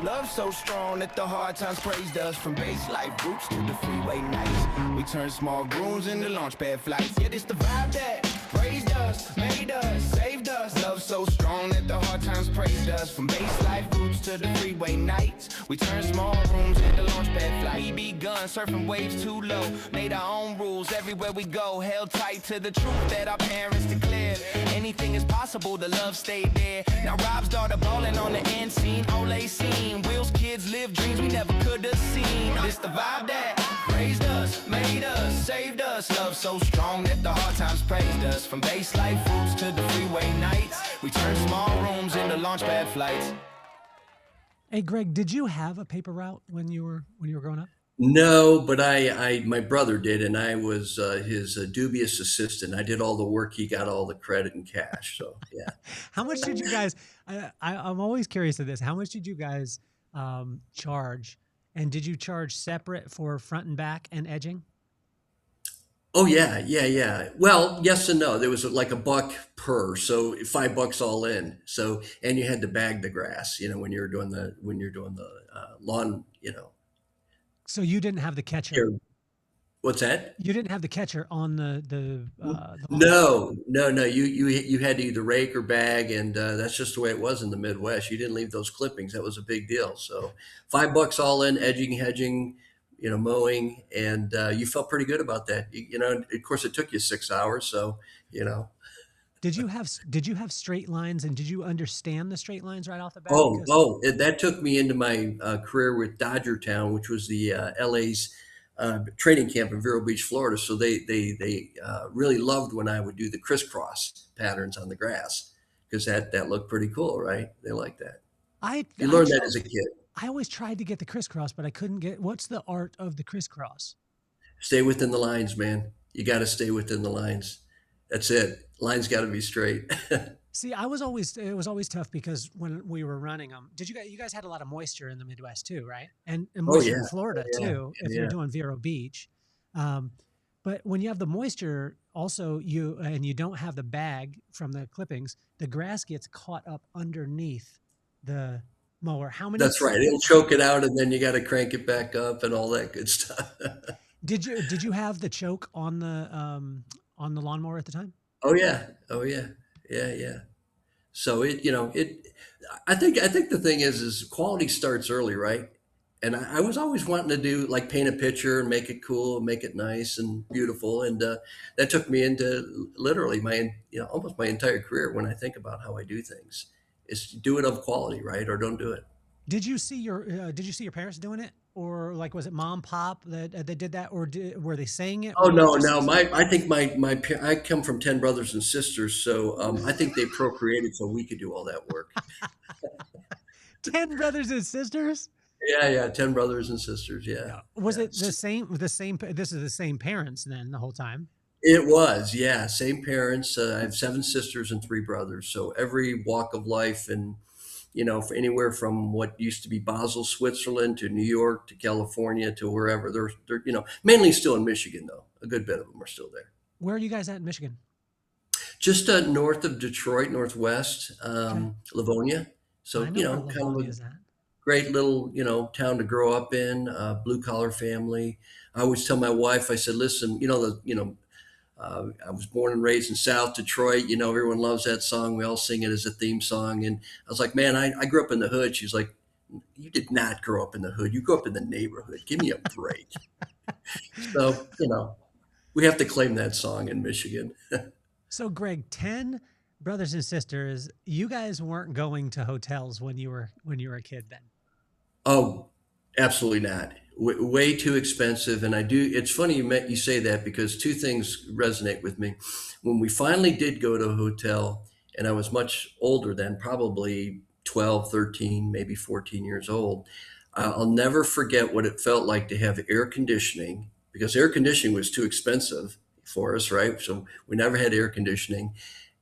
Love so strong that the hard times praised us. From base life roots to the freeway nights. We turn small rooms into launch pad flights. Yeah, this the vibe that raised us, made us, saved us. Love so strong that the hard times praised us. From base life roots to the freeway nights. We turn small rooms into launch pad flights. We begun surfing waves too low. Made our own rules everywhere we go. Held tight to the truth that our parents declared. Anything is possible, the love stayed there. Now Rob's daughter ballin' on the end scene. Ole scene. Will's kids live dreams we never could have seen. This the vibe that raised us, made us, saved us. Love so strong that the hard times praised us. From base life roots to the freeway nights. We turn small rooms into launchpad flights. Hey, Greg, did you have a paper route when you were growing up? No, but my brother did, and I was his dubious assistant. I did all the work; he got all the credit and cash. So, yeah. How much did you guys? I'm always curious of this. How much did you guys charge? And did you charge separate for front and back and edging? Oh yeah. Well, yes and no. There was like a buck per, so $5 all in. So, and you had to bag the grass, when you're doing the lawn, So you didn't have the catcher. Here. What's that? You didn't have the catcher on the No. You had to either rake or bag, and that's just the way it was in the Midwest. You didn't leave those clippings. That was a big deal. So $5 all in, edging, hedging, mowing, and you felt pretty good about that. Of course, it took you 6 hours. So, Did you have straight lines, and did you understand the straight lines right off the bat? That took me into my career with Dodger Town, which was the LA's training camp in Vero Beach, Florida. So they really loved when I would do the crisscross patterns on the grass, because that looked pretty cool, right? They liked that. You learned that as a kid. I always tried to get the crisscross, but I couldn't get. What's the art of the crisscross? Stay within the lines, man. You got to stay within the lines. That's it. Line's got to be straight. See, it was always tough, because when we were running them, you guys had a lot of moisture in the Midwest too, right? And moisture in Florida too, if you're doing Vero Beach. But when you have the moisture, also you don't have the bag from the clippings, the grass gets caught up underneath the mower. That's right. It'll choke it out, and then you got to crank it back up and all that good stuff. Did you have the choke on the lawnmower at the time? Oh yeah. So I think the thing is quality starts early, right? And I was always wanting to do, like, paint a picture and make it cool, make it nice and beautiful. And that took me into literally almost my entire career. When I think about how I do things, is do it of quality, right? Or don't do it. Did you see your parents doing it? Or like, was it mom, pop that did that, or were they saying it? Oh no. I think I come from 10 brothers and sisters, so I think they procreated so we could do all that work. 10 brothers and sisters? Yeah, 10 brothers and sisters. Yeah. Was it the same? This is the same parents then the whole time? It was, yeah, same parents. I have 7 sisters and 3 brothers, so every walk of life, and for anywhere from what used to be Basel, Switzerland, to New York, to California, to wherever. They're mainly still in Michigan, though. A good bit of them are still there. Where are you guys at in Michigan? Just north of Detroit, northwest, Livonia. So, kind of a great little, town to grow up in, blue collar family. I always tell my wife, I said, listen, I was born and raised in South Detroit. Everyone loves that song. We all sing it as a theme song. And I was like, man, I grew up in the hood. She's like, you did not grow up in the hood. You grew up in the neighborhood. Give me a break. So, we have to claim that song in Michigan. So, Greg, 10 brothers and sisters, you guys weren't going to hotels when you were a kid then? Oh, absolutely not. Way too expensive. And it's funny you say that, because 2 things resonate with me. When we finally did go to a hotel, and I was much older then, probably 12, 13, maybe 14 years old, I'll never forget what it felt like to have air conditioning, because air conditioning was too expensive for us, right? So we never had air conditioning,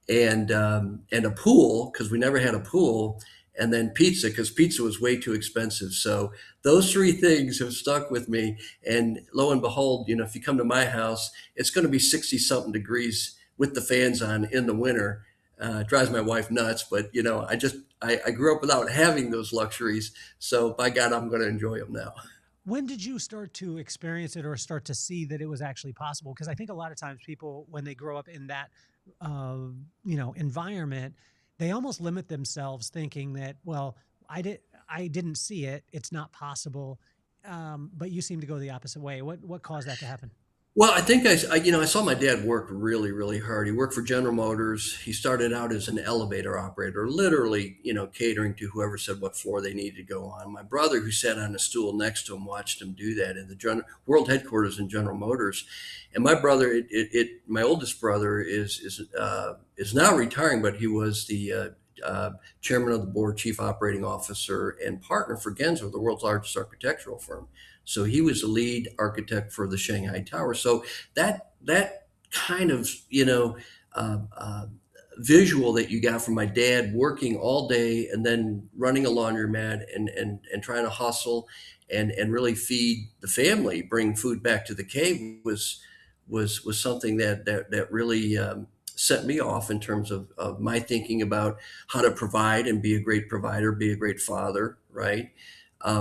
and a pool, because we never had a pool, and then pizza, because pizza was way too expensive. So those 3 things have stuck with me. And lo and behold, if you come to my house, it's going to be 60 something degrees with the fans on in the winter. It drives my wife nuts, but I grew up without having those luxuries. So by God, I'm going to enjoy them now. When did you start to experience it or start to see that it was actually possible? Because I think a lot of times people, when they grow up in that, uh, environment, they almost limit themselves thinking that, well, I didn't see it. It's not possible. But you seem to go the opposite way. What caused that to happen? Well, I think I saw my dad work really, really hard. He worked for General Motors. He started out as an elevator operator, literally, catering to whoever said what floor they needed to go on. My brother, who sat on a stool next to him, watched him do that in the world headquarters in General Motors. And my brother, my oldest brother, is now retiring, but he was the chairman of the board, chief operating officer, and partner for Gensler, the world's largest architectural firm. So he was the lead architect for the Shanghai Tower. So that kind of uh, uh, visual that you got from my dad working all day and then running a laundromat and trying to hustle and really feed the family, bring food back to the cave was something that really set me off in terms of my thinking about how to provide and be a great provider, be a great father, right?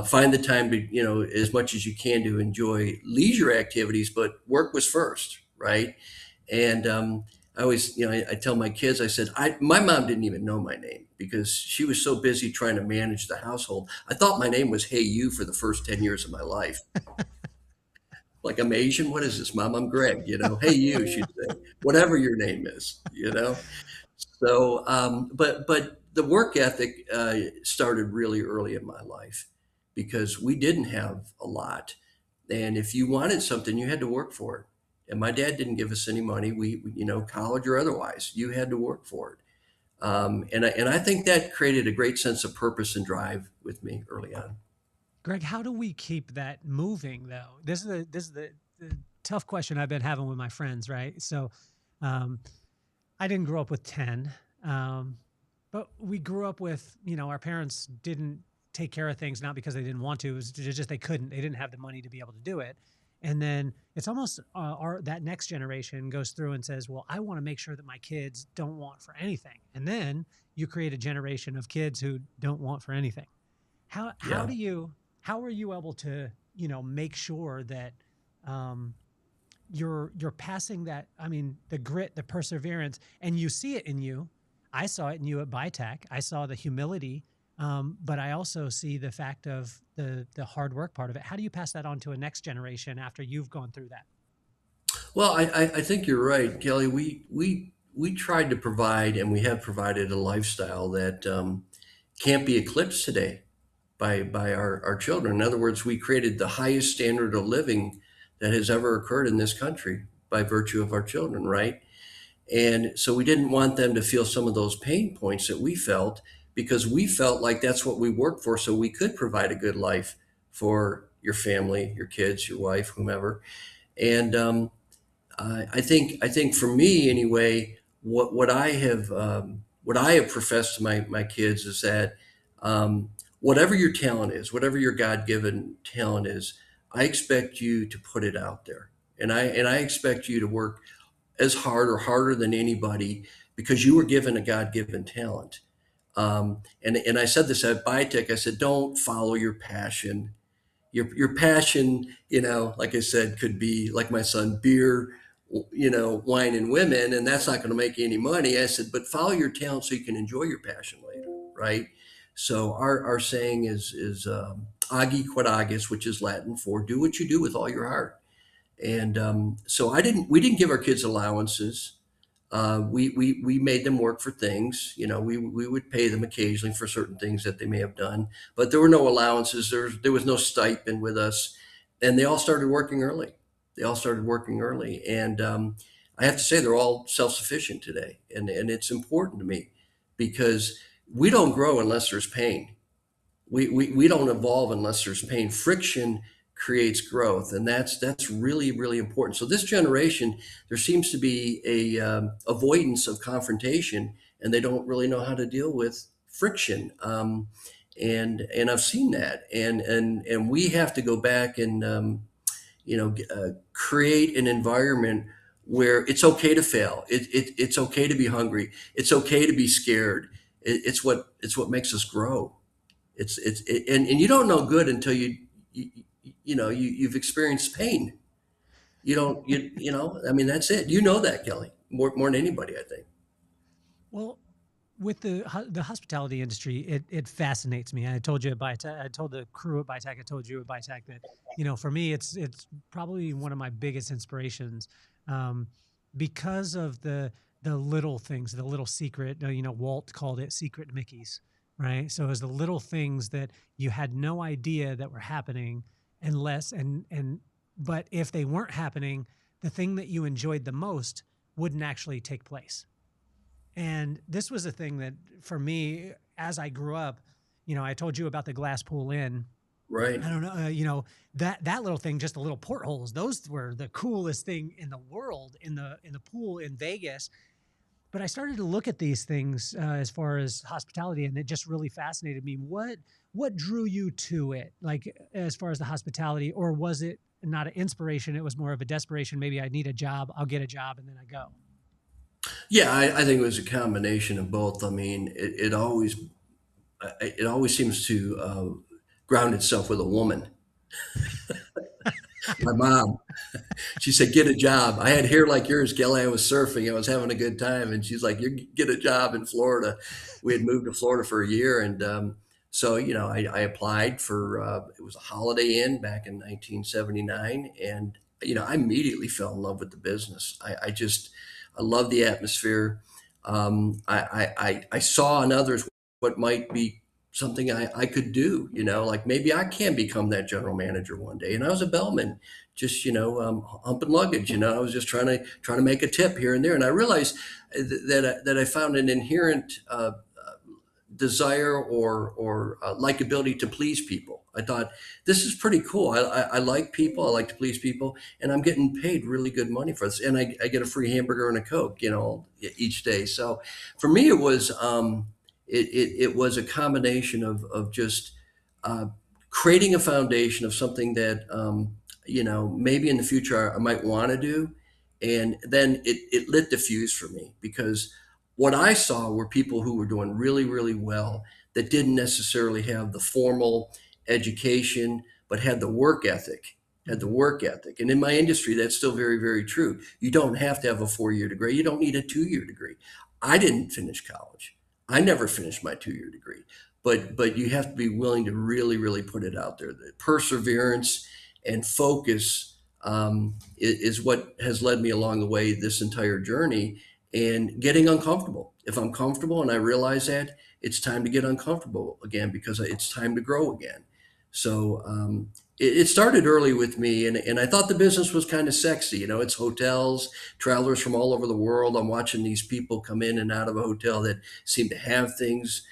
Find the time to, as much as you can to enjoy leisure activities, but work was first, right? And I always, I tell my kids, I said, my mom didn't even know my name because she was so busy trying to manage the household. I thought my name was Hey You for the first 10 years of my life. Like, I'm Asian. What is this, Mom? I'm Greg, Hey You, she'd say, whatever your name is. So, but the work ethic started really early in my life because we didn't have a lot, and if you wanted something, you had to work for it. And my dad didn't give us any money. College or otherwise, you had to work for it. And I think that created a great sense of purpose and drive with me early on. Greg, how do we keep that moving though? This is the tough question I've been having with my friends, right? So, I didn't grow up with 10, but we grew up with, our parents didn't take care of things, not because they didn't want to, it was just they couldn't, they didn't have the money to be able to do it. And then it's almost that next generation goes through and says, well, I want to make sure that my kids don't want for anything. And then you create a generation of kids who don't want for anything. How Yeah. how are you able to, make sure that, you're passing that, I mean, the grit, the perseverance, and you see it in you. I saw it in you at Bitech. I saw the humility, but I also see the fact of the hard work part of it. How do you pass that on to a next generation after you've gone through that? Well, I think you're right, Kelly. We tried to provide, and we have provided a lifestyle that can't be eclipsed today by our children. In other words, we created the highest standard of living that has ever occurred in this country by virtue of our children, right? And so we didn't want them to feel some of those pain points that we felt because we felt like that's what we worked for, so we could provide a good life for your family, your kids, your wife, whomever. And I think for me anyway, what I have professed to my kids is that whatever your talent is, whatever your God given talent is, I expect you to put it out there, and I expect you to work as hard or harder than anybody because you were given a God given talent. And I said this at Bitech. I said, don't follow your passion. Your passion, like I said, could be like my son, beer, wine and women, and that's not going to make you any money. I said, but follow your talent so you can enjoy your passion later, right? So our saying is agi quod agis, which is Latin for do what you do with all your heart. And so we didn't give our kids allowances. We made them work for things. We would pay them occasionally for certain things that they may have done, but there were no allowances. There was no stipend with us, and they all started working early. And I have to say they're all self-sufficient today, and it's important to me because we don't grow unless there's pain. We don't evolve unless there's pain. Friction creates growth, and that's really, really important. So this generation, there seems to be a avoidance of confrontation, and they don't really know how to deal with friction. And I've seen that, and we have to go back and create an environment where it's okay to fail. It's okay to be hungry. It's okay to be scared. It's what makes us grow. And you don't know good until you've experienced pain. You don't, I mean, that's it. You know that, Kelly, more than anybody, I think. Well, with the hospitality industry, it fascinates me. I told you at I told the crew at Bitech, I told you at Bitech that, for me, it's probably one of my biggest inspirations, um, because of the little things, the little secret. Walt called it secret Mickeys, right? So it was the little things that you had no idea that were happening, unless but if they weren't happening, the thing that you enjoyed the most wouldn't actually take place. And this was a thing that for me, as I grew up, I told you about the glass pool inn. Right. I don't know, that little thing, just the little portholes, those were the coolest thing in the world in the pool in Vegas. But I started to look at these things as far as hospitality, and it just really fascinated me. What drew you to it, like as far as the hospitality, or was it not an inspiration? It was more of a desperation. Maybe I need a job. I'll get a job and then I go. Yeah, I think it was a combination of both. I mean, it always seems to ground itself with a woman. My mom, she said, "Get a job." I had hair like yours, Kelly. I was surfing. I was having a good time, and she's like, "You get a job in Florida." We had moved to Florida for a year, and so I applied for. It was a Holiday Inn back in 1979, and I immediately fell in love with the business. I love the atmosphere. I saw in others what might be something I could do, like maybe I can become that general manager one day. And I was a bellman, just, humping luggage, I was just trying to make a tip here and there. And I realized that I found an inherent desire or likability to please people. I thought this is pretty cool. I like people. I like to please people, and I'm getting paid really good money for this. And I get a free hamburger and a Coke, each day. So for me, it was it was a combination of just uh, creating a foundation of something that maybe in the future I might want to do, and then it lit the fuse for me because what I saw were people who were doing really, really well that didn't necessarily have the formal education, but had the work ethic, And in my industry, that's still very, very true. You don't have to have a 4-year degree. You don't need a 2-year degree. I didn't finish college. I never finished my 2-year degree, but you have to be willing to really, really put it out there. The perseverance and focus is what has led me along the way this entire journey and getting uncomfortable. If I'm comfortable and I realize that, it's time to get uncomfortable again because it's time to grow again. So it started early with me, and I thought the business was kind of sexy. It's hotels, travelers from all over the world. I'm watching these people come in and out of a hotel that seem to have things,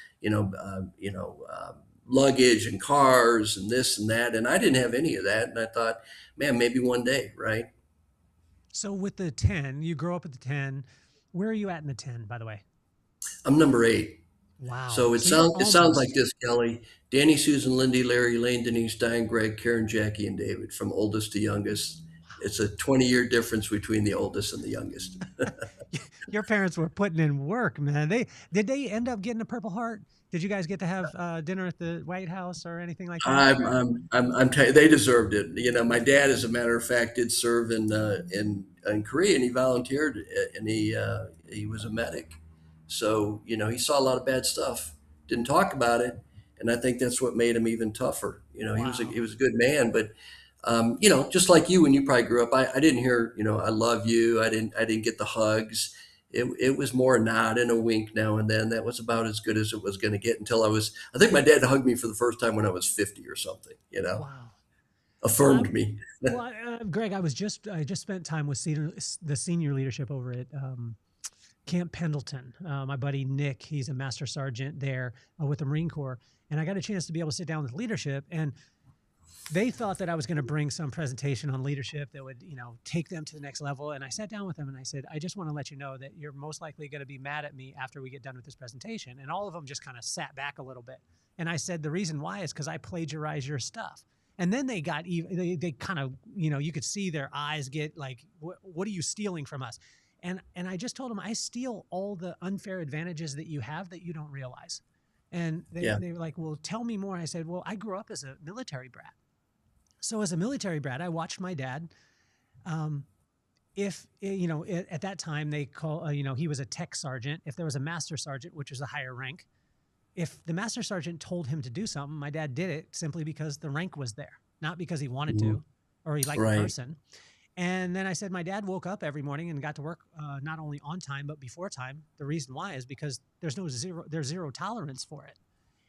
luggage and cars and this and that, and I didn't have any of that. And I thought, man, maybe one day, right? So with the 10, you grow up at the 10. Where are you at in the 10, by the way? I'm number 8. Wow. So So you're it sounds like almost, this, Kelly. Danny, Susan, Lindy, Larry, Elaine, Denise, Diane, Greg, Karen, Jackie, and David, from oldest to youngest. It's a 20-year difference between the oldest and the youngest. your parents were putting in work, man. Did they end up getting a Purple Heart? Did you guys get to have dinner at the White House or anything like that? They deserved it. My dad, as a matter of fact, did serve in Korea, and he volunteered, and he was a medic. So he saw a lot of bad stuff. Didn't talk about it, and I think that's what made him even tougher. Wow. He was a good man, but just like you when you probably grew up, I didn't hear I love you. I didn't get the hugs. It was more a nod and a wink now and then. That was about as good as it was going to get until I think my dad hugged me for the first time when I was 50 or something, Wow. Well, affirmed me. Greg, I just spent time with the senior leadership over at Camp Pendleton. My buddy Nick, he's a master sergeant there with the Marine Corps, and I got a chance to be able to sit down with leadership, and they thought that I was going to bring some presentation on leadership that would, take them to the next level. And I sat down with them and I said, I just want to let you know that you're most likely going to be mad at me after we get done with this presentation. And all of them just kind of sat back a little bit. And I said, the reason why is because I plagiarized your stuff. And then they got even, they kind of, you could see their eyes get like, what are you stealing from us? And I just told them, I steal all the unfair advantages that you have that you don't realize. And Yeah. they were like, well, tell me more. I said, well, I grew up as a military brat. So as a military brat, I watched my dad. Um, if at that time they call he was a tech sergeant. If there was a master sergeant, which was a higher rank, if the master sergeant told him to do something, my dad did it simply because the rank was there, not because he wanted to or he liked the Right. person. And then I said, my dad woke up every morning and got to work not only on time but before time. The reason why is because there's zero tolerance for it.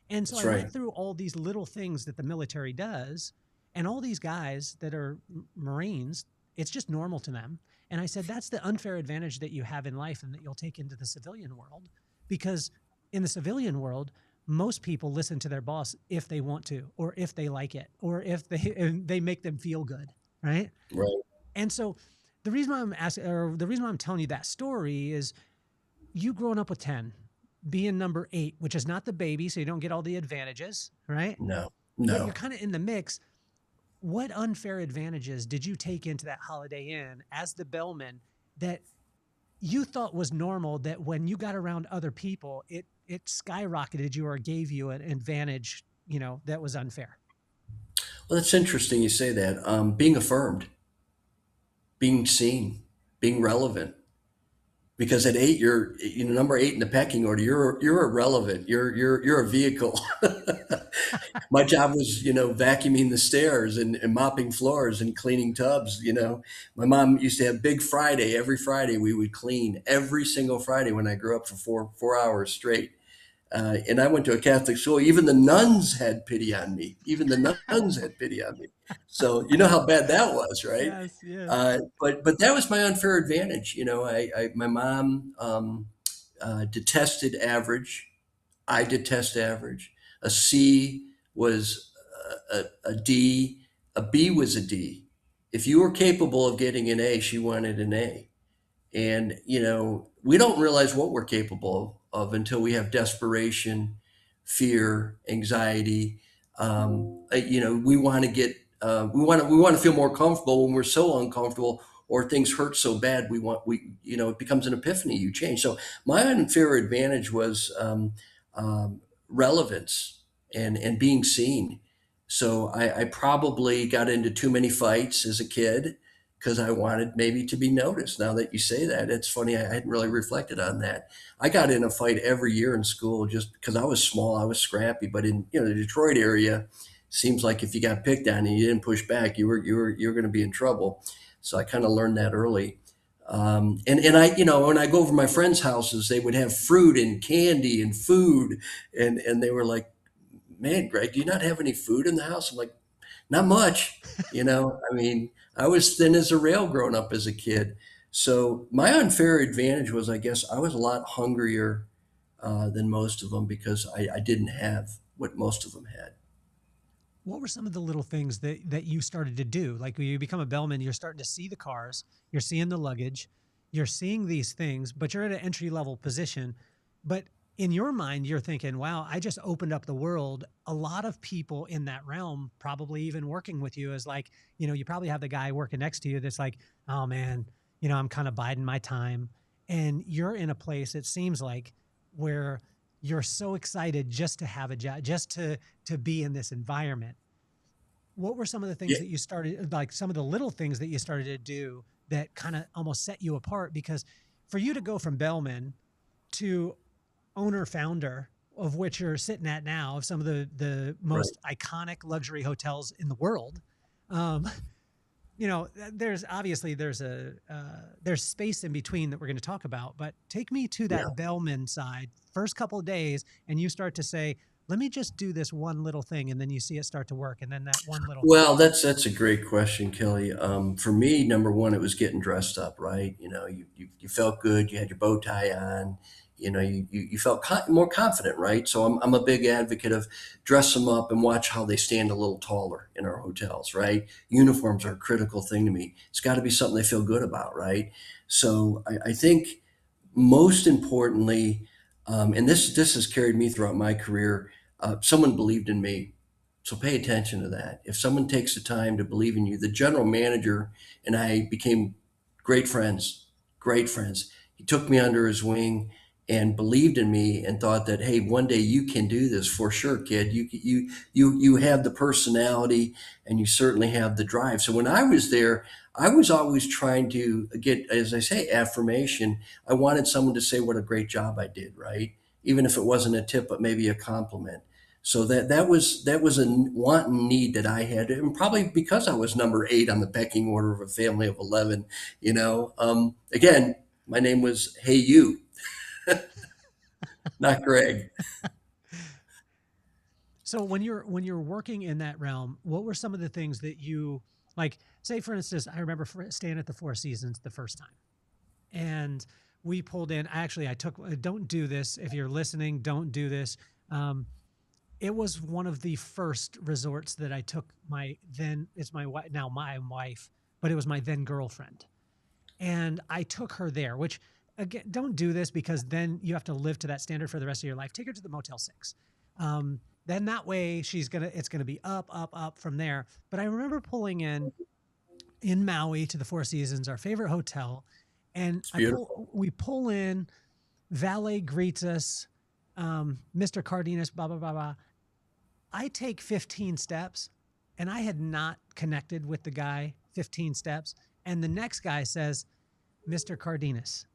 And so That's I right. went through all these little things that the military does, and all these guys that are Marines, it's just normal to them. And I said, that's the unfair advantage that you have in life and that you'll take into the civilian world. Because in the civilian world, most people listen to their boss if they want to, or if they like it, or if they make them feel good, right? Right. And so the reason why I'm asking, or the reason why I'm telling you that story is you growing up with 10, being number 8, which is not the baby, so you don't get all the advantages, right? No. But you're kind of in the mix. What unfair advantages did you take into that Holiday Inn as the bellman that you thought was normal, that when you got around other people, it skyrocketed you or gave you an advantage, that was unfair? Well, that's interesting you say that. Being affirmed, being seen, being relevant. Because at 8, you're number 8 in the pecking order. You're irrelevant. You're a vehicle. My job was vacuuming the stairs and mopping floors and cleaning tubs. My mom used to have Big Friday. Every Friday we would clean every single Friday when I grew up for 4 hours straight. And I went to a Catholic school. Even the nuns had pity on me. Even the nuns had pity on me. So you know how bad that was, right? Yes, yes. But that was my unfair advantage. My mom detested average. I detest average. A C was a D. A B was a D. If you were capable of getting an A, she wanted an A. And, we don't realize what we're capable of until we have desperation, fear, anxiety. We want to we want to feel more comfortable when we're so uncomfortable or things hurt so bad. It becomes an epiphany. You change. So my unfair advantage was relevance and being seen. So I probably got into too many fights as a kid because I wanted maybe to be noticed. Now that you say that, it's funny. I hadn't really reflected on that. I got in a fight every year in school just because I was small. I was scrappy, but in the Detroit area, seems like if you got picked on and you didn't push back, you're going to be in trouble. So I kind of learned that early. And I, when I go over my friends' houses, they would have fruit and candy and food, and they were like, "Man, Greg, do you not have any food in the house?" I'm like, "Not much." I mean, I was thin as a rail growing up as a kid. So my unfair advantage was, I guess, I was a lot hungrier than most of them because I didn't have what most of them had. What were some of the little things that you started to do? Like when you become a bellman, you're starting to see the cars, you're seeing the luggage, you're seeing these things, but you're at an entry level position. But in your mind, you're thinking, wow, I just opened up the world. A lot of people in that realm, probably even working with you, is like, you probably have the guy working next to you that's like, oh man, I'm kind of biding my time. And you're in a place, it seems like, where you're so excited just to have a job, just to be in this environment. What were some of the things Yeah. that you started, like some of the little things that you started to do that kind of almost set you apart? Because for you to go from bellman to owner founder of which you're sitting at now, of some of the Right. most iconic luxury hotels in the world, there's obviously there's space in between that we're going to talk about, but take me to Yeah. that bellman side, first couple of days, and you start to say, let me just do this one little thing, and then you see it start to work, and then that one little thing. Well, that's a great question, Kelly. For me, number one, it was getting dressed up, right? You felt good. You had your bow tie on. You felt more confident, right? So I'm a big advocate of dress them up and watch how they stand a little taller in our hotels, right? Uniforms are a critical thing to me. It's got to be something they feel good about, right? So I think most importantly, and this has carried me throughout my career, someone believed in me. So pay attention to that. If someone takes the time to believe in you, the general manager and I became great friends. great friends. He took me under his wing and believed in me and thought that, hey, one day you can do this for sure, kid. You have the personality and you certainly have the drive. So when I was there, I was always trying to get, as I say, affirmation. I wanted someone to say what a great job I did, right? Even if it wasn't a tip, but maybe a compliment. So that was a want and need that I had, and probably because I was number 8 on the pecking order of a family of 11. Again, my name was Hey You, not Greg. So when you're working in that realm, what were some of the things that you like? Say, for instance, I remember staying at the Four Seasons the first time, and we pulled in. I took. Don't do this if you're listening. Don't do this. It was one of the first resorts that I took my then it's my now my wife, but it was my then girlfriend, and I took her there. Which again, don't do this because then you have to live to that standard for the rest of your life. Take her to the Motel 6. Then that way it's gonna be up, up, up from there. But I remember pulling in Maui to the Four Seasons, our favorite hotel, and It's beautiful. we pull in, valet greets us, Mr. Cardenas, blah blah blah blah. I take 15 steps, and I had not connected with the guy 15 steps, and the next guy says, "Mr. Cardenas,"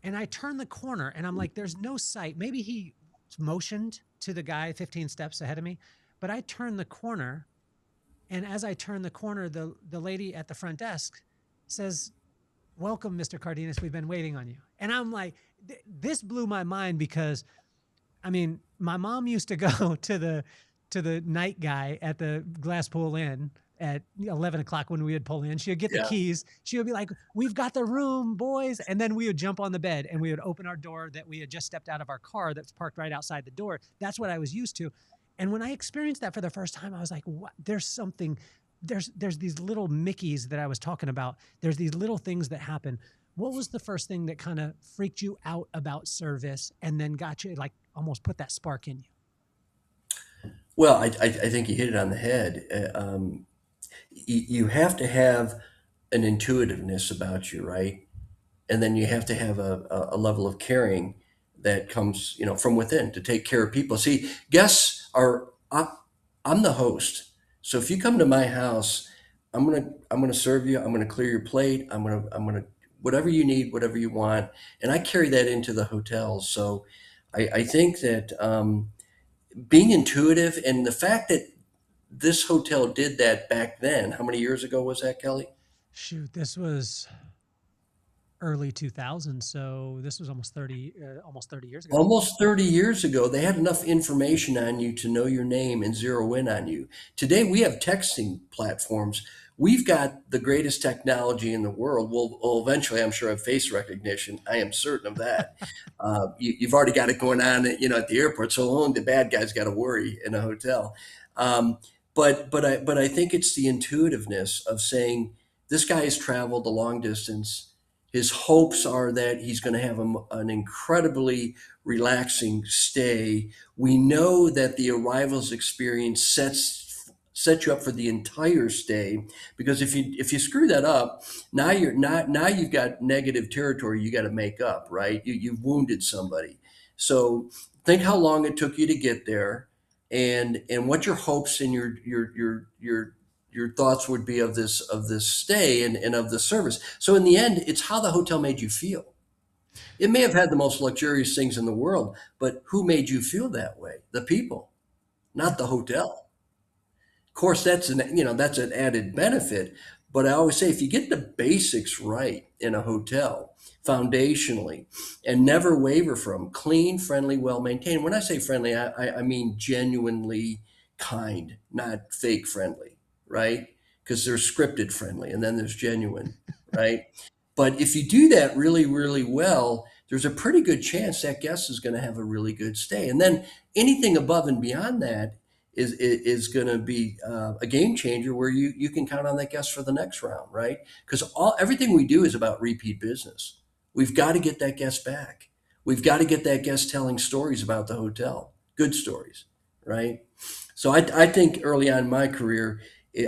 and I turn the corner, and I'm like, "There's no sight." Maybe he motioned to the guy 15 steps ahead of me, but I turn the corner, and as I turn the corner, the lady at the front desk says, "Welcome, Mr. Cardenas. We've been waiting on you." And I'm like, this blew my mind because, I mean, my mom used to go to the night guy at the Glass Pool Inn at 11 o'clock when we would pull in. She would get the Yeah. keys. She would be like, "We've got the room, boys." And then we would jump on the bed and we would open our door that we had just stepped out of our car that's parked right outside the door. That's what I was used to. And when I experienced that for the first time, I was like, what? There's these little Mickeys that I was talking about. There's these little things that happen. What was the first thing that kind of freaked you out about service and then got you like almost put that spark in you? Well, I think you hit it on the head. You have to have an intuitiveness about you, right? And then you have to have a level of caring that comes, from within to take care of people. See, guests are, I'm the host. So if you come to my house, I'm gonna serve you. I'm gonna clear your plate. I'm gonna whatever you need, whatever you want, and I carry that into the hotels. So I think that being intuitive and the fact that this hotel did that back then. How many years ago was that, Kelly? Shoot, this was early 2000s, so this was almost 30 years ago. Almost 30 years ago, they had enough information on you to know your name and zero in on you. Today, we have texting platforms. We've got the greatest technology in the world. We'll eventually, I'm sure, have face recognition. I am certain of that. You've already got it going on, at the airport. So only the bad guys got to worry in a hotel. But I think it's the intuitiveness of saying this guy has traveled a long distance. His hopes are that he's going to have an incredibly relaxing stay. We know that the arrivals experience sets you up for the entire stay, because if you screw that up, now you've got negative territory you got to make up, right? You've wounded somebody. So think how long it took you to get there, and what your hopes and your thoughts would be of this stay and of the service. So in the end, it's how the hotel made you feel. It may have had the most luxurious things in the world, but who made you feel that way? The people, not the hotel. Of course, that's an added benefit. But I always say if you get the basics right in a hotel, foundationally, and never waver from clean, friendly, well maintained. When I say friendly, I mean genuinely kind, not fake friendly, right? Because there's scripted friendly and then there's genuine, right? But if you do that really, really well, there's a pretty good chance that guest is going to have a really good stay. And then anything above and beyond that is going to be a game changer where you can count on that guest for the next round, right? Because everything we do is about repeat business. We've got to get that guest back. We've got to get that guest telling stories about the hotel, good stories, right? So I think early on in my career,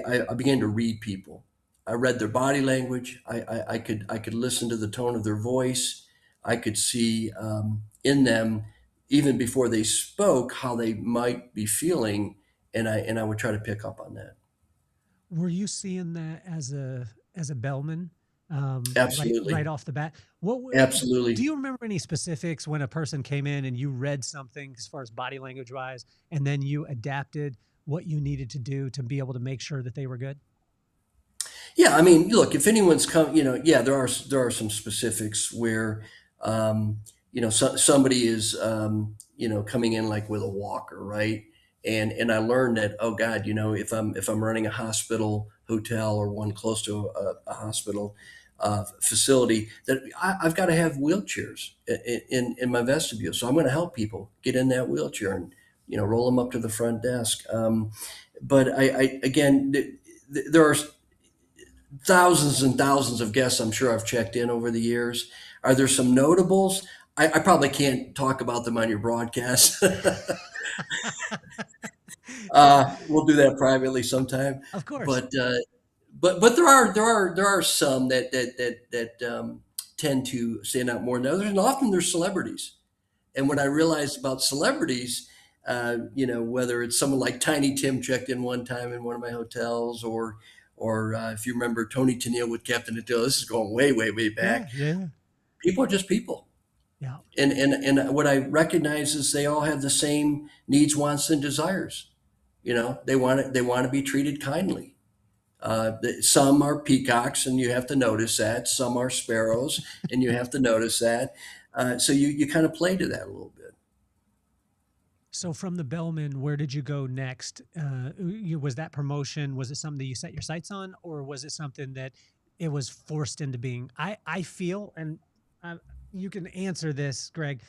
I began to read people. I read their body language. I could listen to the tone of their voice. I could see in them, even before they spoke, how they might be feeling, and I would try to pick up on that. Were you seeing that as a bellman, right Absolutely, off the bat? Do absolutely. you remember any specifics when a person came in and you read something as far as body language wise, and then you adapted what you needed to do to be able to make sure that they were good? Yeah, I mean, look, if anyone's come, yeah, there are some specifics where, somebody is, coming in like with a walker, right? And I learned that, oh God, if I'm running a hospital, hotel, or one close to a hospital facility, that I've got to have wheelchairs in my vestibule. So I'm going to help people get in that wheelchair and roll them up to the front desk. But I again, there are thousands and thousands of guests I'm sure I've checked in over the years. Are there some notables? I probably can't talk about them on your broadcast. We'll do that privately sometime. Of course. But there are some that tend to stand out more than others, and often they're celebrities. And what I realized about celebrities, whether it's someone like Tiny Tim checked in one time in one of my hotels, or if you remember Tony Tennille with Captain Attila, this is going way, way, way Yeah, back. yeah, People are just people. yeah. And what I recognize is they all have the same needs, wants, and desires. They want to be treated kindly. Some are peacocks, and you have to notice that. Some are sparrows, and you have to notice that. So you kind of play to that a little bit. So from the bellman, where did you go next? Was that promotion? Was it something that you set your sights on, or was it something that it was forced into being? I feel, and uh, you can answer this, Greg.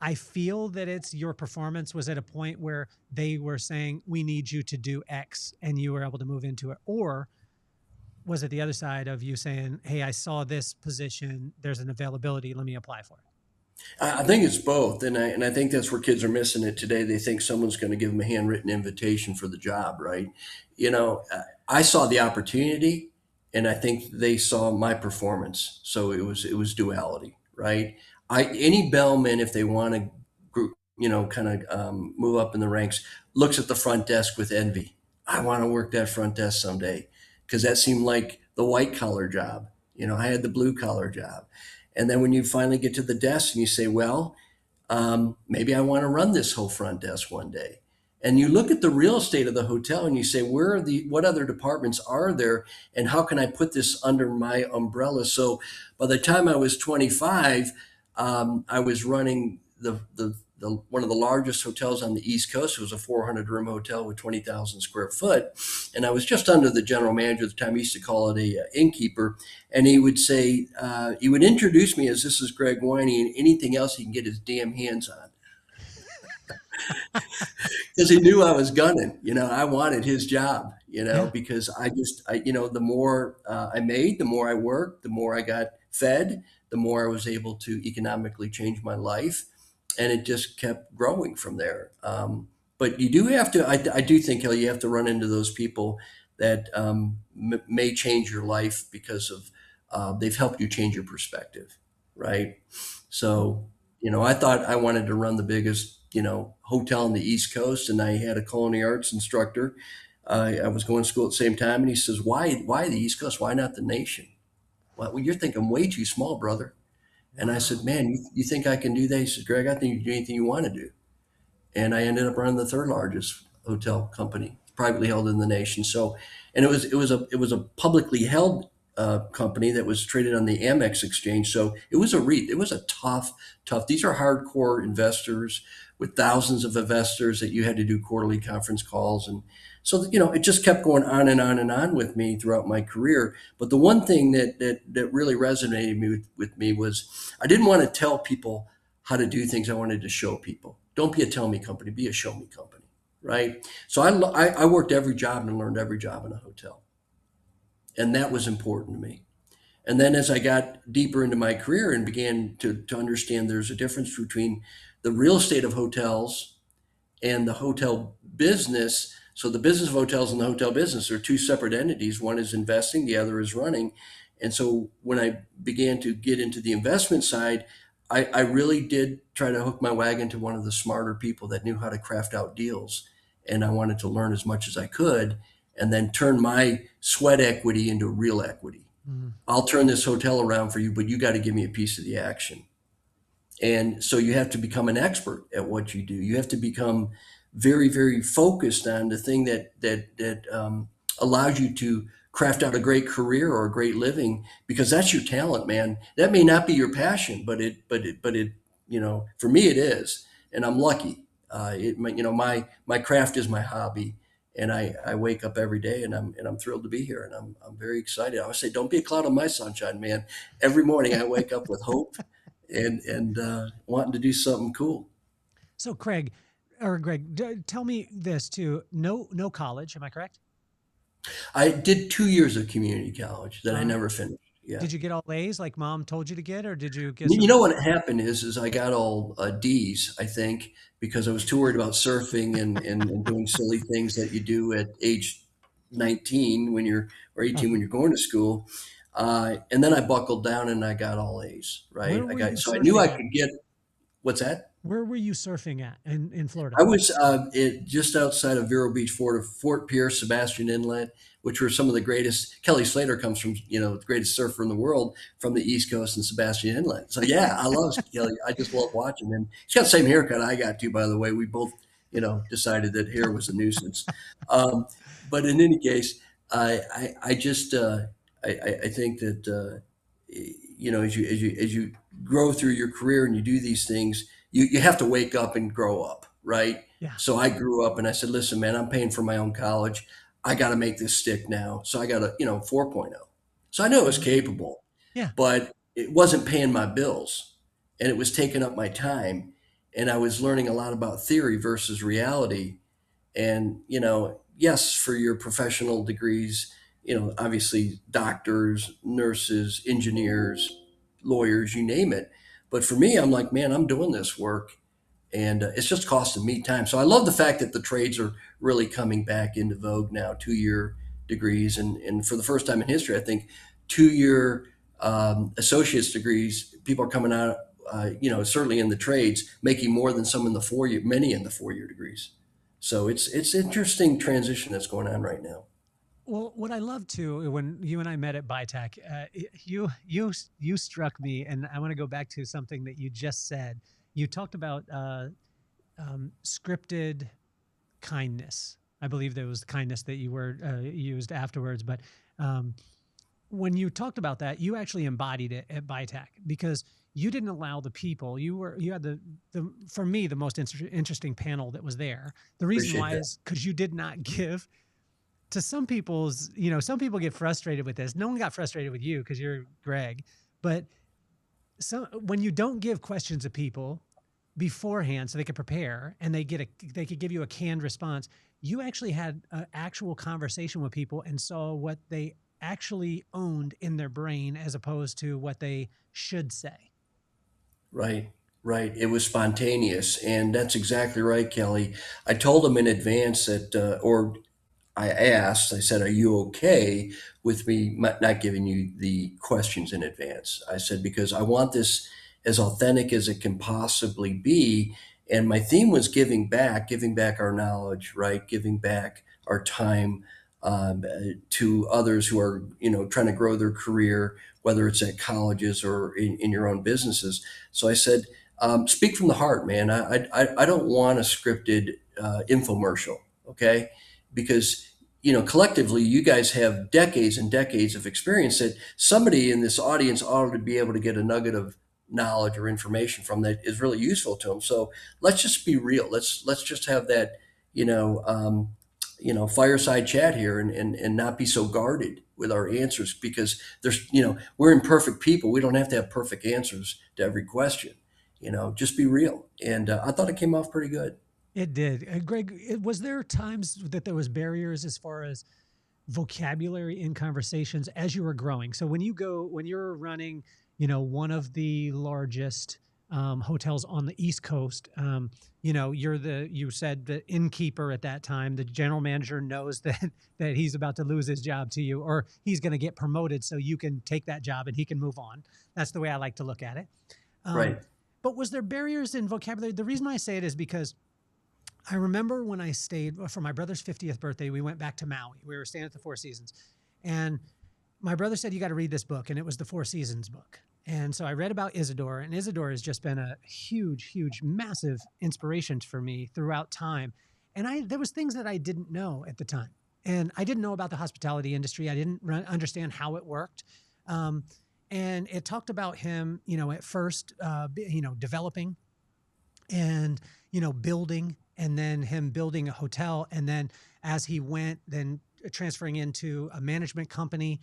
I feel that it's your performance was at a point where they were saying, we need you to do X, and you were able to move into it. Or was it the other side of you saying, hey, I saw this position, there's an availability, let me apply for it? I think it's both, and I think that's where kids are missing it today. They think someone's going to give them a handwritten invitation for the job, right? I saw the opportunity, and I think they saw my performance. So it was duality, right? Any bellman, if they want to, kind of move up in the ranks, looks at the front desk with envy. I want to work that front desk someday because that seemed like the white collar job. I had the blue collar job. And then when you finally get to the desk and you say, well, maybe I want to run this whole front desk one day. And you look at the real estate of the hotel and you say, what other departments are there? And how can I put this under my umbrella? So by the time I was 25, I was running one of the largest hotels on the East Coast. It was a 400 room hotel with 20,000 square foot. And I was just under the general manager at the time. He used to call it a innkeeper. And he would say, he would introduce me as this is Greg Winey and anything else he can get his damn hands on. Because he knew I was gunning, I wanted his job, Yeah. because the more I made, the more I worked, the more I got fed, the more I was able to economically change my life. And it just kept growing from there. But you do have to, I do think, Kelly, you have to run into those people that may change your life because of they've helped you change your perspective, right? So, I thought I wanted to run the biggest, hotel on the East Coast, and I had a culinary arts instructor. I was going to school at the same time, and he says, "Why the East Coast? Why not the nation?" Well, you're thinking way too small, brother. And I said, Wow. "Man, you think I can do that?" He says, "Greg, I think you can do anything you want to do." And I ended up running the third largest hotel company, privately held in the nation. So, and it was a publicly held company that was traded on the Amex exchange. So it was a REIT. It was a tough. These are hardcore investors with thousands of investors that you had to do quarterly conference calls, and so it just kept going on and on and on with me throughout my career. But the one thing that really resonated with me was I didn't want to tell people how to do things. I wanted to show people. Don't be a tell me company, be a show me company, right? So I worked every job and learned every job in a hotel. And that was important to me. And then as I got deeper into my career and began to understand there's a difference between the real estate of hotels and the hotel business, So the business of hotels and the hotel business are two separate entities. One is investing, the other is running. And so when I began to get into the investment side, I really did try to hook my wagon to one of the smarter people that knew how to craft out deals. And I wanted to learn as much as I could and then turn my sweat equity into real equity. I'll turn this hotel around for you, but you got to give me a piece of the action. And so you have to become an expert at what you do. You have to become very, very focused on the thing that allows you to craft out a great career or a great living, because that's your talent, man. That may not be your passion, but it, for me it is, and I'm lucky. My craft is my hobby, and I wake up every day and I'm thrilled to be here, and I'm very excited. I always say, don't be a cloud on my sunshine, man. Every morning I wake up with hope and wanting to do something cool. So Greg, tell me this too. No college, am I correct? I did 2 years of community college that I never finished. Yeah. Did you get all A's like mom told you to get, or did you get You know what happened is I got all D's, I think, because I was too worried about surfing and doing silly things that you do at age 19 or 18 when you're going to school. And then I buckled down and I got all A's, right? I knew I could get, what's that? Where were you surfing at in Florida? I was just outside of Vero Beach, Florida, Fort Pierce, Sebastian Inlet, which were some of the greatest. Kelly Slater comes from, the greatest surfer in the world from the East Coast and Sebastian Inlet. So yeah, I love Kelly. I just love watching him. He's got the same haircut I got too, by the way. We both, decided that hair was a nuisance. But in any case, I just I think that as you grow through your career and you do these things, you have to wake up and grow up, right? Yeah. So I grew up and I said, listen, man, I'm paying for my own college. I got to make this stick now. So I got a 4.0. So I know it was capable, Yeah. but it wasn't paying my bills, and it was taking up my time. And I was learning a lot about theory versus reality. And, yes, for your professional degrees, obviously doctors, nurses, engineers, lawyers, you name it. But for me, I'm like, man, I'm doing this work, and it's just costing me time. So I love the fact that the trades are really coming back into vogue now, 2-year degrees. And for the first time in history, I think 2-year associate's degrees, people are coming out, certainly in the trades, making more than some in the 4-year, many in the 4-year degrees. So it's interesting transition that's going on right now. Well, what I love too, when you and I met at BITAC, you struck me, and I want to go back to something that you just said. You talked about scripted kindness. I believe there was kindness that you were used afterwards, but when you talked about that, you actually embodied it at BITAC, because you didn't allow the people. You had the for me the most interesting panel that was there. The reason why is because you did not give. To some people's, some people get frustrated with this. No one got frustrated with you because you're Greg, but when you don't give questions to people beforehand so they could prepare and they could give you a canned response, you actually had an actual conversation with people and saw what they actually owned in their brain as opposed to what they should say. Right. It was spontaneous, and that's exactly right, Kelly. I told them in advance that, I said, are you okay with me not giving you the questions in advance? I said, because I want this as authentic as it can possibly be. And my theme was giving back our knowledge, right? Giving back our time to others who are, trying to grow their career, whether it's at colleges or in your own businesses. So I said, speak from the heart, man. I don't want a scripted infomercial, okay? Because collectively you guys have decades and decades of experience that somebody in this audience ought to be able to get a nugget of knowledge or information from that is really useful to them. So let's just be real. Let's just have that fireside chat here and not be so guarded with our answers, because there's we're imperfect people. We don't have to have perfect answers to every question. Just be real. And I thought it came off pretty good. It did. Greg, was there times that there was barriers as far as vocabulary in conversations as you were growing? So when you're running, one of the largest hotels on the East Coast. You said the innkeeper at that time, the general manager knows that he's about to lose his job to you, or he's going to get promoted so you can take that job and he can move on. That's the way I like to look at it. Right. But was there barriers in vocabulary? The reason I say it is because I remember when I stayed for my brother's 50th birthday, we went back to Maui. We were staying at the Four Seasons, and my brother said, you got to read this book. And it was the Four Seasons book. And so I read about Isadora, and Isadora has just been a huge, huge, massive inspiration for me throughout time. And there was things that I didn't know at the time. And I didn't know about the hospitality industry. I didn't understand how it worked. And it talked about him, at first, developing and, building, and then him building a hotel. And then as he went, then transferring into a management company.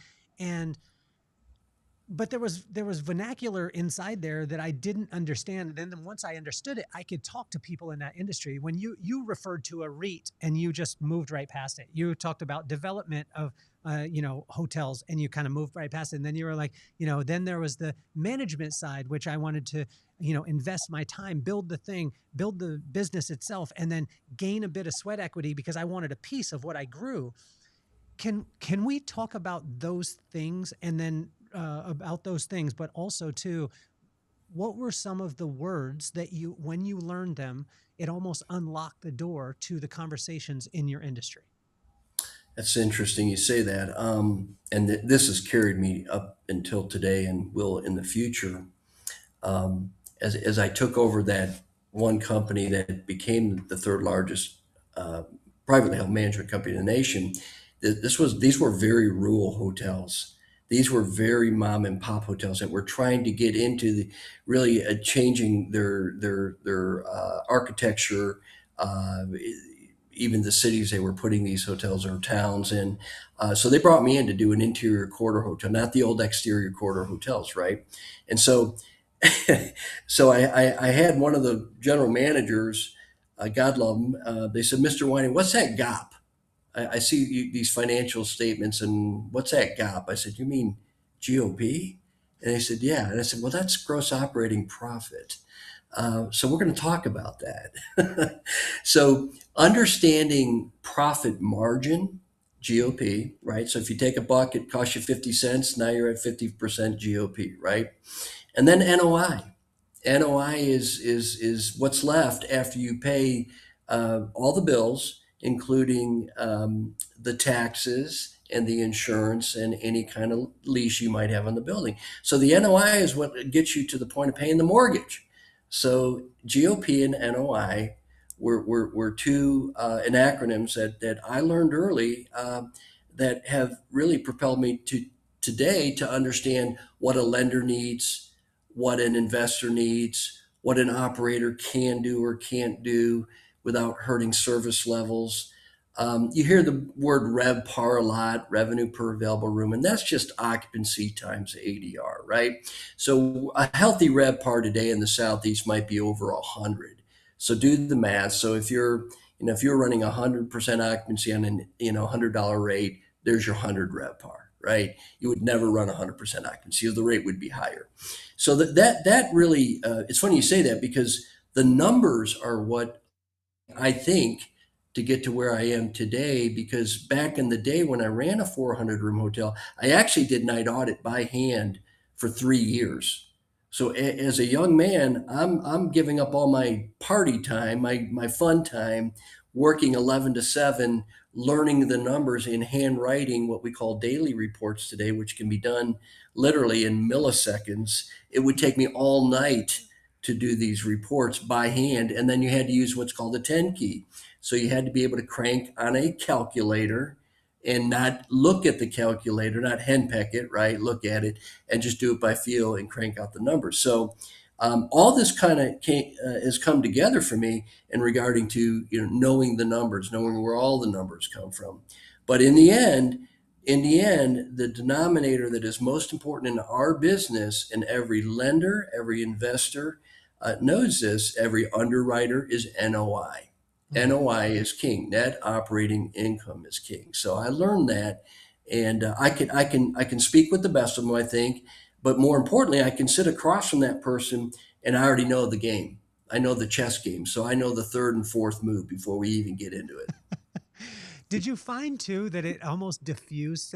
But there was vernacular inside there that I didn't understand. And then once I understood it, I could talk to people in that industry. When you referred to a REIT and you just moved right past it, you talked about development of, hotels, and you kind of moved right past it. And then you were like, then there was the management side, which I wanted to, invest my time, build the thing, build the business itself, and then gain a bit of sweat equity because I wanted a piece of what I grew. Can we talk about those things, and then about those things, but also too, what were some of the words that when you learned them, it almost unlocked the door to the conversations in your industry? That's interesting you say that. This has carried me up until today and will in the future. As I took over that one company that became the third largest privately held management company in the nation, these were very rural hotels. These were very mom and pop hotels that were trying to get into really changing their architecture, even the cities they were putting these hotels or towns in. So they brought me in to do an interior corridor hotel, not the old exterior corridor hotels, right? And so, I had one of the general managers, God love him, they said, Mr. Winey, what's that gap? I see these financial statements, and what's that gap? I said, you mean GOP? And they said, yeah. And I said, well, that's gross operating profit. So we're going to talk about that. So understanding profit margin, GOP, right? So if you take a buck, it costs you 50 cents. Now you're at 50% GOP, right? And then NOI. NOI is what's left after you pay all the bills, including the taxes and the insurance and any kind of lease you might have on the building. So the NOI is what gets you to the point of paying the mortgage. So GOP and NOI were two acronyms that I learned early that have really propelled me to today to understand what a lender needs, what an investor needs, what an operator can do or can't do without hurting service levels. You hear the word RevPAR a lot, revenue per available room, and that's just occupancy times ADR, right? So a healthy RevPAR today in the Southeast might be over 100. So do the math. So if you're running 100% occupancy on an $100 rate, there's your 100 RevPAR, right? You would never run 100% occupancy, the rate would be higher. So that really, it's funny you say that, because the numbers are what I think to get to where I am today. Because back in the day when I ran a 400 room hotel, I actually did night audit by hand for 3 years. So as a young man, I'm giving up all my party time, my fun time, working 11 to 7, learning the numbers in handwriting, what we call daily reports today, which can be done literally in milliseconds. It would take me all night to do these reports by hand. And then you had to use what's called a 10 key. So you had to be able to crank on a calculator and not look at the calculator, not henpeck it, right? Look at it and just do it by feel and crank out the numbers. So all this kind of has come together for me in regarding to knowing the numbers, knowing where all the numbers come from. But in the end, the denominator that is most important in our business, and every lender, every investor knows this, every underwriter, is NOI. NOI is king. Net operating income is king. So I learned that, and I can speak with the best of them, I think. But more importantly, I can sit across from that person and I already know the game. I know the chess game. So I know the third and fourth move before we even get into it. Did you find too that it almost diffused?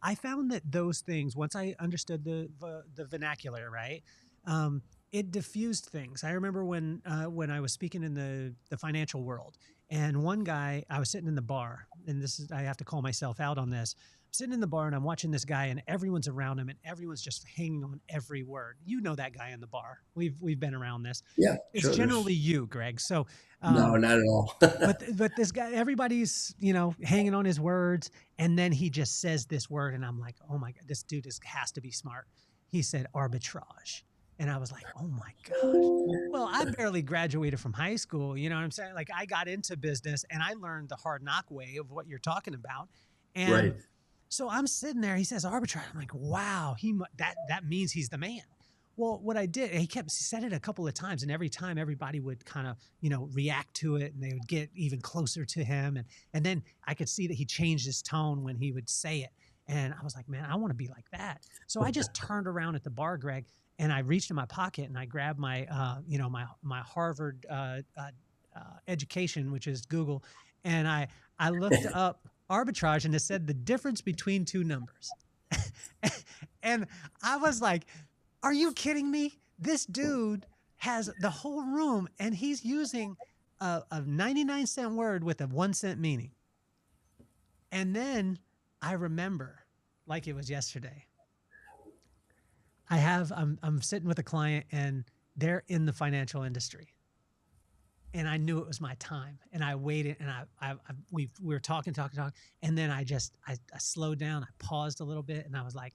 I found that those things, once I understood the vernacular, right, it diffused things. I remember when I was speaking in the financial world, and one guy, I was sitting in the bar, and this is, I have to call myself out on this. I'm sitting in the bar and I'm watching this guy, and everyone's around him, and everyone's just hanging on every word. You know that guy in the bar. We've been around this. Yeah, It's sure. generally you, Greg. So No, not at all. but this guy, everybody's hanging on his words, and then he just says this word, and I'm like, oh my god, this dude has to be smart. He said arbitrage, and I was like, oh my gosh. Well, I barely graduated from high school. You know what I'm saying? Like, I got into business and I learned the hard knock way of what you're talking about, and Right. so I'm sitting there. He says arbitrage. I'm like, wow, that means he's the man. Well, what I did, he said it a couple of times, and every time everybody would kind of, react to it, and they would get even closer to him. And then I could see that he changed his tone when he would say it. And I was like, man, I want to be like that. So I just turned around at the bar, Greg, and I reached in my pocket and I grabbed my, my Harvard education, which is Google. And I looked up arbitrage, and it said the difference between two numbers. And I was like, are you kidding me? This dude has the whole room, and he's using a 99-cent word with a 1-cent meaning. And then I remember, like it was yesterday, I'm sitting with a client, and they're in the financial industry. And I knew it was my time, and I waited, and we were talking, and then I slowed down, I paused a little bit, and I was like,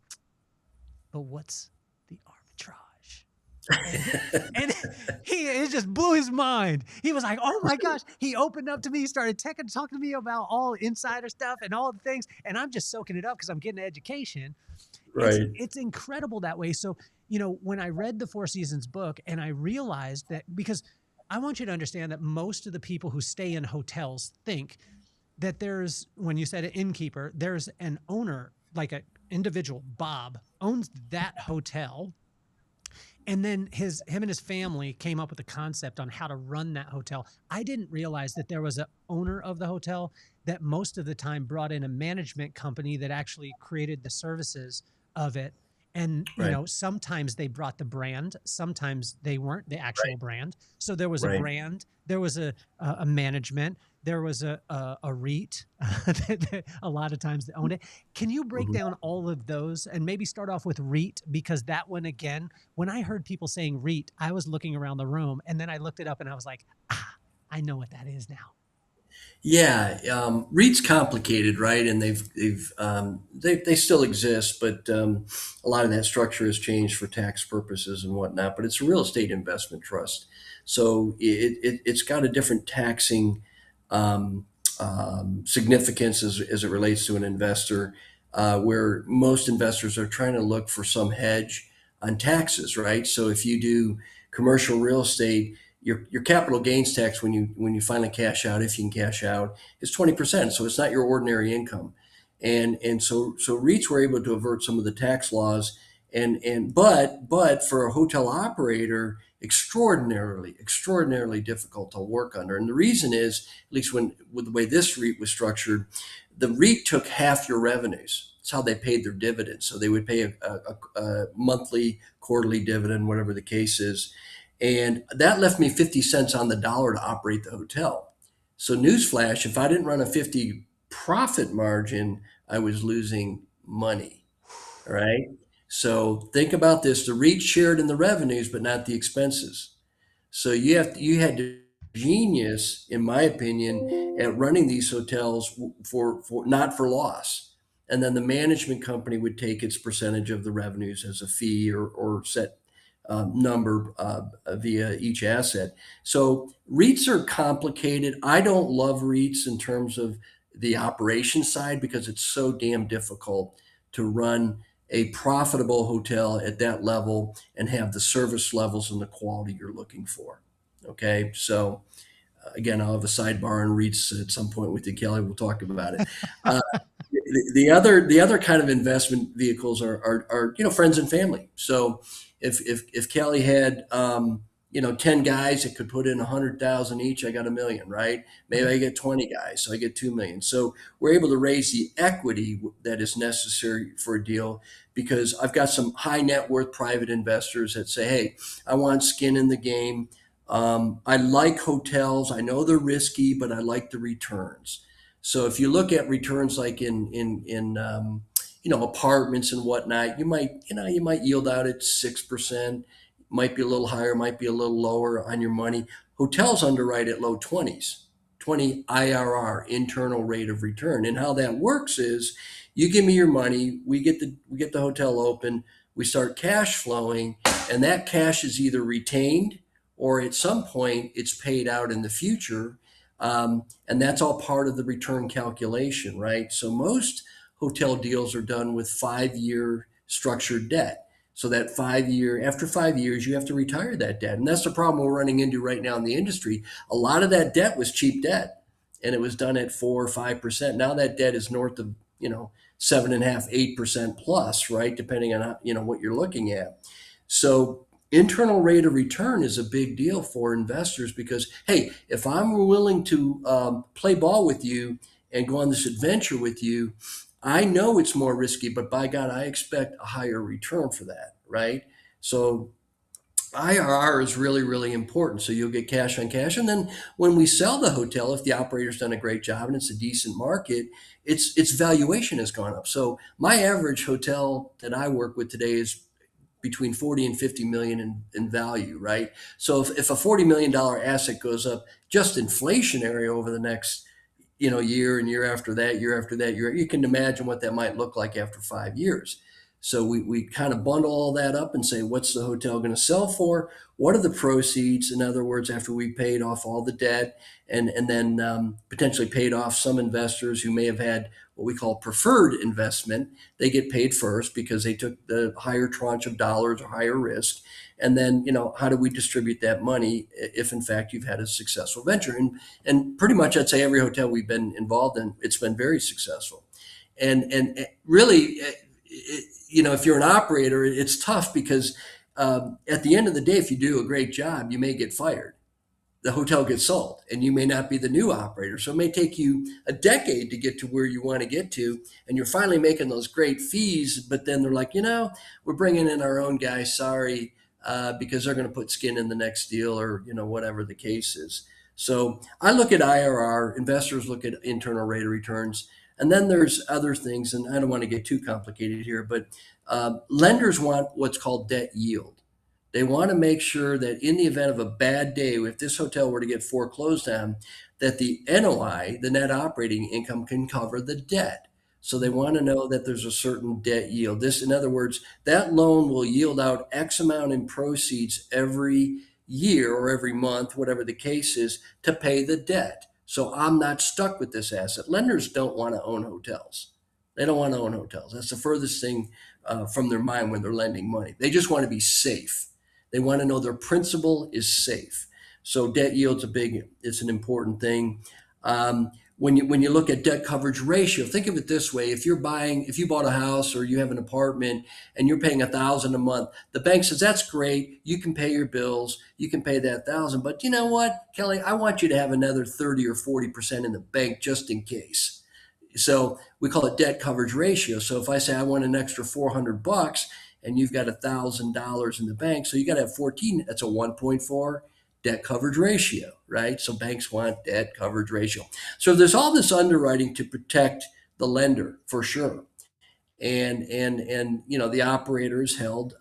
but what's the arbitrage? And it just blew his mind. He was like, oh my gosh. He opened up to me, started talking to me about all insider stuff and all the things, and I'm just soaking it up because I'm getting an education. Right. It's incredible that way. So, when I read the Four Seasons book, and I realized that, because I want you to understand that most of the people who stay in hotels think that there's, when you said an innkeeper, there's an owner, like an individual, Bob, owns that hotel. And then him and his family came up with a concept on how to run that hotel. I didn't realize that there was an owner of the hotel that most of the time brought in a management company that actually created the services of it. And, Right. sometimes they brought the brand, sometimes they weren't the actual brand. So there was a Right. brand, there was a management, there was a REIT a lot of times that owned it. Can you break Mhm. down all of those and maybe start off with REIT? Because that one, again, when I heard people saying REIT, I was looking around the room, and then I looked it up and I was like, I know what that is now. Yeah, REIT's complicated, right? And they still exist, but a lot of that structure has changed for tax purposes and whatnot. But it's a real estate investment trust, so it's got a different taxing significance as it relates to an investor, where most investors are trying to look for some hedge on taxes, right? So if you do commercial real estate, your capital gains tax when you finally cash out, if you can cash out, is 20%. So it's not your ordinary income, and so REITs were able to avert some of the tax laws, but for a hotel operator, extraordinarily difficult to work under. And the reason is, at least with the way this REIT was structured, the REIT took half your revenues. That's how they paid their dividends. So they would pay a monthly, quarterly dividend, whatever the case is. And that left me 50 cents on the dollar to operate the hotel. So newsflash, if I didn't run a 50 profit margin, I was losing money. All right. So think about this. The REIT shared in the revenues, but not the expenses. So you had to genius, in my opinion, at running these hotels for not for loss. And then the management company would take its percentage of the revenues as a fee or set number via each asset. So REITs are complicated. I don't love REITs in terms of the operation side because it's so damn difficult to run a profitable hotel at that level and have the service levels and the quality you're looking for. Okay, so again, I'll have a sidebar on REITs at some point with you, Kelly. We'll talk about it. Uh, the other kind of investment vehicles are friends and family. So if Kelly had, 10 guys that could put in 100,000 each, I got $1 million, right? Maybe I get 20 guys, so I get 2 million. So we're able to raise the equity that is necessary for a deal, because I've got some high net worth private investors that say, hey, I want skin in the game. I like hotels. I know they're risky, but I like the returns. So if you look at returns like in apartments and whatnot, you might yield out at 6%, might be a little higher, might be a little lower on your money. Hotels underwrite at low 20s, 20 IRR, internal rate of return. And how that works is, you give me your money, we get the hotel open, we start cash flowing, and that cash is either retained or at some point it's paid out in the future. And that's all part of the return calculation, right? So most hotel deals are done with 5-year structured debt. So that after 5 years, you have to retire that debt. And that's the problem we're running into right now in the industry. A lot of that debt was cheap debt, and it was done at 4 or 5%. Now that debt is north of, 7.5%, 8% plus, right? Depending on, what you're looking at. So internal rate of return is a big deal for investors, because, hey, if I'm willing to play ball with you and go on this adventure with you, I know it's more risky, but by God, I expect a higher return for that, right? So IRR is really, really important. So you'll get cash on cash. And then when we sell the hotel, if the operator's done a great job and it's a decent market, its valuation has gone up. So my average hotel that I work with today is between 40 and 50 million in value, right? So if a $40 million asset goes up just inflationary over the next year and year after that, you can imagine what that might look like after 5 years. So we kind of bundle all that up and say, what's the hotel going to sell for? What are the proceeds? In other words, after we paid off all the debt and then potentially paid off some investors who may have had what we call preferred investment, they get paid first because they took the higher tranche of dollars or higher risk. And then, how do we distribute that money if in fact you've had a successful venture? And pretty much I'd say every hotel we've been involved in, it's been very successful. And really, if you're an operator, it's tough because at the end of the day, if you do a great job, you may get fired. The hotel gets sold and you may not be the new operator. So it may take you a decade to get to where you want to get to. And you're finally making those great fees, but then they're like, we're bringing in our own guys, sorry, because they're going to put skin in the next deal or, whatever the case is. So I look at IRR, investors look at internal rate of returns. And then there's other things, and I don't want to get too complicated here, but lenders want what's called debt yield. They want to make sure that in the event of a bad day, if this hotel were to get foreclosed on, that the NOI, the net operating income, can cover the debt. So they want to know that there's a certain debt yield. This, in other words, that loan will yield out X amount in proceeds every year or every month, whatever the case is, to pay the debt. So I'm not stuck with this asset. Lenders don't want to own hotels. They don't want to own hotels. That's the furthest thing from their mind when they're lending money. They just want to be safe. They want to know their principal is safe. So debt yield's it's an important thing. When you look at debt coverage ratio, think of it this way. If you bought a house or you have an apartment and you're paying $1,000 a month, the bank says, that's great. You can pay your bills. You can pay that $1,000. But you know what, Kelly, I want you to have another 30 or 40% in the bank just in case. So we call it debt coverage ratio. So if I say I want an extra $400 and you've got $1,000 in the bank, so you got to have 14, that's a 1.4 debt coverage ratio, right? So banks want debt coverage ratio. So there's all this underwriting to protect the lender for sure. And the operator is held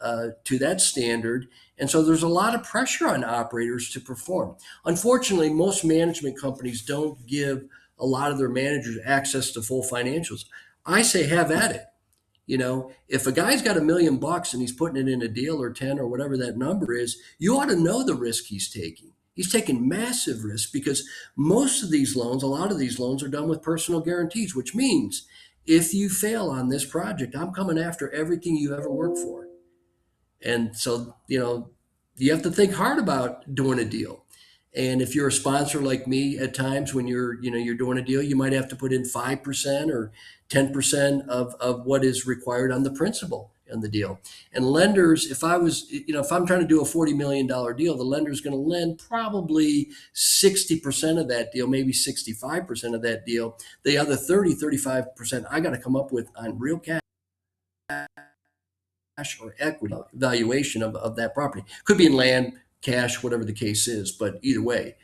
to that standard. And so there's a lot of pressure on operators to perform. Unfortunately, most management companies don't give a lot of their managers access to full financials. I say have at it. If a guy's got $1 million and he's putting it in a deal or 10 or whatever that number is, you ought to know the risk he's taking. He's taking massive risk because a lot of these loans are done with personal guarantees, which means if you fail on this project, I'm coming after everything you ever worked for. And so, you have to think hard about doing a deal. And if you're a sponsor like me, at times when you're doing a deal, you might have to put in 5% or 10% of what is required on the principal the deal. And lenders, if I'm trying to do a $40 million deal, the lender's going to lend probably 60% of that deal, maybe 65% of that deal. The other 35%, I got to come up with on real cash or equity valuation of that property. Could be in land, cash, whatever the case is, but either way,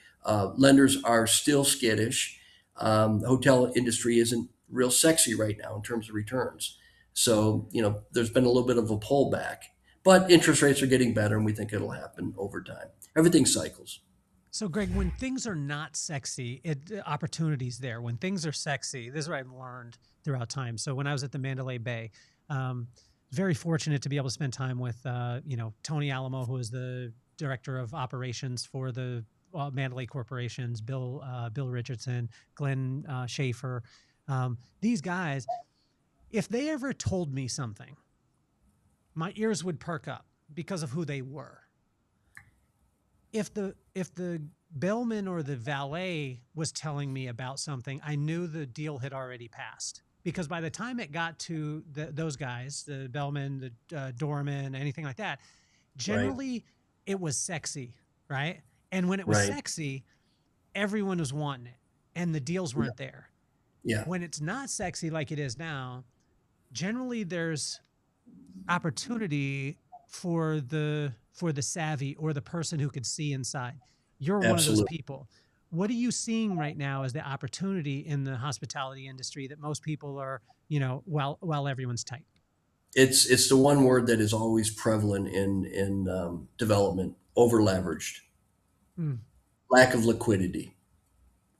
lenders are still skittish. The hotel industry isn't real sexy right now in terms of returns. So, there's been a little bit of a pullback, but interest rates are getting better and we think it'll happen over time. Everything cycles. So, Greg, when things are not sexy, opportunities there. When things are sexy, this is what I've learned throughout time. So when I was at the Mandalay Bay, very fortunate to be able to spend time with, Tony Alamo, who is the director of operations for the Mandalay corporations, Bill Richardson, Glenn Schaefer. These guys, if they ever told me something, my ears would perk up because of who they were. If the bellman or the valet was telling me about something, I knew the deal had already passed. Because by the time it got to those guys, the bellman, the doorman, anything like that, generally it was sexy, right? And when it was sexy, everyone was wanting it, and the deals weren't there. Yeah. When it's not sexy like it is now, generally there's opportunity for the savvy or the person who could see inside. You're one of those people. What are you seeing right now as the opportunity in the hospitality industry that most people are, while everyone's tight? It's the one word that is always prevalent in development: over leveraged, lack of liquidity.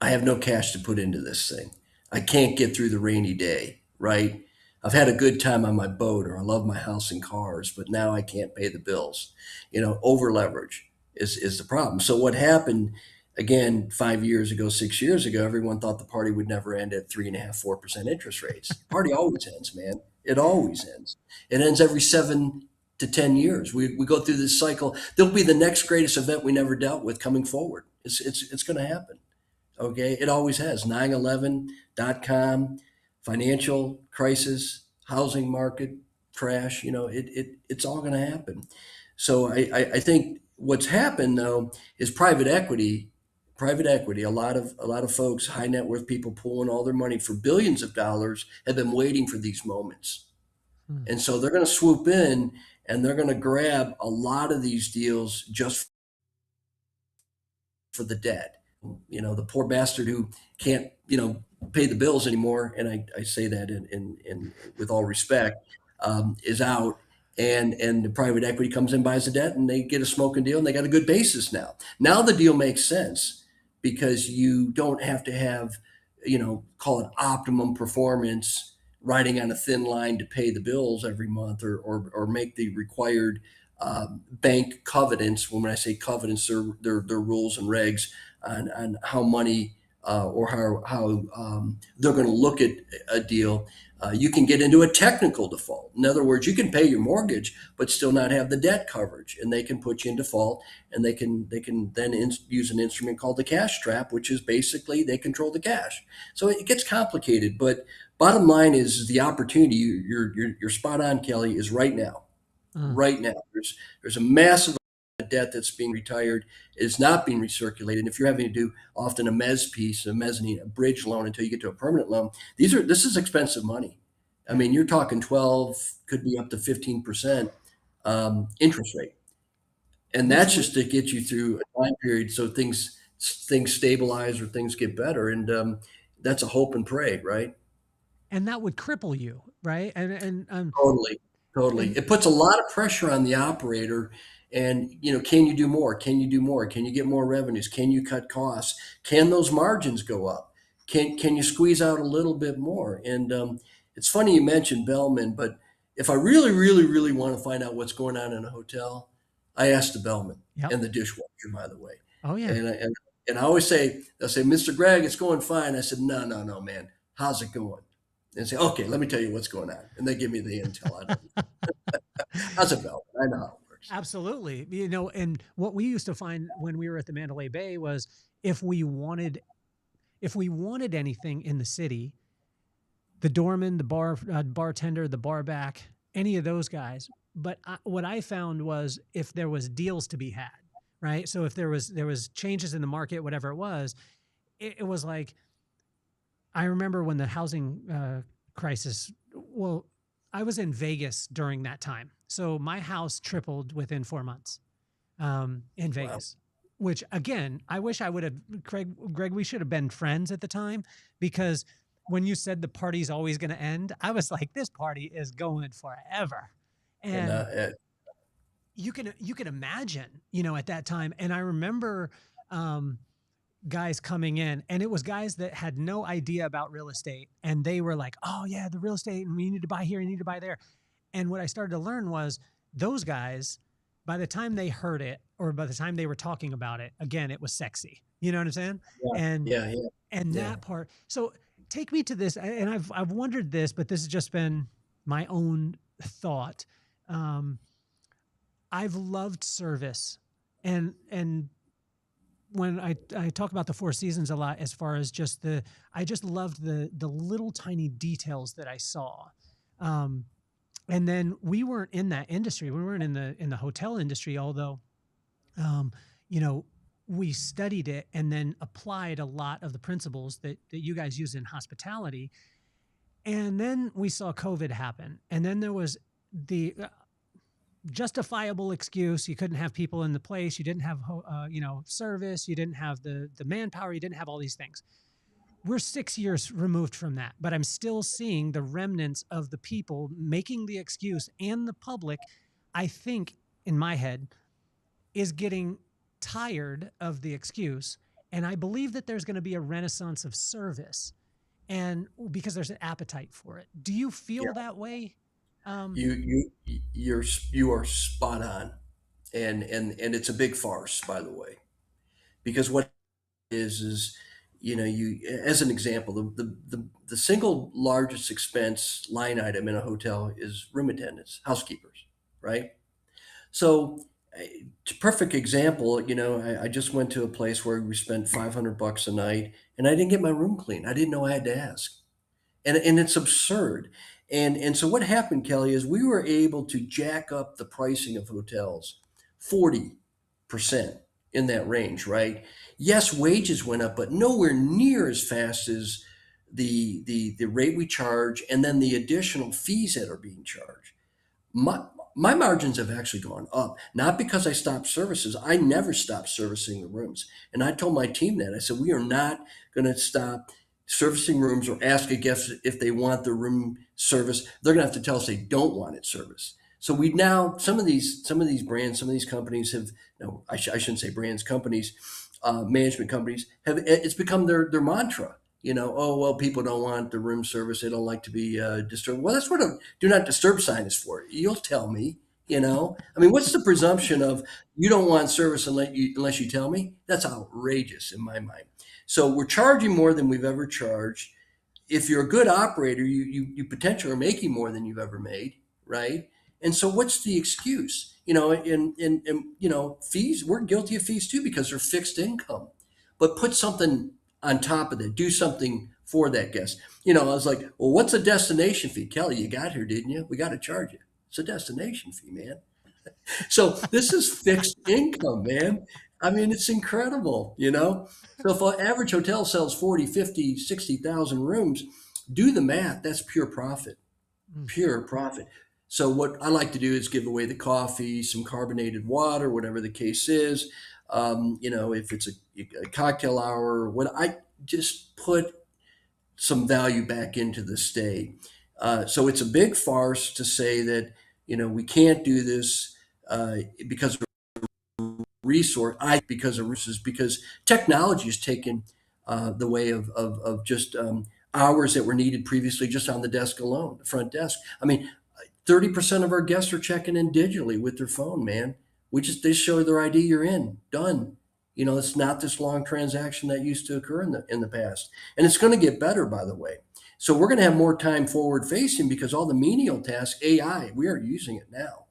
I have no cash to put into this thing. I can't get through the rainy day, right? I've had a good time on my boat, or I love my house and cars, but now I can't pay the bills. Over leverage is the problem. So what happened, again, 5 years ago, 6 years ago, everyone thought the party would never end at 3.5%, 4% interest rates. The party always ends, man. It always ends. It ends every 7 to 10 years. We go through this cycle. There'll be the next greatest event we never dealt with coming forward. It's going to happen. Okay. It always has. 9/11.com, financial crisis, housing market crash, it's all going to happen. So I think what's happened though is private equity, a lot of folks, high net worth people pulling all their money for billions of dollars, have been waiting for these moments. And so they're going to swoop in and they're going to grab a lot of these deals just for the debt. The poor bastard who can't, pay the bills anymore, and I say that in with all respect, is out, and the private equity comes in, buys the debt, and they get a smoking deal, and they got a good basis now. Now the deal makes sense because you don't have to have, call it optimum performance, riding on a thin line to pay the bills every month, or make the required bank covenants. When I say covenants, they're rules and regs on how money or how they're going to look at a deal. You can get into a technical default. In other words, you can pay your mortgage but still not have the debt coverage, and they can put you in default, and they can then use an instrument called the cash trap, which is basically they control the cash. So it gets complicated, but bottom line is the opportunity. You're spot on, Kelly. Is right now. Right now, there's a massive debt that's being retired, is not being recirculated. And if you're having to do often a mezz piece, a mezzanine, a bridge loan until you get to a permanent loan, this is expensive money. I mean, you're talking 12, could be up to 15% interest rate, and that's just to get you through a time period so things stabilize or things get better. And that's a hope and pray, right? And that would cripple you, right? And Totally. It puts a lot of pressure on the operator. And, can you do more? Can you do more? Can you get more revenues? Can you cut costs? Can those margins go up? Can you squeeze out a little bit more? And it's funny you mentioned bellman, but if I really, really, really want to find out what's going on in a hotel, I ask the bellman and the dishwasher, by the way. Oh, yeah. And I always say, they'll say, Mr. Greg, it's going fine. I said, no, man. How's it going? And say, okay, let me tell you what's going on. And they give me the intel. I don't How's it bellman? I know how it works. Absolutely. And what we used to find when we were at the Mandalay Bay was if we wanted anything in the city, the doorman, the bartender, the bar back, any of those guys. But what I found was if there was deals to be had, right? So if there was changes in the market, whatever it was, it was like I remember when the housing crisis. Well, I was in Vegas during that time, so my house tripled within 4 months in Wow. Vegas. Which again, I wish I would have, Greg, we should have been friends at the time, because when you said the party's always going to end, I was like, this party is going forever. And And you can imagine, at that time. And I remember um, guys coming in, and it was guys that had no idea about real estate, and they were like, oh yeah, the real estate, and we need to buy here, you need to buy there. And what I started to learn was those guys, by the time they heard it, or by the time they were talking about it, again, it was sexy. You know what I'm saying? yeah, And yeah, yeah, and yeah. that part. So take me to this, and I've wondered this, but this has just been my own thought. Um, I've loved service, and when I talk about the Four Seasons a lot, as far as just I just loved the little tiny details that I saw. Um, and then we weren't in that industry. We weren't in the hotel industry, although, um, you know, we studied it and then applied a lot of the principles that you guys use in hospitality. And then we saw COVID happen. And then there was the justifiable excuse. You couldn't have people in the place. You didn't have, service. You didn't have the manpower. You didn't have all these things. We're 6 years removed from that, but I'm still seeing the remnants of the people making the excuse, and the public, I think, in my head, is getting tired of the excuse. And I believe that there's going to be a renaissance of service, and because there's an appetite for it. Do you feel that way? Um, You are spot on, and it's a big farce, by the way, because what is you, as an example, the single largest expense line item in a hotel is room attendants, housekeepers, right? So, perfect example. I just went to a place where we spent $500 a night, and I didn't get my room clean. I didn't know I had to ask, and it's absurd. And so what happened, Kelly, is we were able to jack up the pricing of hotels 40% in that range, right? Yes, wages went up, but nowhere near as fast as the rate we charge, and then the additional fees that are being charged. My margins have actually gone up, not because I stopped services. I never stopped servicing the rooms. And I told my team that. I said, we are not going to stop servicing rooms or ask a guest if they want the room service. They're going to have to tell us they don't want it serviced. So we now, some of these brands, some of these companies have, no, I shouldn't say brands, companies, management companies have, it's become their mantra. Oh, well, people don't want the room service. They don't like to be disturbed. Well, that's what a do not disturb sign is for. You'll tell me. I mean, what's the presumption of you don't want service unless you tell me? That's outrageous in my mind. So we're charging more than we've ever charged. If you're a good operator, you potentially are making more than you've ever made, right? And so what's the excuse? And fees, we're guilty of fees too because they're fixed income. But put something on top of that, do something for that guest. I was like, well, what's a destination fee? Kelly, you got here, didn't you? We got to charge you. It's a destination fee, man. So this is fixed income, man. I mean, it's incredible. So if an average hotel sells 40, 50, 60,000 rooms, do the math. That's mm, pure profit. So what I like to do is give away the coffee, some carbonated water, whatever the case is. If it's a cocktail hour, what I just put some value back into the stay. So it's a big farce to say that we can't do this because resource. Because of resources, because technology has taken the way of just hours that were needed previously just on the desk alone, the front desk. I mean, 30% of our guests are checking in digitally with their phone, man. They show their ID, you're in, done. It's not this long transaction that used to occur in the past. And it's going to get better, by the way. So we're going to have more time forward facing because all the menial tasks, AI, we are using it now,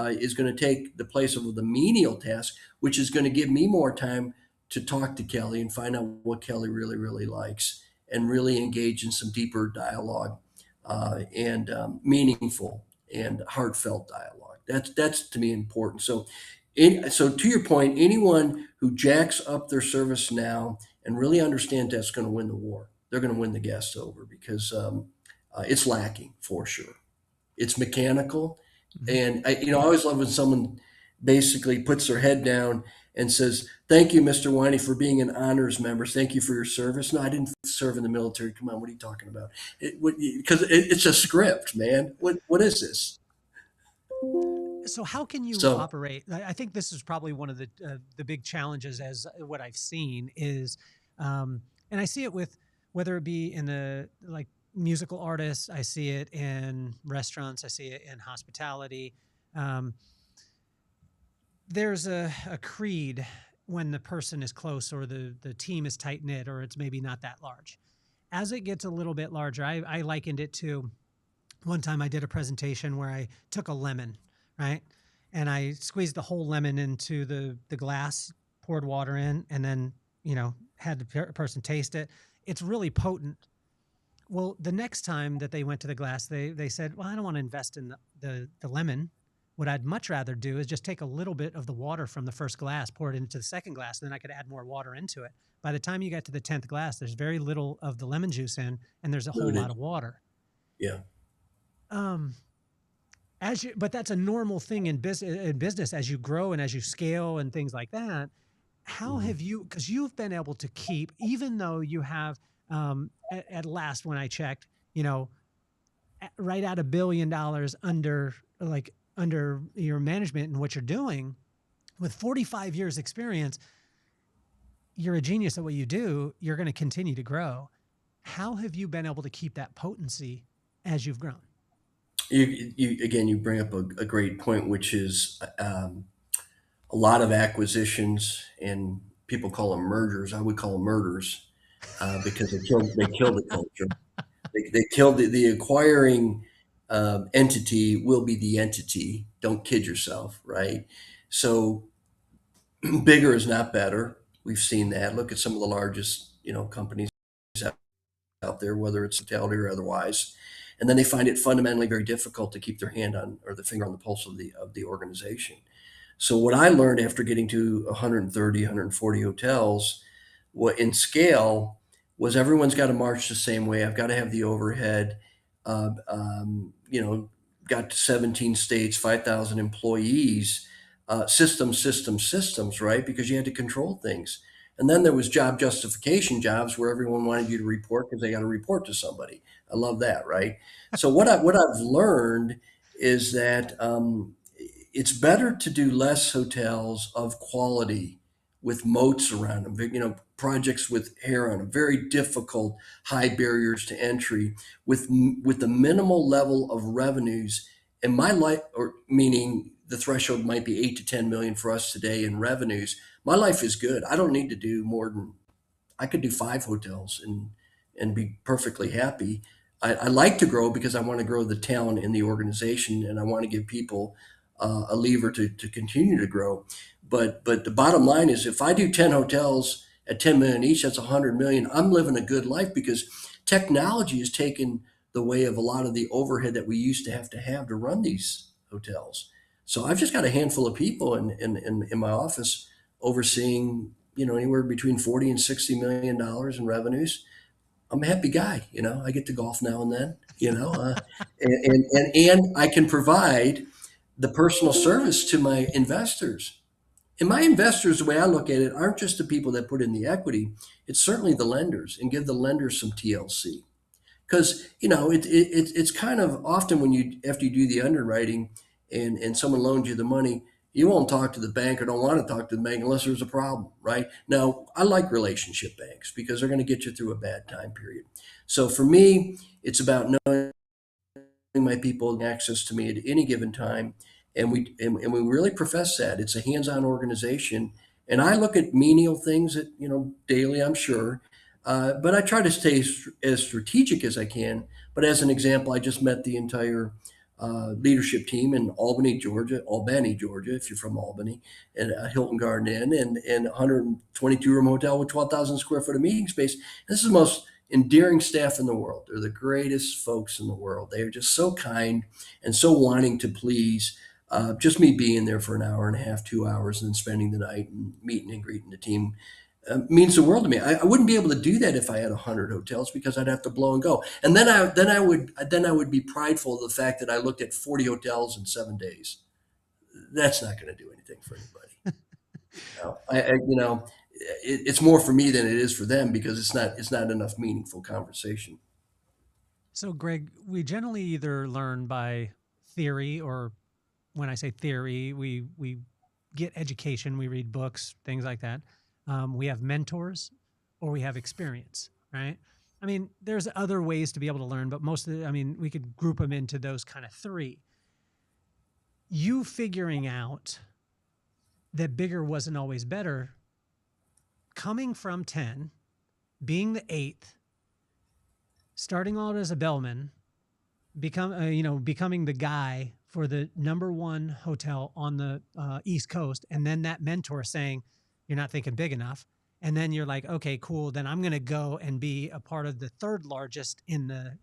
is going to take the place of the menial task, which is going to give me more time to talk to Kelly and find out what Kelly really, really likes and really engage in some deeper dialogue and meaningful. and heartfelt dialogue. That's to me important. So, so to your point, anyone who jacks up their service now and really understands that's going to win the war, they're going to win the guests over, because it's lacking for sure. It's mechanical. And I always love when someone basically puts their head down and says, "Thank you, Mr. Winey, for being an honors member. Thank you for your service." No, I didn't serve in the military. Come on, what are you talking about? Because it's a script, man. What is this? So how can you So operate? I think this is probably one of the big challenges, as what I've seen is, and I see it with, whether it be in the, like, musical artists, I see it in restaurants, I see it in hospitality. Um, there's a creed when the person is close, or the team is tight knit, or it's maybe not that large. As it gets a little bit larger, I likened it to, one time I did a presentation where I took a lemon, right? And I squeezed the whole lemon into the glass, poured water in, and then, had the person taste it. It's really potent. Well, the next time that they went to the glass, they said, "Well, I don't want to invest in the lemon. What I'd much rather do is just take a little bit of the water from the first glass, pour it into the second glass, and then I could add more water into it." By the time you get to the 10th glass, there's very little of the lemon juice in, and there's a whole lot of water. yeah. Um, but that's a normal thing in business as you grow and as you scale and things like that. How have you, because you've been able to keep, even though you have, at last, when I checked, right at $1 billion under your management and what you're doing, with 45 years experience, you're a genius at what you do. You're going to continue to grow. How have you been able to keep that potency as you've grown? You bring up a great point, which is a lot of acquisitions, and people call them mergers. I would call them murders, because they killed the culture. They killed the acquiring entity will be the entity. Don't kid yourself, right? So bigger is not better. We've seen that. Look at some of the largest companies out there, whether it's hospitality or otherwise, and then they find it fundamentally very difficult to keep their hand on, or the finger on the pulse of the organization. So what I learned after getting to 130, 140 hotels, what in scale, was everyone's got to march the same way. I've got to have the overhead. Uh, got to 17 states, 5,000 employees, systems, right? Because you had to control things. And then there was job justification jobs where everyone wanted you to report because they got to report to somebody. I love that, right? So what I've learned is that it's better to do less hotels of quality with moats around them, projects with hair on them, very difficult, high barriers to entry, with the minimal level of revenues. And my life, or meaning the threshold might be 8 to 10 million for us today in revenues. My life is good. I don't need to do more than, I could do 5 hotels and be perfectly happy. I like to grow because I want to grow the talent in the organization, and I want to give people a lever to continue to grow. But the bottom line is, if I do 10 hotels at 10 million each, that's 100 million. I'm living a good life because technology has taken the way of a lot of the overhead that we used to have to run these hotels. So I've just got a handful of people in my office overseeing, anywhere between 40 and 60 million dollars in revenues. I'm a happy guy. I get to golf now and then, and I can provide the personal service to my investors. And my investors, the way I look at it, aren't just the people that put in the equity. It's certainly the lenders, and give the lenders some TLC. Because, it's kind of often when after you do the underwriting and someone loans you the money, you won't talk to the bank, or don't want to talk to the bank unless there's a problem, right? Now, I like relationship banks because they're going to get you through a bad time period. So for me, it's about knowing my people and access to me at any given time. And we really profess that it's a hands-on organization. And I look at menial things that, daily, I'm sure. But I try to stay as strategic as I can. But as an example, I just met the entire leadership team in Albany, Georgia, if you're from Albany, and a Hilton Garden Inn, and 122 room hotel with 12,000 square foot of meeting space. This is the most endearing staff in the world. They're the greatest folks in the world. They are just so kind and so wanting to please. Just me being there for an hour and a half, 2 hours, and then spending the night and meeting and greeting the team means the world to me. I wouldn't be able to do that if I had 100 hotels because I'd have to blow and go. And then I would be prideful of the fact that I looked at 40 hotels in 7 days. That's not going to do anything for anybody. It's more for me than it is for them because it's not enough meaningful conversation. So, Greg, we generally either learn by theory, or when I say theory, we get education, we read books, things like that. We have mentors, or we have experience, right? I mean, there's other ways to be able to learn, but we could group them into those kind of three. You figuring out that bigger wasn't always better, coming from 10, being the 8th, starting out as a bellman, becoming the guy for the #1 hotel on the East Coast, and then that mentor saying, "You're not thinking big enough," and then you're like, "Okay, cool. Then I'm going to go and be a part of the 3rd largest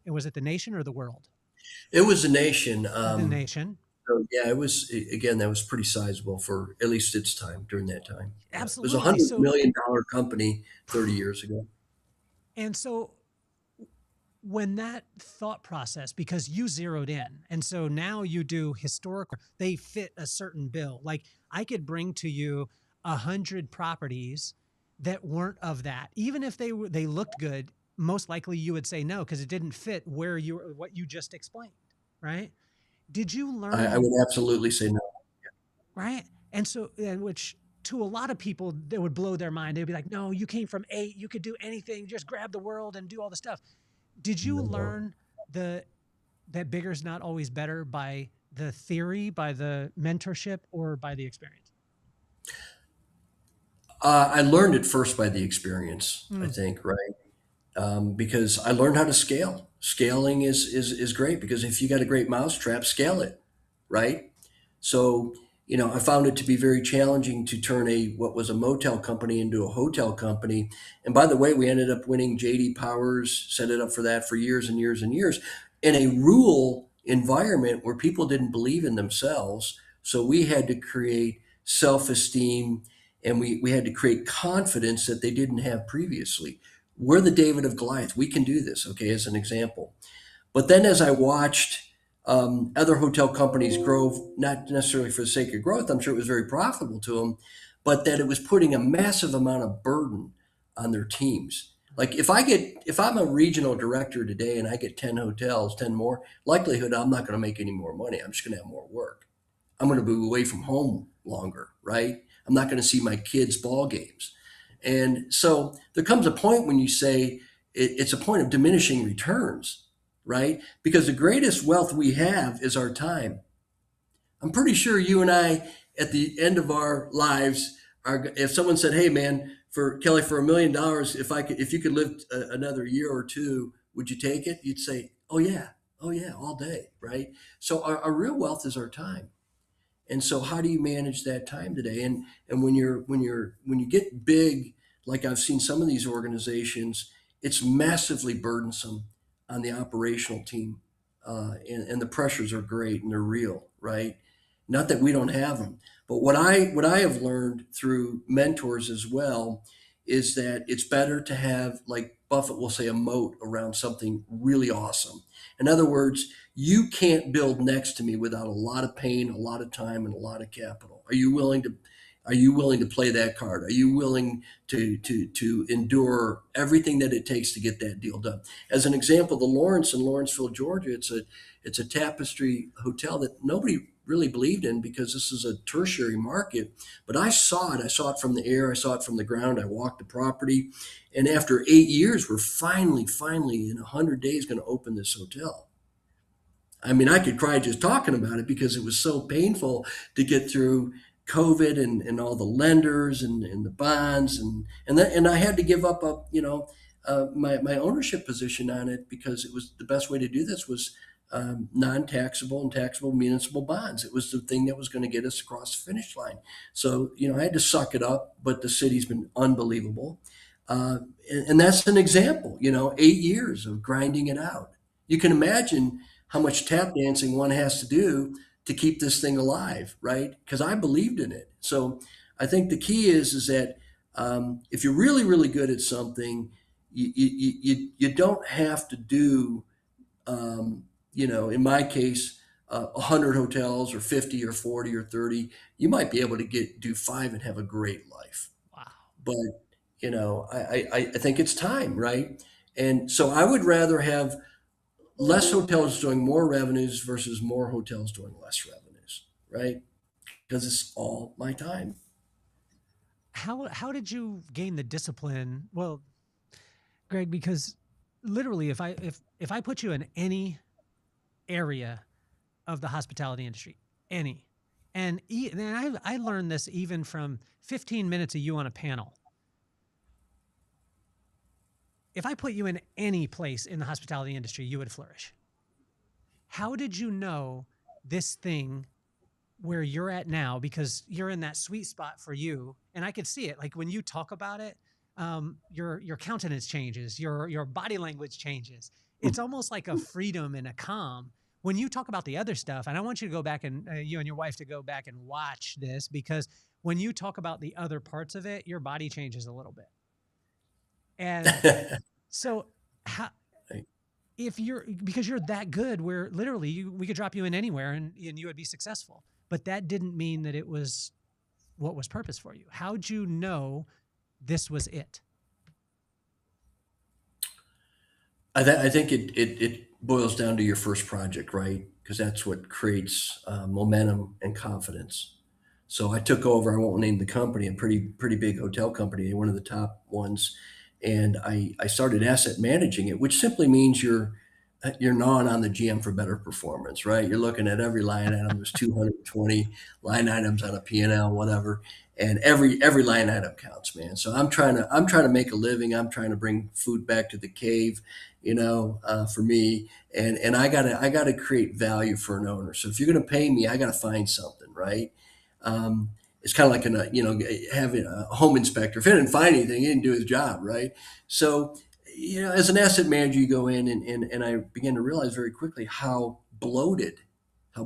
was it the nation or the world?" It was the nation. The nation. So yeah, it was again. That was pretty sizable for at least its time during that time. Absolutely. It was $100 million company 30 years ago. And so, when that thought process, because you zeroed in, and so now you do historical, they fit a certain bill. Like, I could bring to you 100 properties that weren't of that, even if they looked good. Most likely, you would say no because it didn't fit what you just explained, right? Did you learn? I would absolutely say no. Right. And so, which to a lot of people, that would blow their mind. They'd be like, "No, you came from 8. You could do anything. Just grab the world and do all the stuff." Did you learn that bigger's not always better by the theory, by the mentorship, or by the experience? I learned it first by the experience, I think, right? Because I learned how to scale. Scaling is great because if you got a great mousetrap, scale it, right? So, I found it to be very challenging to turn what was a motel company into a hotel company. And by the way, we ended up winning JD Powers, set it up for that for years and years and years in a rural environment where people didn't believe in themselves. So we had to create self-esteem and we had to create confidence that they didn't have previously. We're the David of Goliath. We can do this, okay, as an example. But then as I watched other hotel companies grow, not necessarily for the sake of growth, I'm sure it was very profitable to them, but that it was putting a massive amount of burden on their teams. Like if I'm a regional director today and I get 10 hotels, 10 more, likelihood I'm not going to make any more money. I'm just going to have more work. I'm going to be away from home longer, right? I'm not going to see my kids' ball games. And so there comes a point when you say it's a point of diminishing returns, right? Because the greatest wealth we have is our time. I'm pretty sure you and I, at the end of our lives, if someone said, "Hey, man, for Kelly, for $1 million, if you could live another year or two, would you take it?" You'd say, oh yeah, all day, right? So our real wealth is our time. And so how do you manage that time today? And when you get big, like I've seen some of these organizations, it's massively burdensome on the operational team. And the pressures are great and they're real, right? Not that we don't have them, but what I have learned through mentors as well is that it's better to have, like Buffett will say, a moat around something really awesome. In other words, you can't build next to me without a lot of pain, a lot of time, and a lot of capital. Are you willing to play that card? Are you willing to endure everything that it takes to get that deal done? As an example, the Lawrence in Lawrenceville, Georgia, it's a tapestry hotel that nobody really believed in because this is a tertiary market. But I saw it. I saw it from the air. I saw it from the ground. I walked the property. And after 8 years, we're finally in 100 days going to open this hotel. I mean, I could cry just talking about it because it was so painful to get through COVID and all the lenders and the bonds and I had to give up my ownership position on it because it was the best way to do this was non-taxable and taxable municipal bonds. It was the thing that was going to get us across the finish line. So I had to suck it up, but the city's been unbelievable. And that's an example, 8 years of grinding it out. You can imagine how much tap dancing one has to do to keep this thing alive, right? Because I believed in it. So I think the key is that if you're really, really good at something, you don't have to do, in my case, 100 hotels or 50 or 40 or 30. You might be able to do 5 and have a great life. Wow. But I think it's time, right? And so I would rather have less hotels doing more revenues versus more hotels doing less revenues, right? Because it's all my time. How did you gain the discipline? Well, Greg, because literally, if I put you in any area of the hospitality industry, any, and I learned this even from 15 minutes of you on a panel. If I put you in any place in the hospitality industry, you would flourish. How did you know this thing where you're at now, because you're in that sweet spot for you, and I could see it, like when you talk about it, your countenance changes, your body language changes. It's almost like a freedom and a calm. When you talk about the other stuff, and I want you to go back and you and your wife to go back and watch this, because when you talk about the other parts of it, your body changes a little bit. And so because you're that good, where literally we could drop you in anywhere and you would be successful. But that didn't mean that it was what was purpose for you. How'd you know this was it? I think it boils down to your first project, right? Because that's what creates momentum and confidence. So I took over, I won't name the company, a pretty big hotel company, one of the top ones. And I started asset managing it, which simply means you're gnawing on the GM for better performance, right? You're looking at every line item. There's 220 line items on a P&L, whatever, and every line item counts, man. So I'm trying to make a living. I'm trying to bring food back to the cave, for me, and I gotta create value for an owner. So if you're gonna pay me, I gotta find something, right? It's kind of like having a home inspector. If he didn't find anything, he didn't do his job, right? So as an asset manager, you go in and I began to realize very quickly how bloated a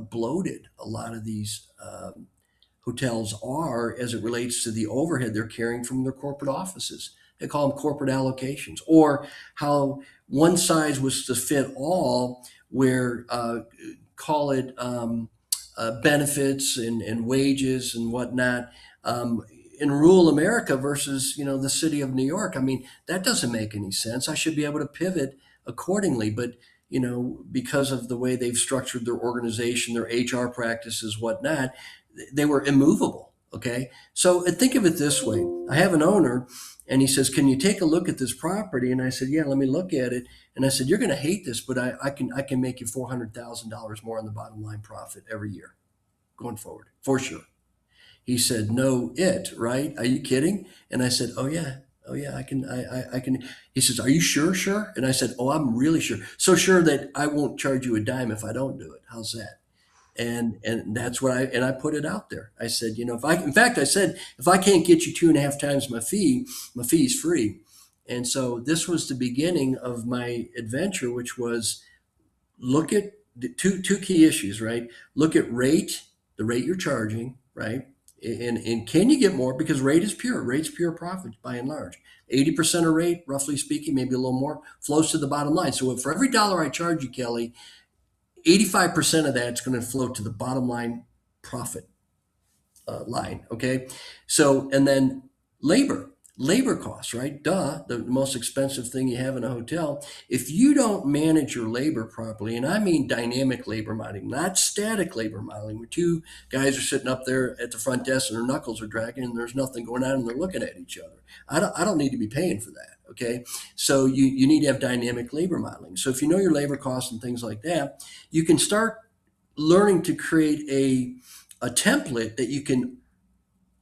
lot of these hotels are as it relates to the overhead they're carrying from their corporate offices. They call them corporate allocations, or how one size was to fit all, where call it benefits and wages and whatnot. In rural America versus the city of New York. I mean, that doesn't make any sense. I should be able to pivot accordingly, but because of the way they've structured their organization, their HR practices, whatnot, they were immovable. Okay, so think of it this way: I have an owner, and he says, "Can you take a look at this property?" And I said, "Yeah, let me look at it." And I said, "You're going to hate this, but I can make you $400,000 more on the bottom line profit every year, going forward, for sure." He said, "No, right? Are you kidding?" And I said, "Oh yeah, I can." He says, "Are you sure? Sure?" And I said, "Oh, I'm really sure. So sure that I won't charge you a dime if I don't do it. How's that?" And that's what I put it out there. I said, I said, if I can't get you 2.5 times my fee's free. And so this was the beginning of my adventure, which was look at the two key issues, right? Look at the rate you're charging, right? And can you get more? Because rate's pure profit by and large. 80% of rate, roughly speaking, maybe a little more, flows to the bottom line. So for every dollar I charge you, Kelly, 85% of that's going to flow to the bottom line profit line. Okay. So, and then labor costs, right? Duh, the most expensive thing you have in a hotel. If you don't manage your labor properly, and I mean dynamic labor modeling, not static labor modeling, where two guys are sitting up there at the front desk and their knuckles are dragging and there's nothing going on and they're looking at each other. I don't need to be paying for that. Okay. So you need to have dynamic labor modeling. So if you know your labor costs and things like that, you can start learning to create a template that you can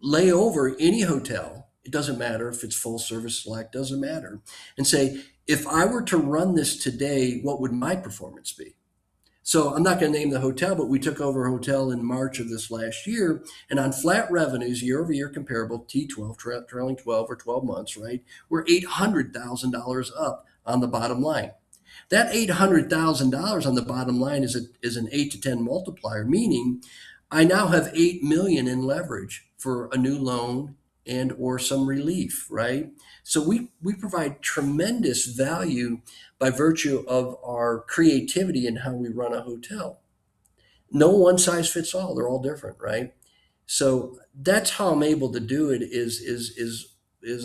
lay over any hotel. It doesn't matter if it's full service, select, doesn't matter. And say, if I were to run this today, what would my performance be? So I'm not going to name the hotel, but we took over a hotel in March of this last year, and on flat revenues, year over year comparable, T12, trailing 12 or 12 months, right? We're $800,000 up on the bottom line. That $800,000 on the bottom line is an 8 to 10 multiplier, meaning I now have 8 million in leverage for a new loan and or some relief, right? So we provide tremendous value by virtue of our creativity in how we run a hotel. No one size fits all. They're all different, right? So that's how I'm able to do it is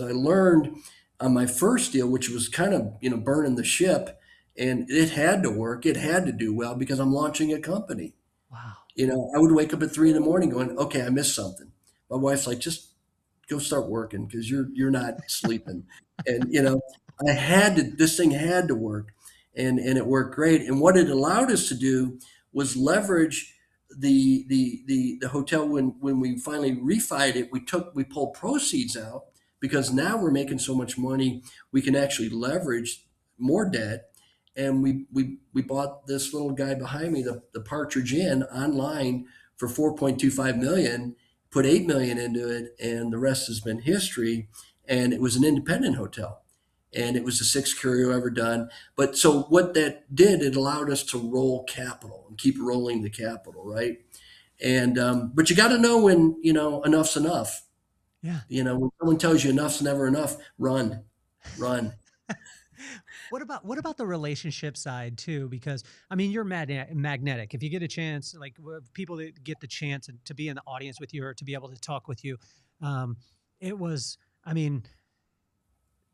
I learned on my first deal, which was kind of, burning the ship, and it had to work. It had to do well because I'm launching a company. Wow. I would wake up at 3 in the morning going, okay, I missed something. My wife's like, just go start working because you're not sleeping. And I had to. This thing had to work, and it worked great. And what it allowed us to do was leverage the hotel when we finally refied it. We pulled proceeds out because now we're making so much money we can actually leverage more debt. And we bought this little guy behind me, the Partridge Inn, online for 4.25 million, put 8 million into it, and the rest has been history. And it was an independent hotel, and it was the sixth curio ever done. But so what that did, it allowed us to roll capital and keep rolling the capital, right? And but you got to know when enough's enough. Yeah. When someone tells you enough's never enough, run. What about the relationship side too? Because I mean, you're magnetic. If you get a chance, like people that get the chance to be in the audience with you or to be able to talk with you, um, it was. I mean,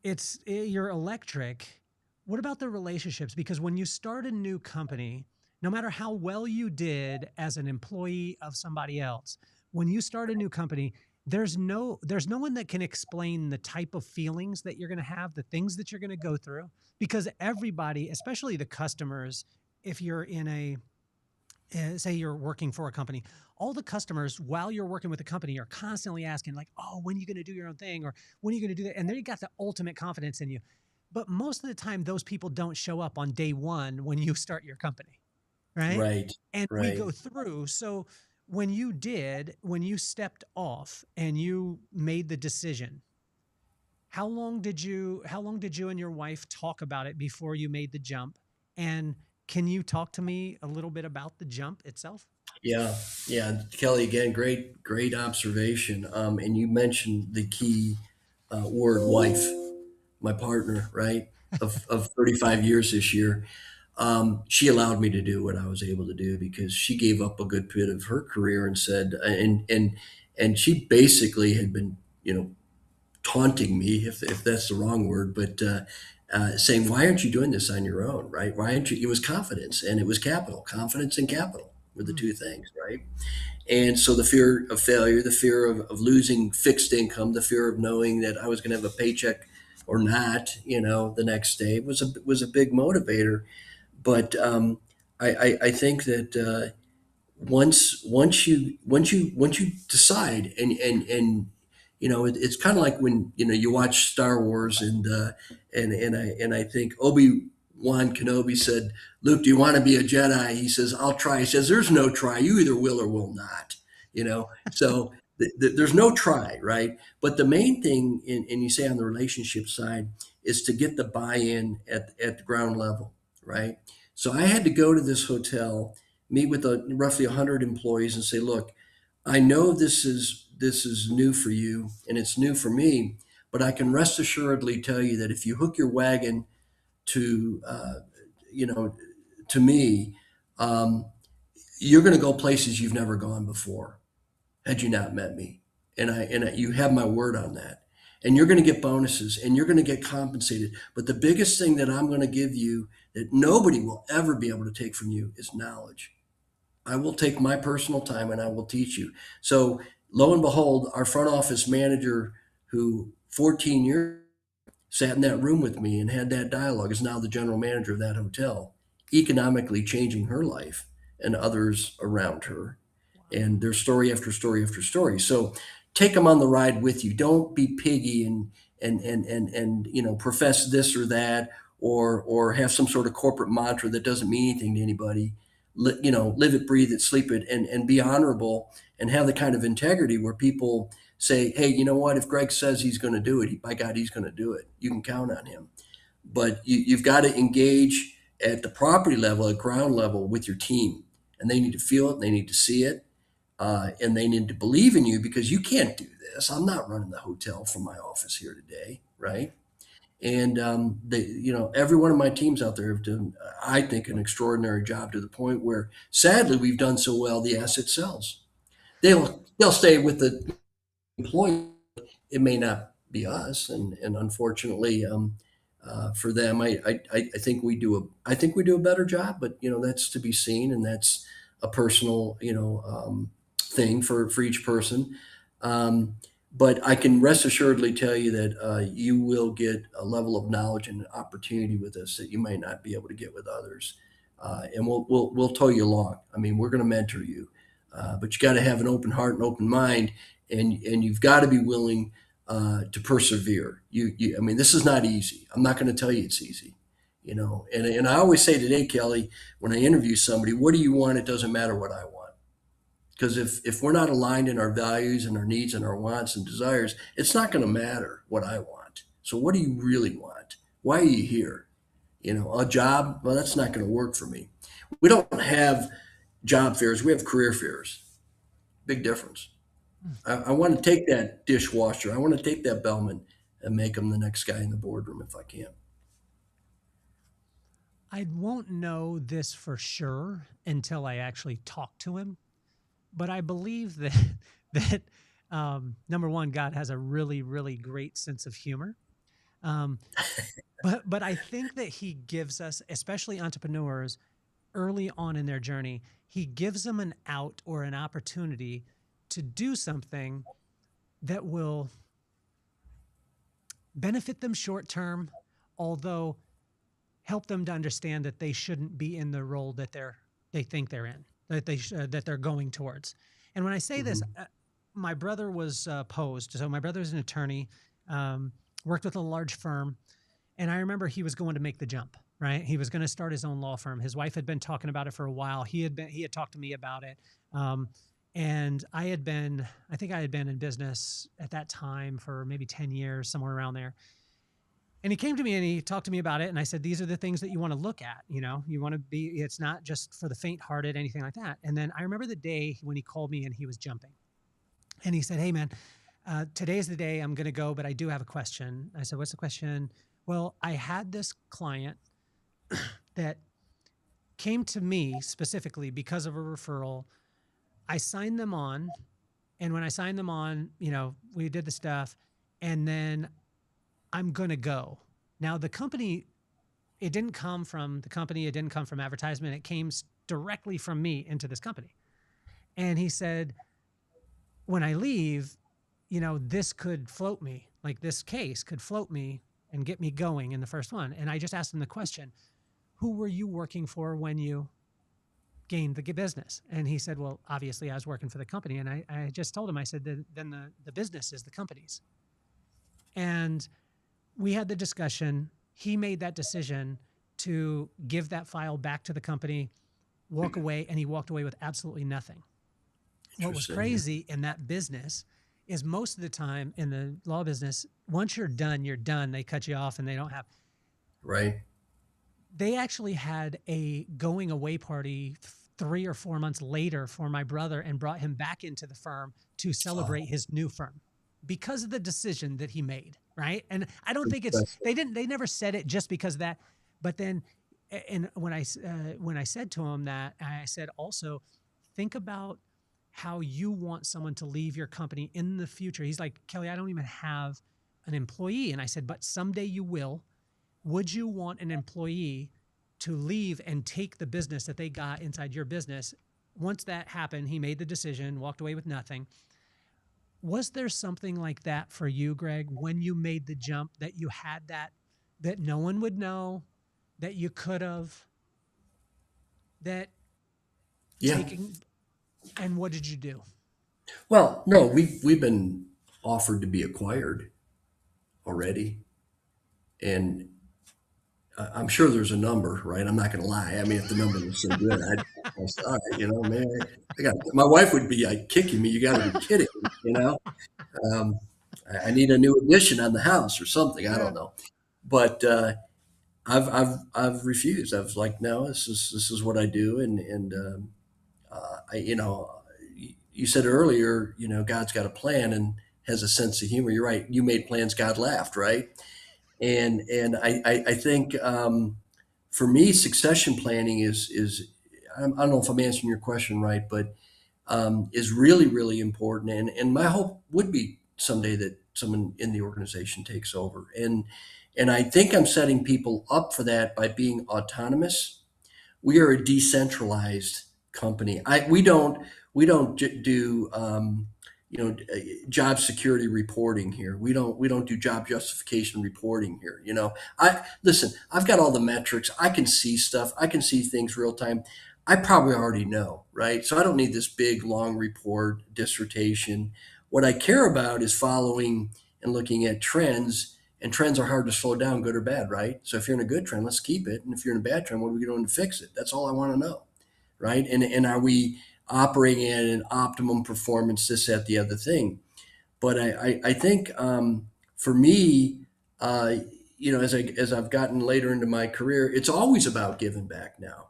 you're electric. What about the relationships? Because when you start a new company, no matter how well you did as an employee of somebody else, when you start a new company, there's no one that can explain the type of feelings that you're going to have, the things that you're going to go through, because everybody, especially the customers, if you're in say you're working for a company, all the customers while you're working with a company are constantly asking like, oh, when are you going to do your own thing? Or when are you going to do that? And they got the ultimate confidence in you. But most of the time, those people don't show up on day one when you start your company. Right. Right. And we Right. go through. So when you stepped off and you made the decision, how long did you and your wife talk about it before you made the jump? And can you talk to me a little bit about the jump itself? Yeah. Yeah. Kelly, again, great observation. And you mentioned the key word, wife, my partner, right? Of 35 years this year. She allowed me to do what I was able to do because she gave up a good bit of her career and said, and she basically had been, taunting me, if that's the wrong word, but saying, why aren't you doing this on your own, right? Why aren't you? It was confidence and it was capital. Confidence and capital were the Mm. two things, right? And so the fear of failure, the fear of losing fixed income, the fear of knowing that I was going to have a paycheck or not, the next day was a big motivator. But I think that once you decide and it's kind of like when you watch Star Wars and I think Obi-Wan Kenobi said, Luke, do you want to be a Jedi? He says, I'll try. He says, there's no try. You either will or will not. So there's no try, right? But the main thing, and you say on the relationship side, is to get the buy-in at the ground level, right? So I had to go to this hotel, meet with roughly 100 employees, and say, look, I know this is new for you and it's new for me, but I can rest assuredly tell you that if you hook your wagon to you know to me, um, you're going to go places you've never gone before had you not met me. You have my word on that. And you're going to get bonuses and you're going to get compensated. But the biggest thing that I'm going to give you that nobody will ever be able to take from you is knowledge. I will take my personal time and I will teach you. So lo and behold, our front office manager, who 14 years sat in that room with me and had that dialogue, is now the general manager of that hotel, economically changing her life and others around her. And there's story after story after story. So take them on the ride with you. Don't be piggy and profess this or that or have some sort of corporate mantra that doesn't mean anything to anybody. live it, breathe it, sleep it, and be honorable and have the kind of integrity where people say, hey, you know what? If Greg says he's going to do it, by God, he's going to do it. You can count on him. But you've got to engage at the property level, at ground level with your team. And they need to feel it, they need to see it, and they need to believe in you because you can't do this. I'm not running the hotel from my office here today, right? And every one of my teams out there have done, I think, an extraordinary job to the point where, sadly, we've done so well the asset sells. They'll stay with the employee. It may not be us, and unfortunately, for them, I think we do a better job. But that's to be seen, and that's a personal thing for each person. But I can rest assuredly tell you that you will get a level of knowledge and opportunity with us that you might not be able to get with others. And we'll tow you along. I mean, we're going to mentor you, but you got to have an open heart and open mind, and you've got to be willing to persevere. I mean, this is not easy. I'm not going to tell you it's easy. And I always say today, Kelly, when I interview somebody, what do you want? It doesn't matter what I want. Because if we're not aligned in our values and our needs and our wants and desires, it's not going to matter what I want. So what do you really want? Why are you here? A job? Well, that's not going to work for me. We don't have job fairs. We have career fairs. Big difference. I want to take that dishwasher. I want to take that bellman and make them the next guy in the boardroom if I can. I won't know this for sure until I actually talk to him. But I believe that number one, God has a really, really great sense of humor. But I think that he gives us, especially entrepreneurs, early on in their journey, he gives them an out or an opportunity to do something that will benefit them short term, although help them to understand that they shouldn't be in the role that they think they're in, that they're going towards. And when I say this, my brother was posed. So my brother's an attorney, worked with a large firm. And I remember he was going to make the jump, right? He was going to start his own law firm. His wife had been talking about it for a while. He had talked to me about it. And I think I had been in business at that time for maybe 10 years, somewhere around there. And he came to me and he talked to me about it. And I said, these are the things that you want to look at. You want to be, it's not just for the faint hearted, anything like that. And then I remember the day when he called me and he was jumping and he said, hey man, today's the day I'm going to go, but I do have a question. I said, what's the question? Well, I had this client that came to me specifically because of a referral. I signed them on. And when I signed them on, we did the stuff and then I'm going to go. Now the company, it didn't come from the company. It didn't come from advertisement. It came directly from me into this company. And he said, when I leave, this could float me, like this case could float me and get me going in the first one. And I just asked him the question, who were you working for when you gained the business? And he said, well, obviously I was working for the company. And I just told him, I said, then the business is the company's. And we had the discussion. He made that decision to give that file back to the company, walk away, and he walked away with absolutely nothing. What was crazy in that business is most of the time in the law business, once you're done, you're done. They cut you off and they don't have. Right. They actually had a going away party 3 or 4 months later for my brother and brought him back into the firm to celebrate his new firm because of the decision that he made. Right. And I don't think they never said it just because of that. But then, and when I said to him that, I said, also think about how you want someone to leave your company in the future. He's like, Kelly, I don't even have an employee. And I said, but someday you will. Would you want an employee to leave and take the business that they got inside your business? Once that happened, he made the decision, walked away with nothing. Was there something like that for you, Greg, when you made the jump, that you had that no one would know, that you could have, taking, and what did you do? Well, no, we've been offered to be acquired already. And I'm sure there's a number, right? I'm not going to lie. I mean, if the number was so good, I'd say, all right, man, I got, my wife would be like kicking me. You got to be kidding, um, I need a new addition on the house or something. I Yeah. don't know, but I've refused. I was like, no, this is what I do, and you said earlier, God's got a plan and has a sense of humor. You're right. You made plans, God laughed, right? And I think for me, succession planning is I don't know if I'm answering your question right, but is really really important. And my hope would be someday that someone in the organization takes over. And I think I'm setting people up for that by being autonomous. We are a decentralized company. We don't do job security reporting here. We don't do job justification reporting here. I listen. I've got all the metrics. I can see stuff. I can see things real time. I probably already know, right? So I don't need this big long report dissertation. What I care about is following and looking at trends, and trends are hard to slow down, good or bad, right? So if you're in a good trend, let's keep it. And if you're in a bad trend, what are we doing to fix it? That's all I want to know, right? And are we operating at an optimum performance, this, that, the other thing? But I think for me, as I've gotten later into my career, it's always about giving back now.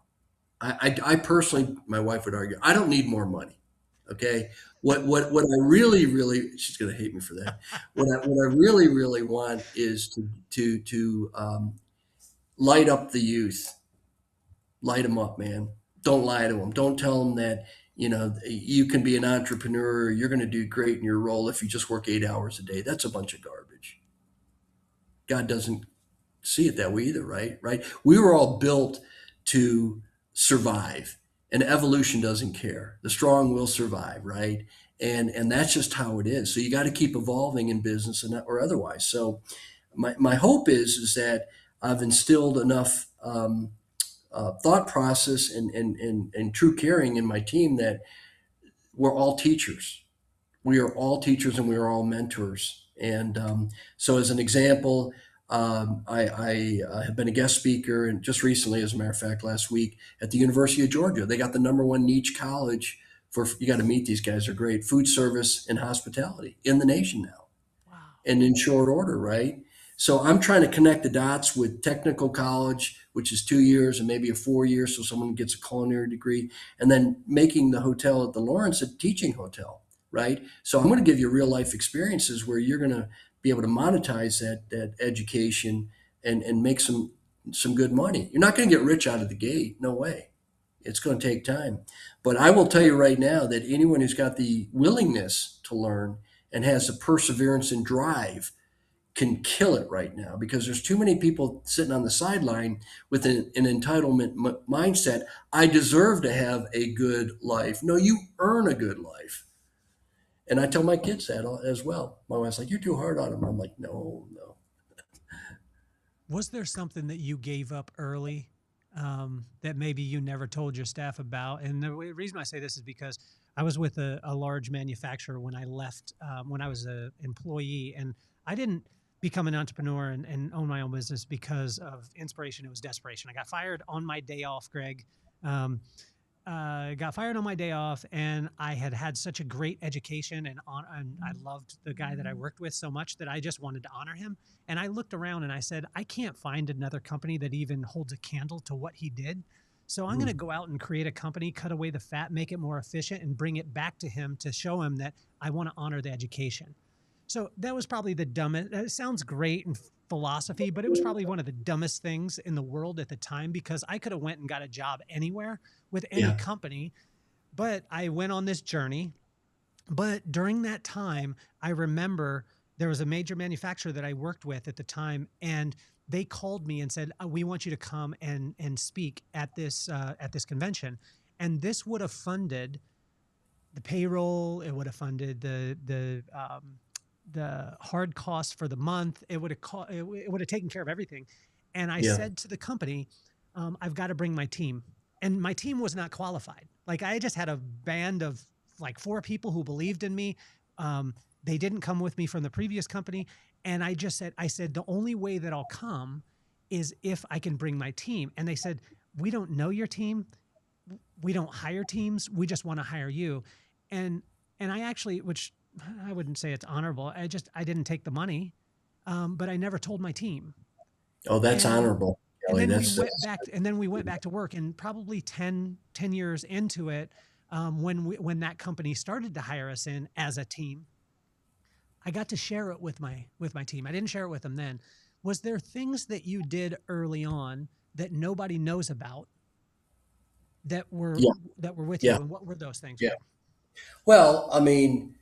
I personally, my wife would argue, I don't need more money. Okay. What I really, really, she's going to hate me for that. What I really, really want is to light up the youth, light them up, man. Don't lie to them. Don't tell them that, you can be an entrepreneur. You're going to do great in your role if you just work 8 hours a day. That's a bunch of garbage. God doesn't see it that way either, right? Right. We were all built to survive, and evolution doesn't care. The strong will survive, right? And that's just how it is. So you got to keep evolving in business or otherwise. So my hope is that I've instilled enough thought process and true caring in my team that we're all teachers. We are all teachers and we are all mentors. And so, as an example, I have been a guest speaker, and just recently, as a matter of fact, last week at the University of Georgia, they got the #1 niche college for, you got to meet these guys, they're great, food service and hospitality in the nation now, Wow. and in short order, right? So I'm trying to connect the dots with technical college, which is 2 years and maybe a 4 year, so someone gets a culinary degree, and then making the hotel at the Lawrence a teaching hotel, right? So I'm going to give you real life experiences where you're going to be able to monetize that education and make some good money. You're not going to get rich out of the gate, no way. It's going to take time. But I will tell you right now that anyone who's got the willingness to learn and has the perseverance and drive can kill it right now, because there's too many people sitting on the sideline with an entitlement mindset. I deserve to have a good life. No, you earn a good life. And I tell my kids that as well. My wife's like, you're too hard on them. I'm like, no. Was there something that you gave up early that maybe you never told your staff about? And the reason I say this is because I was with a large manufacturer when I left, when I was an employee, and I didn't become an entrepreneur and own my own business because of inspiration. It was desperation. I got fired on my day off, Greg. Got fired on my day off, and I had such a great education, and I loved the guy that I worked with so much that I just wanted to honor him. And I looked around and I said, I can't find another company that even holds a candle to what he did. So I'm going to go out and create a company, cut away the fat, make it more efficient, and bring it back to him to show him that I want to honor the education. So that was probably the dumbest. It sounds great in philosophy, but it was probably one of the dumbest things in the world at the time, because I could have went and got a job anywhere with any company, but I went on this journey. But during that time, I remember there was a major manufacturer that I worked with at the time, and they called me and said, we want you to come and speak at this convention. And this would have funded the payroll. It would have funded the hard costs for the month. It would have taken care of everything. And I said to the company, I've got to bring my team. And my team was not qualified. Like, I just had a band of like 4 people who believed in me. They didn't come with me from the previous company. And I said, the only way that I'll come is if I can bring my team. And they said, we don't know your team. We don't hire teams. We just want to hire you. And, and I actually, which I wouldn't say it's honorable. I didn't take the money, but I never told my team. Oh, that's And, honorable, and Kelly. then we went back to work, and probably 10 years into it, when that company started to hire us in as a team, I got to share it with my team. I didn't share it with them then. Was there things that you did early on that nobody knows about that were Yeah, with you, yeah, and what were those things, yeah. Greg? Well, I mean,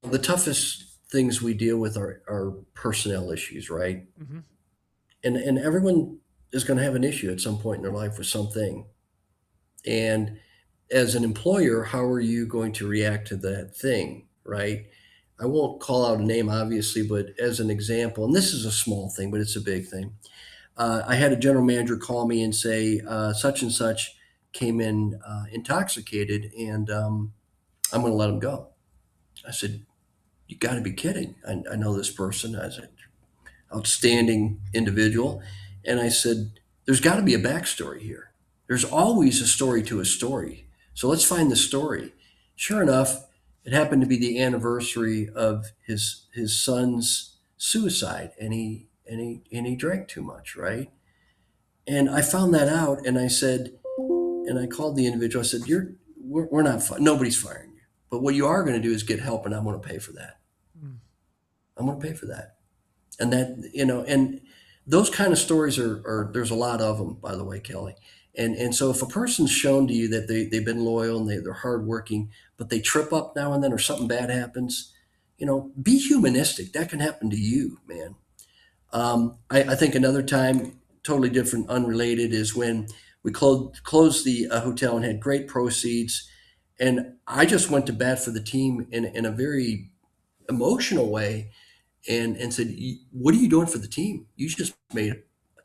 the toughest things we deal with are personnel issues, right? Mm-hmm. And everyone is going to have an issue at some point in their life with something. And as an employer, how are you going to react to that thing, right? I won't call out a name, obviously, but as an example, and this is a small thing, but it's a big thing. I had a general manager call me and say, such and such came in intoxicated, and I'm going to let him go. I said, you got to be kidding. I know this person. I said, outstanding individual. And I said, there's got to be a backstory here. There's always a story to a story. So let's find the story. Sure enough, it happened to be the anniversary of his son's suicide, and he drank too much, right? And I found that out, and I said, and I called the individual. I said, we're not nobody's firing you, but what you are going to do is get help, and I'm going to pay for that. Mm. I'm going to pay for that. And that, and those kind of stories are there's a lot of them, by the way, Kelly. And so if a person's shown to you that they've been loyal and they're hardworking, but they trip up now and then or something bad happens, be humanistic. That can happen to you, man. I think another time, totally different, unrelated, is when we closed the hotel and had great proceeds. And I just went to bat for the team in a very emotional way, and said, what are you doing for the team? You just made a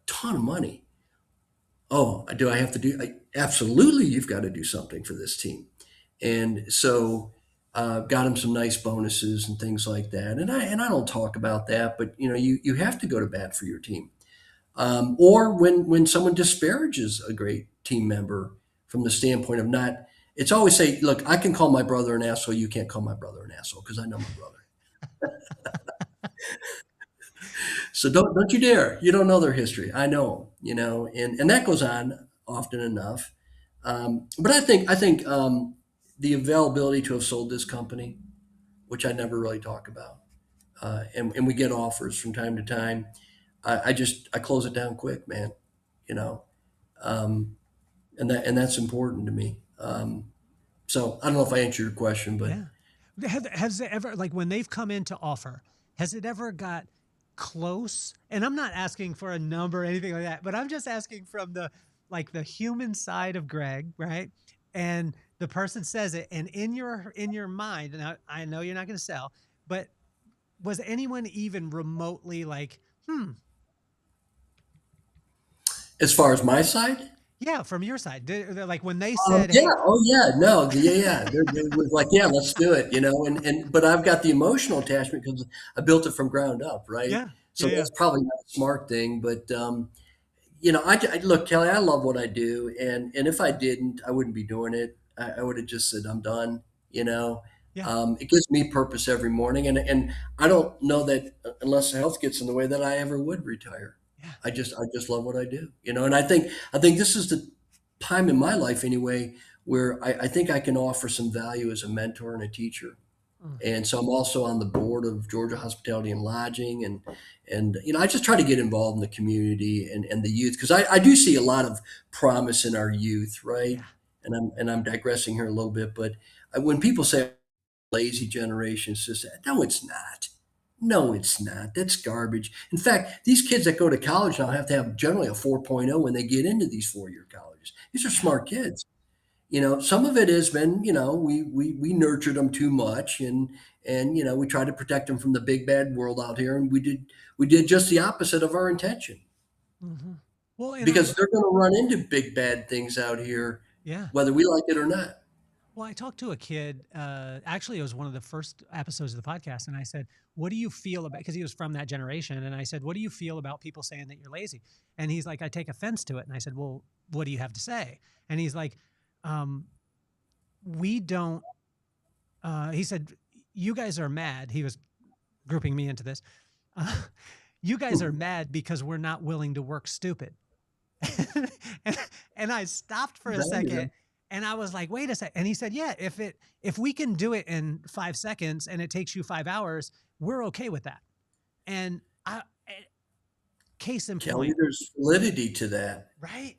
ton of money. Oh, do I have to do? Absolutely, you've got to do something for this team. And so got him some nice bonuses and things like that. And I don't talk about that, but you have to go to bat for your team. Or when someone disparages a great team member from the standpoint of not, it's always say, look, I can call my brother an asshole. You can't call my brother an asshole because I know my brother. So don't you dare. You don't know their history. I know, and that goes on often enough. But I think the availability to have sold this company, which I never really talk about, and we get offers from time to time. I close it down quick, man. You know, um, and that's important to me. So I don't know if I answered your question, but Yeah. Has it ever, like when they've come in to offer, has it ever got close? And I'm not asking for a number or anything like that, but I'm just asking from the human side of Greg, right? And the person says it, and in your mind, and I know you're not going to sell, but was anyone even remotely like, as far as my side. yeah, from your side, like when they Oh said, yeah, hey, oh yeah, no, yeah. They was like, yeah, let's do it, and but I've got the emotional attachment because I built it from ground up, right? yeah, So yeah, yeah, that's probably not a smart thing, but I look, Kelly, I love what I do, and if I didn't, I wouldn't be doing it. I would have just said I'm done. yeah, It gives me purpose every morning, and I don't know that unless health gets in the way that I ever would retire. yeah. I just love what I do, and I think this is the time in my life anyway where I think I can offer some value as a mentor and a teacher. Mm, And so I'm also on the board of Georgia Hospitality and Lodging, and I just try to get involved in the community and the youth because I do see a lot of promise in our youth, right? yeah. And I'm digressing here a little bit, but when people say lazy generation, it's just no, it's not. No, it's not. That's garbage. In fact, these kids that go to college now have to have generally a 4.0 when they get into these 4-year colleges. These are smart kids. Some of it has been, we nurtured them too much, and we tried to protect them from the big bad world out here, and we did just the opposite of our intention Hmm. Well, and because they're going to run into big bad things out here, yeah. whether we like it or not. Well, I talked to a kid. Actually, it was one of the first episodes of the podcast, and I said, "What do you feel about?" Because he was from that generation, and I said, "What do you feel about people saying that you're lazy?" And he's like, "I take offense to it." And I said, "Well, what do you have to say?" And he's like, um, "We don't." He said, "You guys are mad." He was grouping me into this. Uh, you guys are mad because we're not willing to work stupid. and, and I stopped for a second and I was like, wait a second. And he said, yeah, if we can do it in 5 seconds and it takes you 5 hours, we're okay with that. And case in Kelly, point, there's validity to that. right?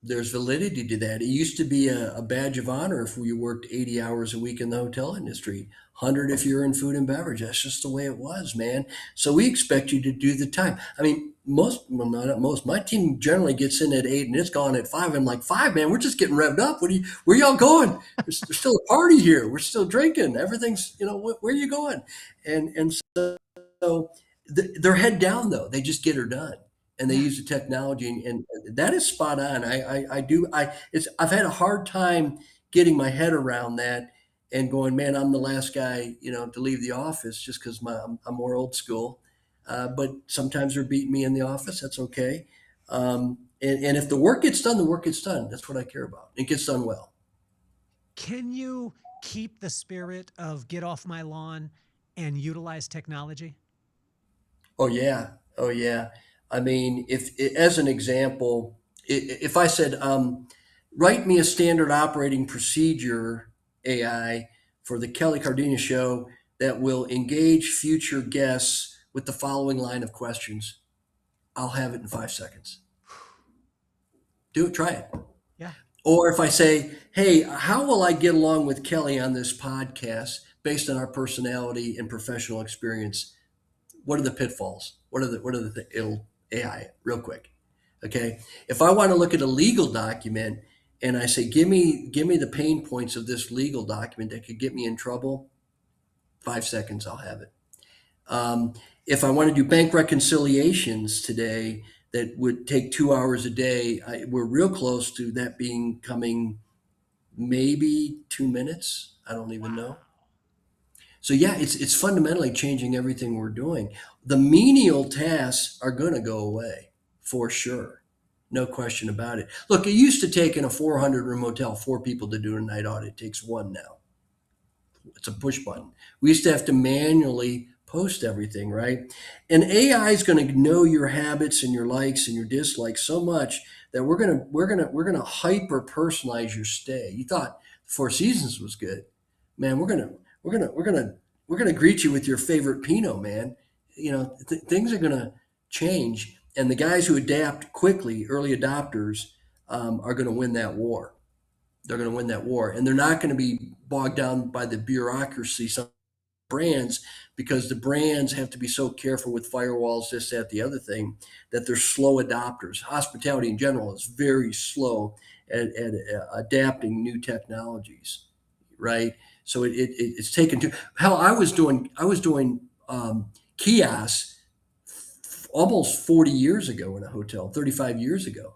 There's validity to that. It used to be a badge of honor if you worked 80 hours a week in the hotel industry, 100 if you're in food and beverage. That's just the way it was, man. So we expect you to do the time. I mean, well, not most, my team generally gets in at 8 and it's gone at 5. I'm like, 5, man, we're just getting revved up. Where y'all going? There's still a party here. We're still drinking. Everything's, where are you going? And so they're head down though. They just get her done. And they Yeah. use the technology, and that is spot on. I've had a hard time getting my head around that and going, man, I'm the last guy, to leave the office just because I'm more old school. But sometimes they're beating me in the office. That's okay. And if the work gets done, the work gets done. That's what I care about. It gets done well. Can you keep the spirit of get off my lawn and utilize technology? Oh yeah. Oh yeah. I mean, if as an example, if I said, write me a standard operating procedure AI for the Kelly Cardina show that will engage future guests with the following line of questions, I'll have it in 5 seconds. Do it, try it. Yeah. Or if I say, hey, how will I get along with Kelly on this podcast based on our personality and professional experience? What are the pitfalls? It'll AI real quick. Okay. If I want to look at a legal document and I say, give me the pain points of this legal document that could get me in trouble, 5 seconds, I'll have it. If I want to do bank reconciliations today that would take 2 hours a day, we're real close to that being coming maybe 2 minutes. I don't even know. So yeah, it's fundamentally changing everything we're doing. The menial tasks are going to go away for sure. No question about it. Look, it used to take in a 400 room hotel 4 people to do a night audit. It takes 1 now. It's a push button. We used to have to manually post everything, right? And AI is going to know your habits and your likes and your dislikes so much that we're gonna hyper personalize your stay. You thought Four Seasons was good, man. We're gonna greet you with your favorite Pinot, man. Things are gonna change, and the guys who adapt quickly, early adopters, are going to win that war. They're going to win that war, and they're not going to be bogged down by the bureaucracy. Some brands, because the brands have to be so careful with firewalls, this, that, the other thing, that they're slow adopters. Hospitality in general is very slow at adapting new technologies, right? So it's taken to hell. I was doing kiosks almost 40 years ago in a hotel, 35 years ago,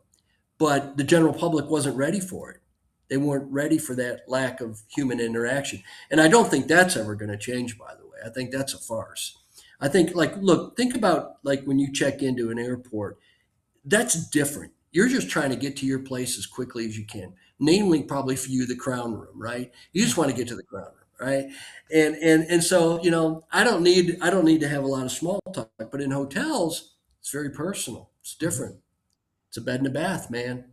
but the general public wasn't ready for it. They weren't ready for that lack of human interaction. And I don't think that's ever going to change, by the way. I think that's a farce. I think, look, think about when you check into an airport, that's different. You're just trying to get to your place as quickly as you can. Namely, probably for you, the crown room, right? You just want to get to the crown room, right? And so, I don't need to have a lot of small talk. But in hotels, it's very personal. It's different. It's a bed and a bath, man.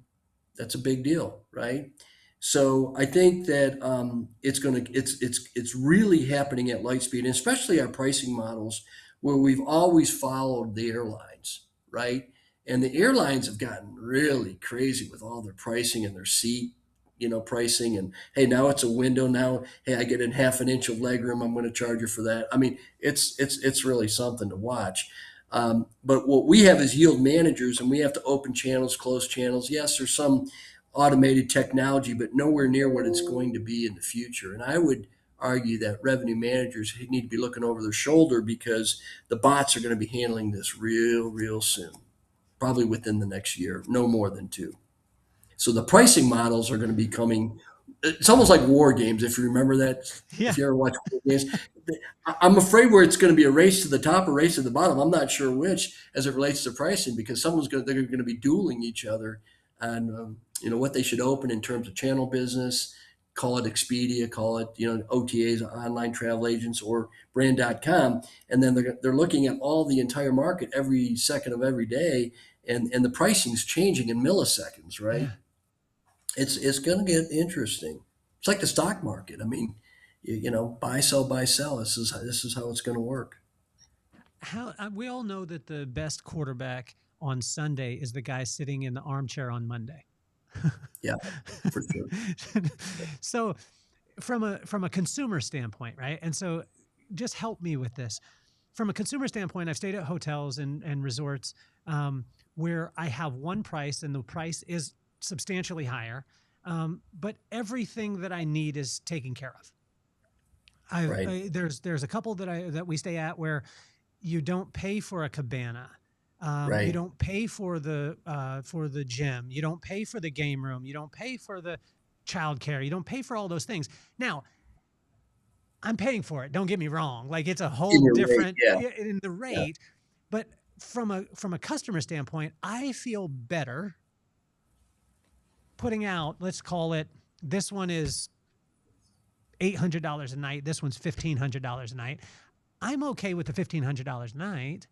That's a big deal, right? So I think that it's really happening at Lightspeed, and especially our pricing models, where we've always followed the airlines, right? And the airlines have gotten really crazy with all their pricing and their seat, pricing. And hey, now it's a window. Now, hey, I get in half an inch of legroom. I'm going to charge you for that. I mean, it's really something to watch. But what we have is yield managers, and we have to open channels, close channels. Yes, there's some automated technology, but nowhere near what it's going to be in the future. And I would argue that revenue managers need to be looking over their shoulder, because the bots are going to be handling this real soon, probably within the next year, no more than 2. So the pricing models are going to be coming it's almost like war games, if you remember that, Yeah. if you ever watch war games. I'm afraid where it's going to be a race to the top, a race to the bottom. I'm not sure which, as it relates to pricing, because they're going to be dueling each other on what they should open in terms of channel business. Call it Expedia, call it OTAs, online travel agents, or brand.com, and then they're looking at all the entire market every second of every day, and the pricing's changing in milliseconds, right? Yeah. It's going to get interesting. It's like the stock market. I mean, buy, sell, buy, sell. This is how it's going to work. We all know that the best quarterback on Sunday is the guy sitting in the armchair on Monday. Yeah, for sure. So from a consumer standpoint, right? And so just help me with this. From a consumer standpoint, I've stayed at hotels and resorts where I have one price and the price is substantially higher, but everything that I need is taken care of. Right. There's a couple that we stay at where you don't pay for a cabana. You Right. don't pay for the gym. You don't pay for the game room. You don't pay for the childcare. You don't pay for all those things. Now, I'm paying for it. Don't get me wrong. Like it's a In whole your rate, different yeah. in the Yeah. rate, but from a customer standpoint, I feel better putting out, let's call it, this one is $800 a night. This one's $1,500 a night. I'm okay with the $1,500 a night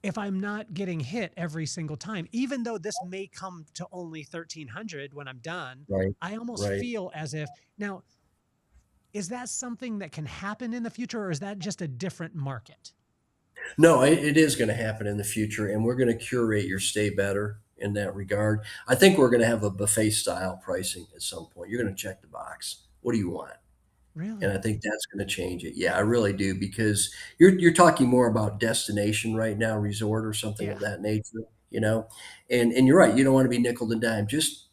if I'm not getting hit every single time, even though this may come to only 1,300 when I'm done. Right. I almost Right. feel as if now, is that something that can happen in the future, or is that just a different market? No, it is going to happen in the future, and we're going to curate your stay better in that regard. I think we're going to have a buffet style pricing at some point. You're going to check the box. What do you want? And Really? I think that's going to change it. Yeah, I really do, because you're talking more about destination right now, resort or something Yeah. of that nature, and you're right. You don't want to be nickel and dime. Just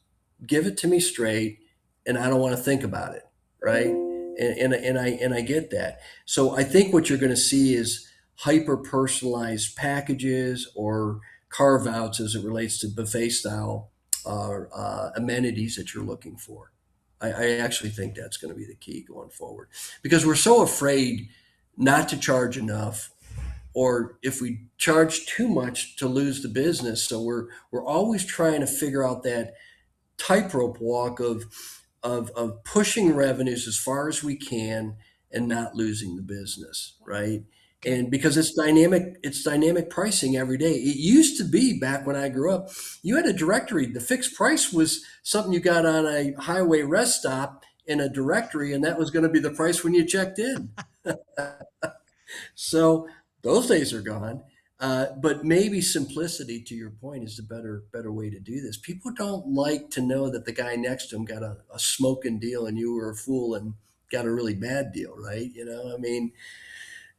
give it to me straight, and I don't want to think about it, right? And I get that. So I think what you're going to see is hyper personalized packages or carve outs as it relates to buffet style amenities that you're looking for. I actually think that's going to be the key going forward, because we're so afraid not to charge enough, or if we charge too much to lose the business. So we're always trying to figure out that tightrope walk of pushing revenues as far as we can and not losing the business, right? Okay. And because it's dynamic pricing every day. It used to be, back when I grew up, you had a directory. The fixed price was something you got on a highway rest stop in a directory, and that was going to be the price when you checked in. So those days are gone. But maybe simplicity, to your point, is the better way to do this. People don't like to know that the guy next to him got a smoking deal and you were a fool and got a really bad deal, right? I mean,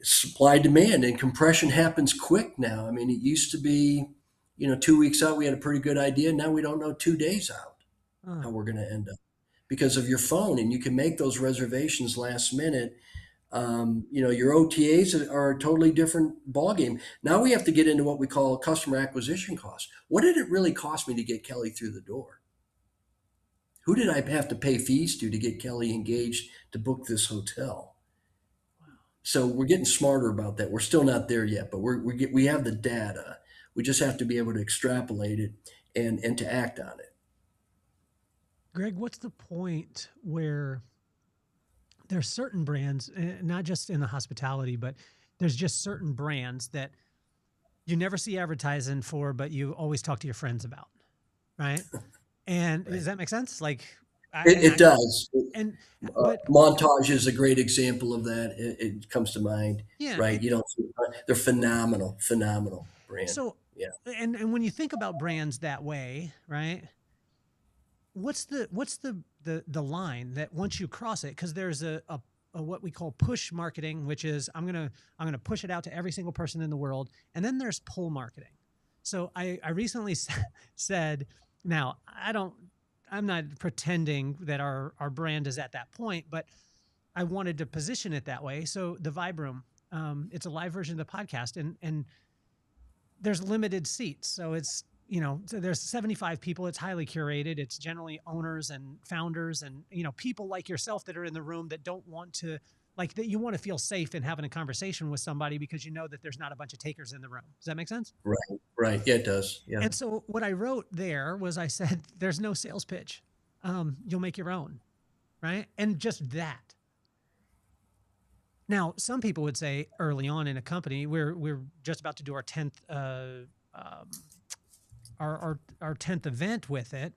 supply demand and compression happens quick now. I mean, it used to be, 2 weeks out we had a pretty good idea. Now we don't know 2 days out Oh, how we're going to end up because of your phone, and you can make those reservations last minute. Your OTAs are a totally different ballgame. Now we have to get into what we call customer acquisition costs. What did it really cost me to get Kelly through the door? Who did I have to pay fees to get Kelly engaged to book this hotel? So we're getting smarter about that. We're still not there yet, but we have the data. We just have to be able to extrapolate it and to act on it. Greg, what's the point where there's certain brands, not just in the hospitality, but there's just certain brands that you never see advertising for, but you always talk to your friends about, right? And Right? does that make sense? Like, It does. and but Montage is a great example of that. It comes to mind, yeah, right? You don't. They're phenomenal, phenomenal brand. so Yeah. and when you think about brands that way, right? What's the line that once you cross it, because there's a what we call push marketing, which is I'm gonna push it out to every single person in the world, and then there's pull marketing. So I recently said, now I'm not pretending that our brand is at that point, but I wanted to position it that way. So the Vibe Room, it's a live version of the podcast, and there's limited seats, so it's so there's 75 people. It's highly curated. It's generally owners and founders and, people like yourself that are in the room that don't want to, like, that you want to feel safe in having a conversation with somebody because you know that there's not a bunch of takers in the room. Does that make sense? Right. Right. Yeah, it does. Yeah. And so what I wrote there was I said, there's no sales pitch. You'll make your own, right? And just that. Now, some people would say early on in a company, we're just about to do our 10th our 10th event with it.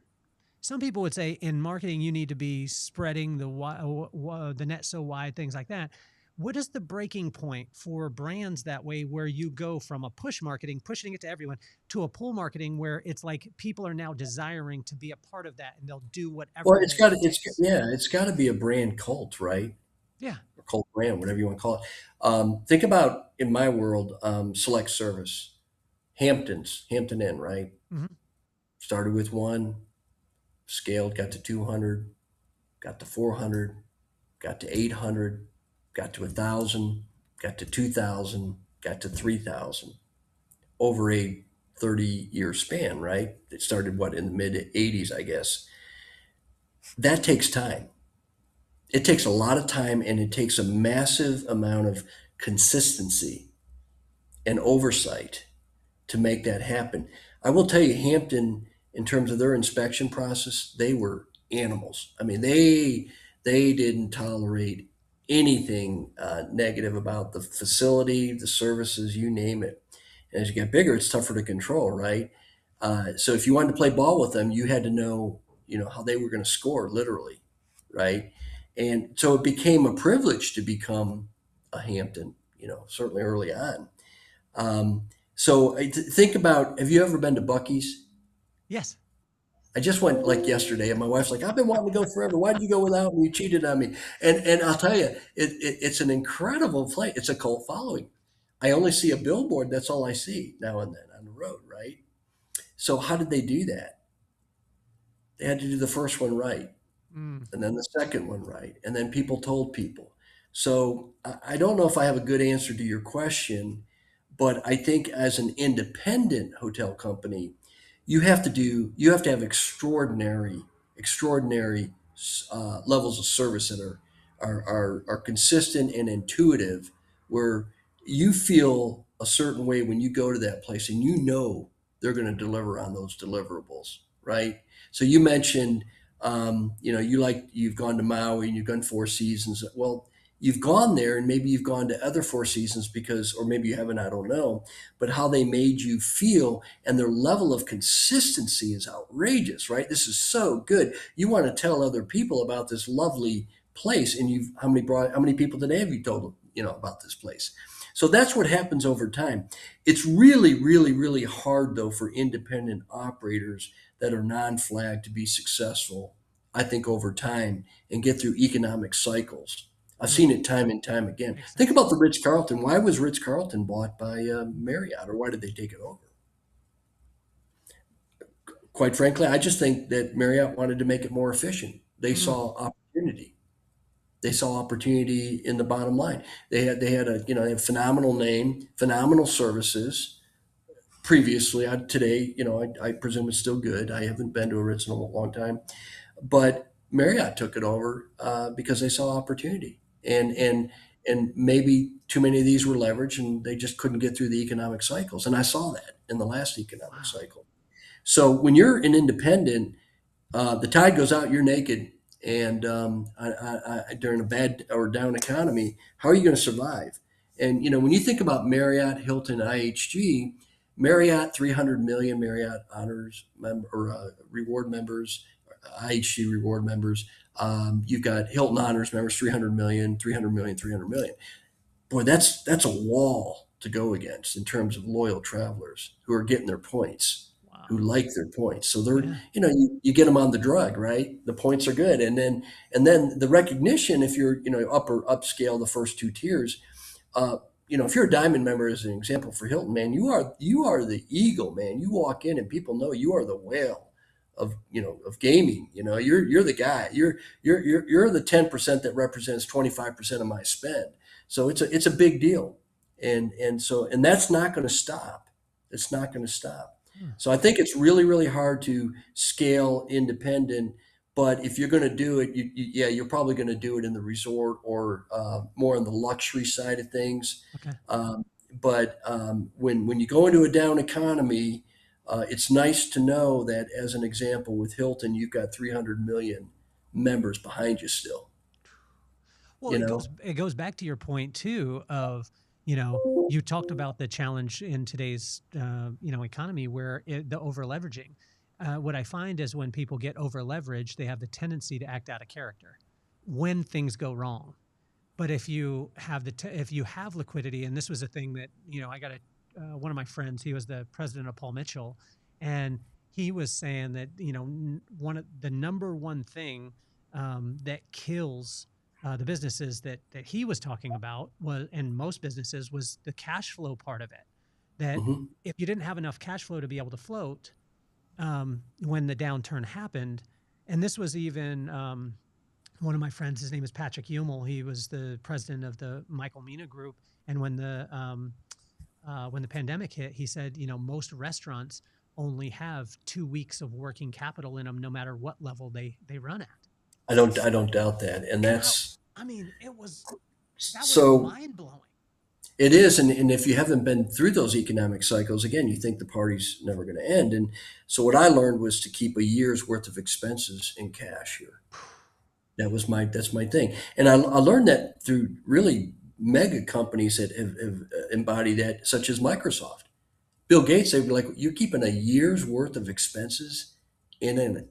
Some people would say in marketing, you need to be spreading the net so wide, things like that. What is the breaking point for brands that way, where you go from a push marketing, pushing it to everyone, to a pull marketing where it's like people are now desiring to be a part of that and they'll do whatever. Well, it's got to be a brand cult, right? Yeah. Or cult brand, whatever you want to call it. Think about, in my world, select service, Hampton Inn, right? Mm-hmm. Started with one, scaled, got to 200, got to 400, got to 800, got to 1,000, got to 2,000, got to 3,000 over a 30-year span, right? It started, in the mid 80s, I guess. That takes time. It takes a lot of time, and it takes a massive amount of consistency and oversight to make that happen. I will tell you, Hampton, in terms of their inspection process, they were animals. I mean, they didn't tolerate anything negative about the facility, the services, you name it. And as you get bigger, it's tougher to control, right? So if you wanted to play ball with them, you had to know, how they were going to score, literally, right? And so it became a privilege to become a Hampton, certainly early on. So think about, have you ever been to Buc-ee's? Yes. I just went like yesterday, and my wife's like, I've been wanting to go forever. Why did you go without me? You cheated on me. And I'll tell you, it's an incredible place. It's a cult following. I only see a billboard. That's all I see now and then on the road, right? So how did they do that? They had to do the first one right, and then the second one right, and then people told people. So I don't know if I have a good answer to your question, but I think as an independent hotel company, you have to have extraordinary levels of service that are consistent and intuitive, where you feel a certain way when you go to that place, and they're going to deliver on those deliverables, right? So you mentioned, you've gone to Maui and you've done Four Seasons. Well, you've gone there, and maybe you've gone to other Four Seasons or maybe you haven't, I don't know, but how they made you feel and their level of consistency is outrageous, right? This is so good. You want to tell other people about this lovely place, and how many people today have you told them, about this place? So that's what happens over time. It's really, really, really hard, though, for independent operators that are non-flag to be successful, I think, over time and get through economic cycles. I've seen it time and time again. Think about the Ritz-Carlton. Why was Ritz-Carlton bought by Marriott, or why did they take it over? Quite frankly, I just think that Marriott wanted to make it more efficient. They saw opportunity. They saw opportunity in the bottom line. They had a phenomenal name, phenomenal services previously. Today, I presume it's still good. I haven't been to a Ritz in a long time, but Marriott took it over because they saw opportunity, and maybe too many of these were leveraged, and they just couldn't get through the economic cycles. And I saw that in the last economic cycle. So when you're an independent, the tide goes out, you're naked. And during a bad or down economy, how are you going to survive? And when you think about Marriott, Hilton, IHG, Marriott 300 million Marriott honors reward members, IHG reward members. You've got Hilton honors members, 300 million, 300 million, 300 million. Boy, that's a wall to go against in terms of loyal travelers who are getting their points. Who like their points. So they're, you get them on the drug, right? The points are good. And then the recognition, if you're, upscale the first two tiers, if you're a diamond member, as an example for Hilton, man, you are the eagle, man. You walk in and people know you are the whale of gaming. You're the guy. You're the 10% that represents 25% of my spend. So it's a big deal. And that's not going to stop. It's not going to stop. So I think it's really, really hard to scale independent. But if you're going to do it, yeah, you're probably going to do it in the resort or more on the luxury side of things. Okay. But when you go into a down economy, it's nice to know that, as an example, with Hilton, you've got 300 million members behind you still. Well, You know, it goes back to your point too of, you talked about the challenge in today's economy where the over leveraging. What I find is when people get over leveraged, they have the tendency to act out of character when things go wrong. But if you have if you have liquidity, and this was a thing that I got one of my friends, he was the president of Paul Mitchell, and he was saying that one of the number one thing that kills the businesses that he was talking about was, and most businesses, was the cash flow part of it. That hmm if you didn't have enough cash flow to be able to float when the downturn happened, and this was even one of my friends, his name is Patrick Umel. He was the president of the Michael Mina Group, and when the pandemic hit, he said, most restaurants only have 2 weeks of working capital in them, no matter what level they run at. I don't doubt that, and And that's I mean, that was so. mind blowing. It is, and if you haven't been through those economic cycles, again, you think the party's never going to end. And so what I learned was to keep a year's worth of expenses in cash here. That's my thing, and I learned that through really mega companies that have embodied that, such as Microsoft. Bill Gates, they'd be like, "You're keeping a year's worth of expenses in an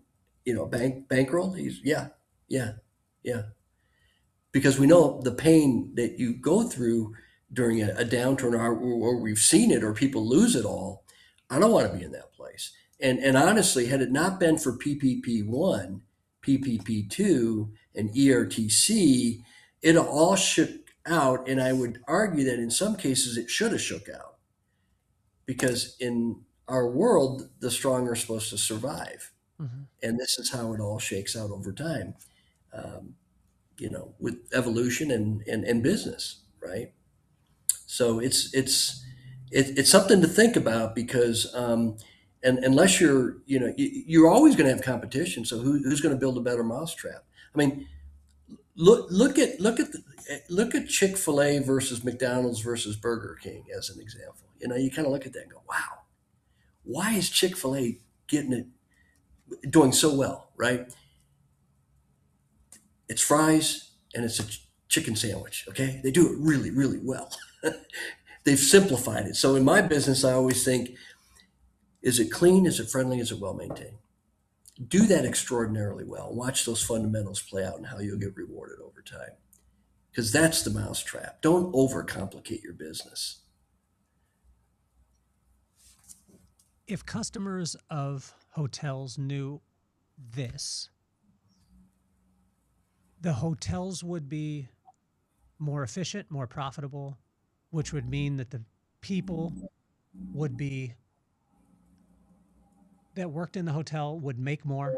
bankroll." He's yeah, yeah, because we know the pain that you go through during a downturn, or we've seen it, or people lose it all. I don't want to be in that place. And honestly, had it not been for PPP1, PPP2, and ERTC, it all shook out. And I would argue that in some cases it should have shook out, because in our world, the strong are supposed to survive. Mm-hmm. And this is how it all shakes out over time, um, with evolution and business, right? So it's something to think about, because and unless you're always going to have competition. So who's going to build a better mousetrap? I mean, look at Chick-fil-A versus McDonald's versus Burger King as an example. You kind of look at that and go, wow, why is Chick-fil-A doing so well, right? It's fries and it's a chicken sandwich. Okay, they do it really, really well. They've simplified it. So in my business, I always think, is it clean? Is it friendly? Is it well maintained? Do that extraordinarily well. Watch those fundamentals play out and how you'll get rewarded over time. Because that's the mousetrap. Don't overcomplicate your business. If customers of hotels knew this, the hotels would be more efficient, more profitable, which would mean that the people that worked in the hotel would make more,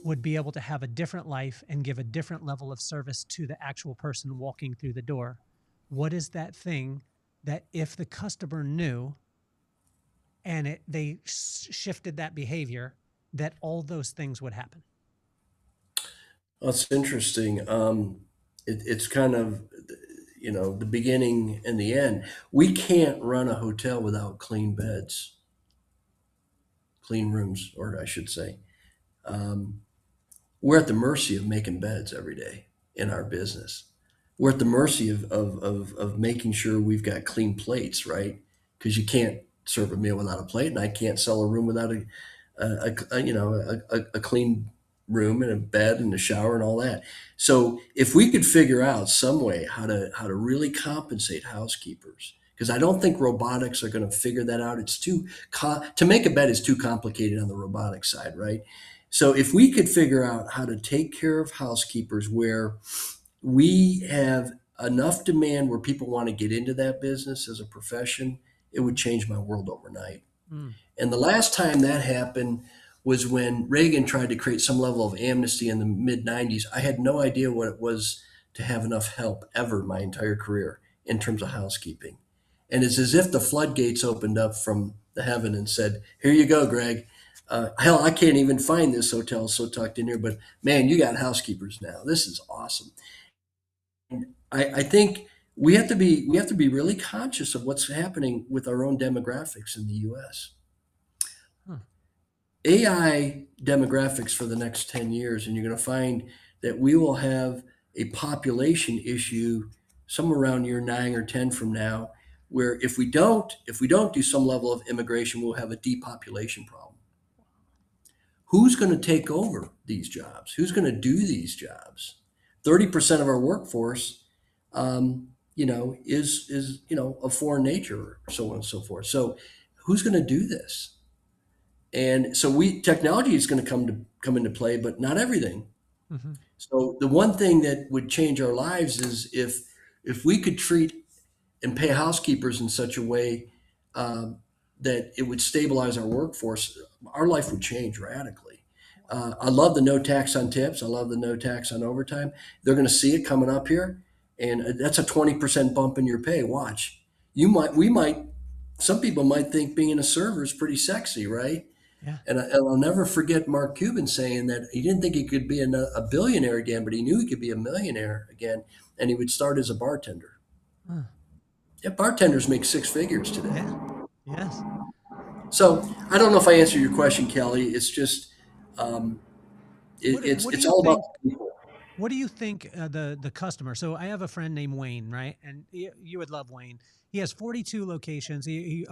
would be able to have a different life and give a different level of service to the actual person walking through the door. What is that thing that if the customer knew and they shifted that behavior, that all those things would happen? Well, it's interesting. It's kind of, the beginning and the end. We can't run a hotel without clean beds, clean rooms, or I should say. Um, we're at the mercy of making beds every day in our business. We're at the mercy of making sure we've got clean plates, right? Because you can't serve a meal without a plate, and I can't sell a room without a clean room and a bed and a shower and all that. So if we could figure out some way how to really compensate housekeepers, because I don't think robotics are going to figure that out. It's to make a bed is too complicated on the robotic side, right? So if we could figure out how to take care of housekeepers where we have enough demand where people want to get into that business as a profession, it would change my world overnight. Mm. And the last time that happened was when Reagan tried to create some level of amnesty in the mid 90s. I had no idea what it was to have enough help ever my entire career in terms of housekeeping. And it's as if the floodgates opened up from the heaven and said, "Here you go, Greg. Hell, I can't even find this hotel so tucked in here, but man, you got housekeepers now. This is awesome." I think we have to be really conscious of what's happening with our own demographics in the U.S. Huh. AI demographics for the next 10 years, and you're going to find that we will have a population issue somewhere around year 9 or 10 from now, where if we don't do some level of immigration, we'll have a depopulation problem. Who's going to take over these jobs? Who's going to do these jobs? 30% of our workforce, is of foreign nature, or so on and so forth. So, who's going to do this? And so, technology is going to come into play, but not everything. Mm-hmm. So, the one thing that would change our lives is if we could treat and pay housekeepers in such a way that it would stabilize our workforce, our life would change radically. I love the no tax on tips. I love the no tax on overtime. They're going to see it coming up here, and that's a 20% bump in your pay. Watch. Some people might think being a server is pretty sexy, right? Yeah. And I'll never forget Mark Cuban saying that he didn't think he could be a billionaire again, but he knew he could be a millionaire again, and he would start as a bartender. Huh. Yeah, bartenders make 6 figures today. Yeah. Yes. So I don't know if I answered your question, Kelly. It's just What do it's you all about think? people. What do you think the customer? So I have a friend named Wayne, right? And you would love Wayne. He has 42 locations. He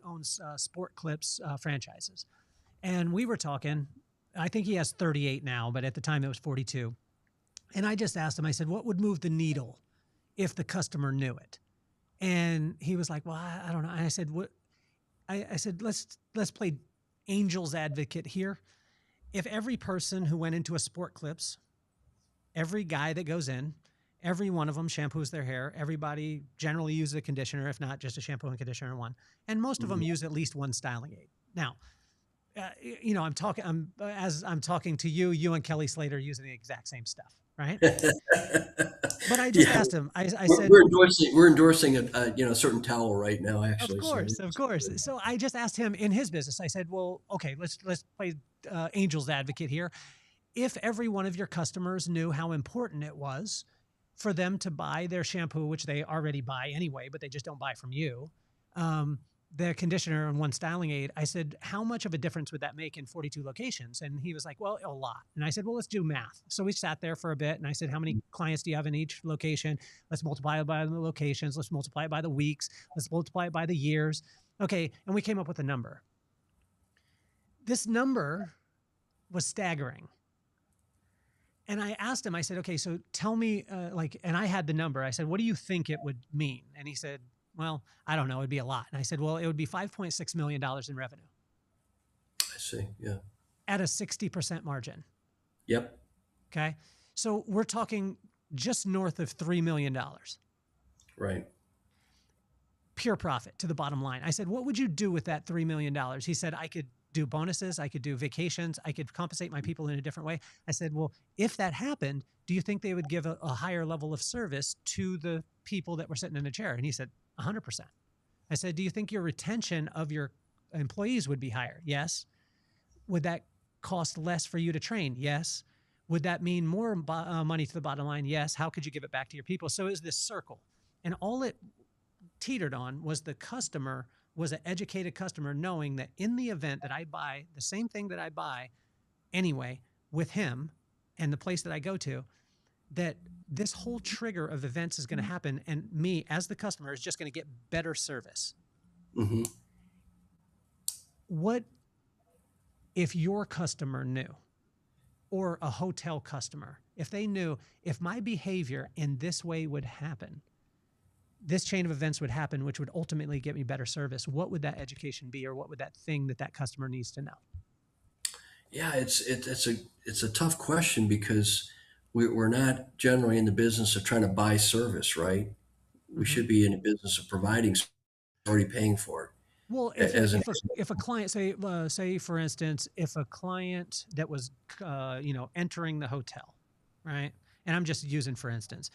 owns Sport Clips franchises. And we were talking. I think he has 38 now, but at the time it was 42. And I just asked him. I said, "What would move the needle if the customer knew it?" And he was like, "Well, I don't know." And I said, "What?" I said, "Let's play angel's advocate here. If every person who went into a Sport Clips, every guy that goes in, every one of them shampoos their hair. Everybody generally uses a conditioner, if not just a shampoo and conditioner in one. And most of them use at least one styling aid. Now, I'm talking to you. You and Kelly Slater using the exact same stuff, right? But I just Yeah, asked him. I we're, said, we're endorsing a certain towel right now, "Of actually. So course, of course." So I just asked him in his business. I said, "Well, okay, let's play angel's advocate here. If every one of your customers knew how important it was for them to buy their shampoo, which they already buy anyway, but they just don't buy from you, the conditioner and one styling aid," I said, "how much of a difference would that make in 42 locations?" And he was like, "Well, a lot." And I said, "Well, let's do math." So we sat there for a bit and I said, "How many clients do you have in each location? Let's multiply it by the locations. Let's multiply it by the weeks. Let's multiply it by the years." Okay. And we came up with a number. This number was staggering. And I asked him, I said, "Okay, so tell me, and I had the number. I said, "What do you think it would mean?" And he said, "Well, I don't know. It'd be a lot." And I said, "Well, it would be $5.6 million in revenue I see. Yeah. at a 60% margin." Yep. Okay. So we're talking just north of $3 million. Right. Pure profit to the bottom line. I said, "What would you do with that $3 million?" He said, "I could do bonuses. I could do vacations. I could compensate my people in a different way." I said, "Well, if that happened, do you think they would give a higher level of service to the people that were sitting in a chair?" And he said, 100%. I said, "Do you think your retention of your employees would be higher?" "Yes." "Would that cost less for you to train?" "Yes." "Would that mean more money to the bottom line?" "Yes." "How could you give it back to your people?" So it was this circle. And all it teetered on was the customer was an educated customer, knowing that in the event that I buy the same thing that I buy anyway with him and the place that I go to, that this whole trigger of events is going to happen. And me as the customer is just going to get better service. Mm-hmm. What if your customer knew, or a hotel customer, if they knew, if my behavior in this way would happen, this chain of events would happen, which would ultimately get me better service, what would that education be, or what would that thing that customer needs to know? Yeah, it's a tough question because we're not generally in the business of trying to buy service, right? We Mm-hmm. should be in the business of providing, already paying for Well, it. As an if a client, say for instance, if a client that was entering the hotel, right? And I'm just using for instance,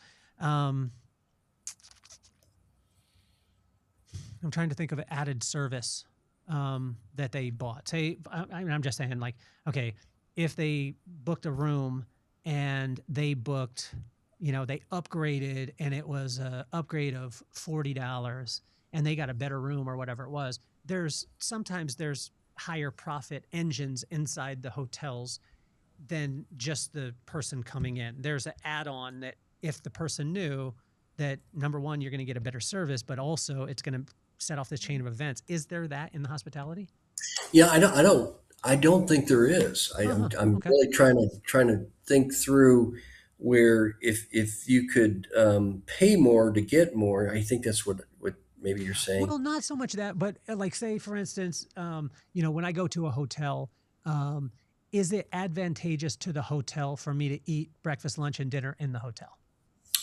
I'm trying to think of an added service that they bought. Say, I'm just saying, like, okay, if they booked a room and they booked, they upgraded and it was a upgrade of $40 and they got a better room or whatever it was. Sometimes there's higher profit engines inside the hotels than just the person coming in. There's an add-on that if the person knew that, number one, you're going to get a better service, but also it's going to set off this chain of events. Is there that in the hospitality? Yeah, I don't think there is. I'm Okay. really trying to think through where if you could pay more to get more. I think that's what maybe you're saying. Well, not so much that, but like, say, for instance, when I go to a hotel, um, is it advantageous to the hotel for me to eat breakfast, lunch, and dinner in the hotel?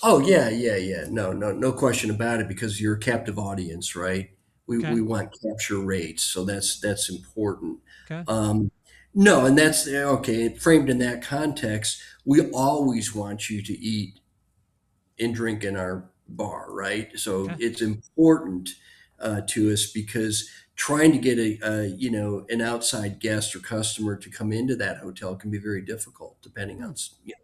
Oh yeah, yeah, yeah. No question about it because you're a captive audience, right? We Okay. want capture rates, so that's important. Okay. Um, no, and that's okay. Framed in that context, we always want you to eat and drink in our bar, right? So Okay. it's important to us because trying to get an outside guest or customer to come into that hotel can be very difficult depending Hmm. on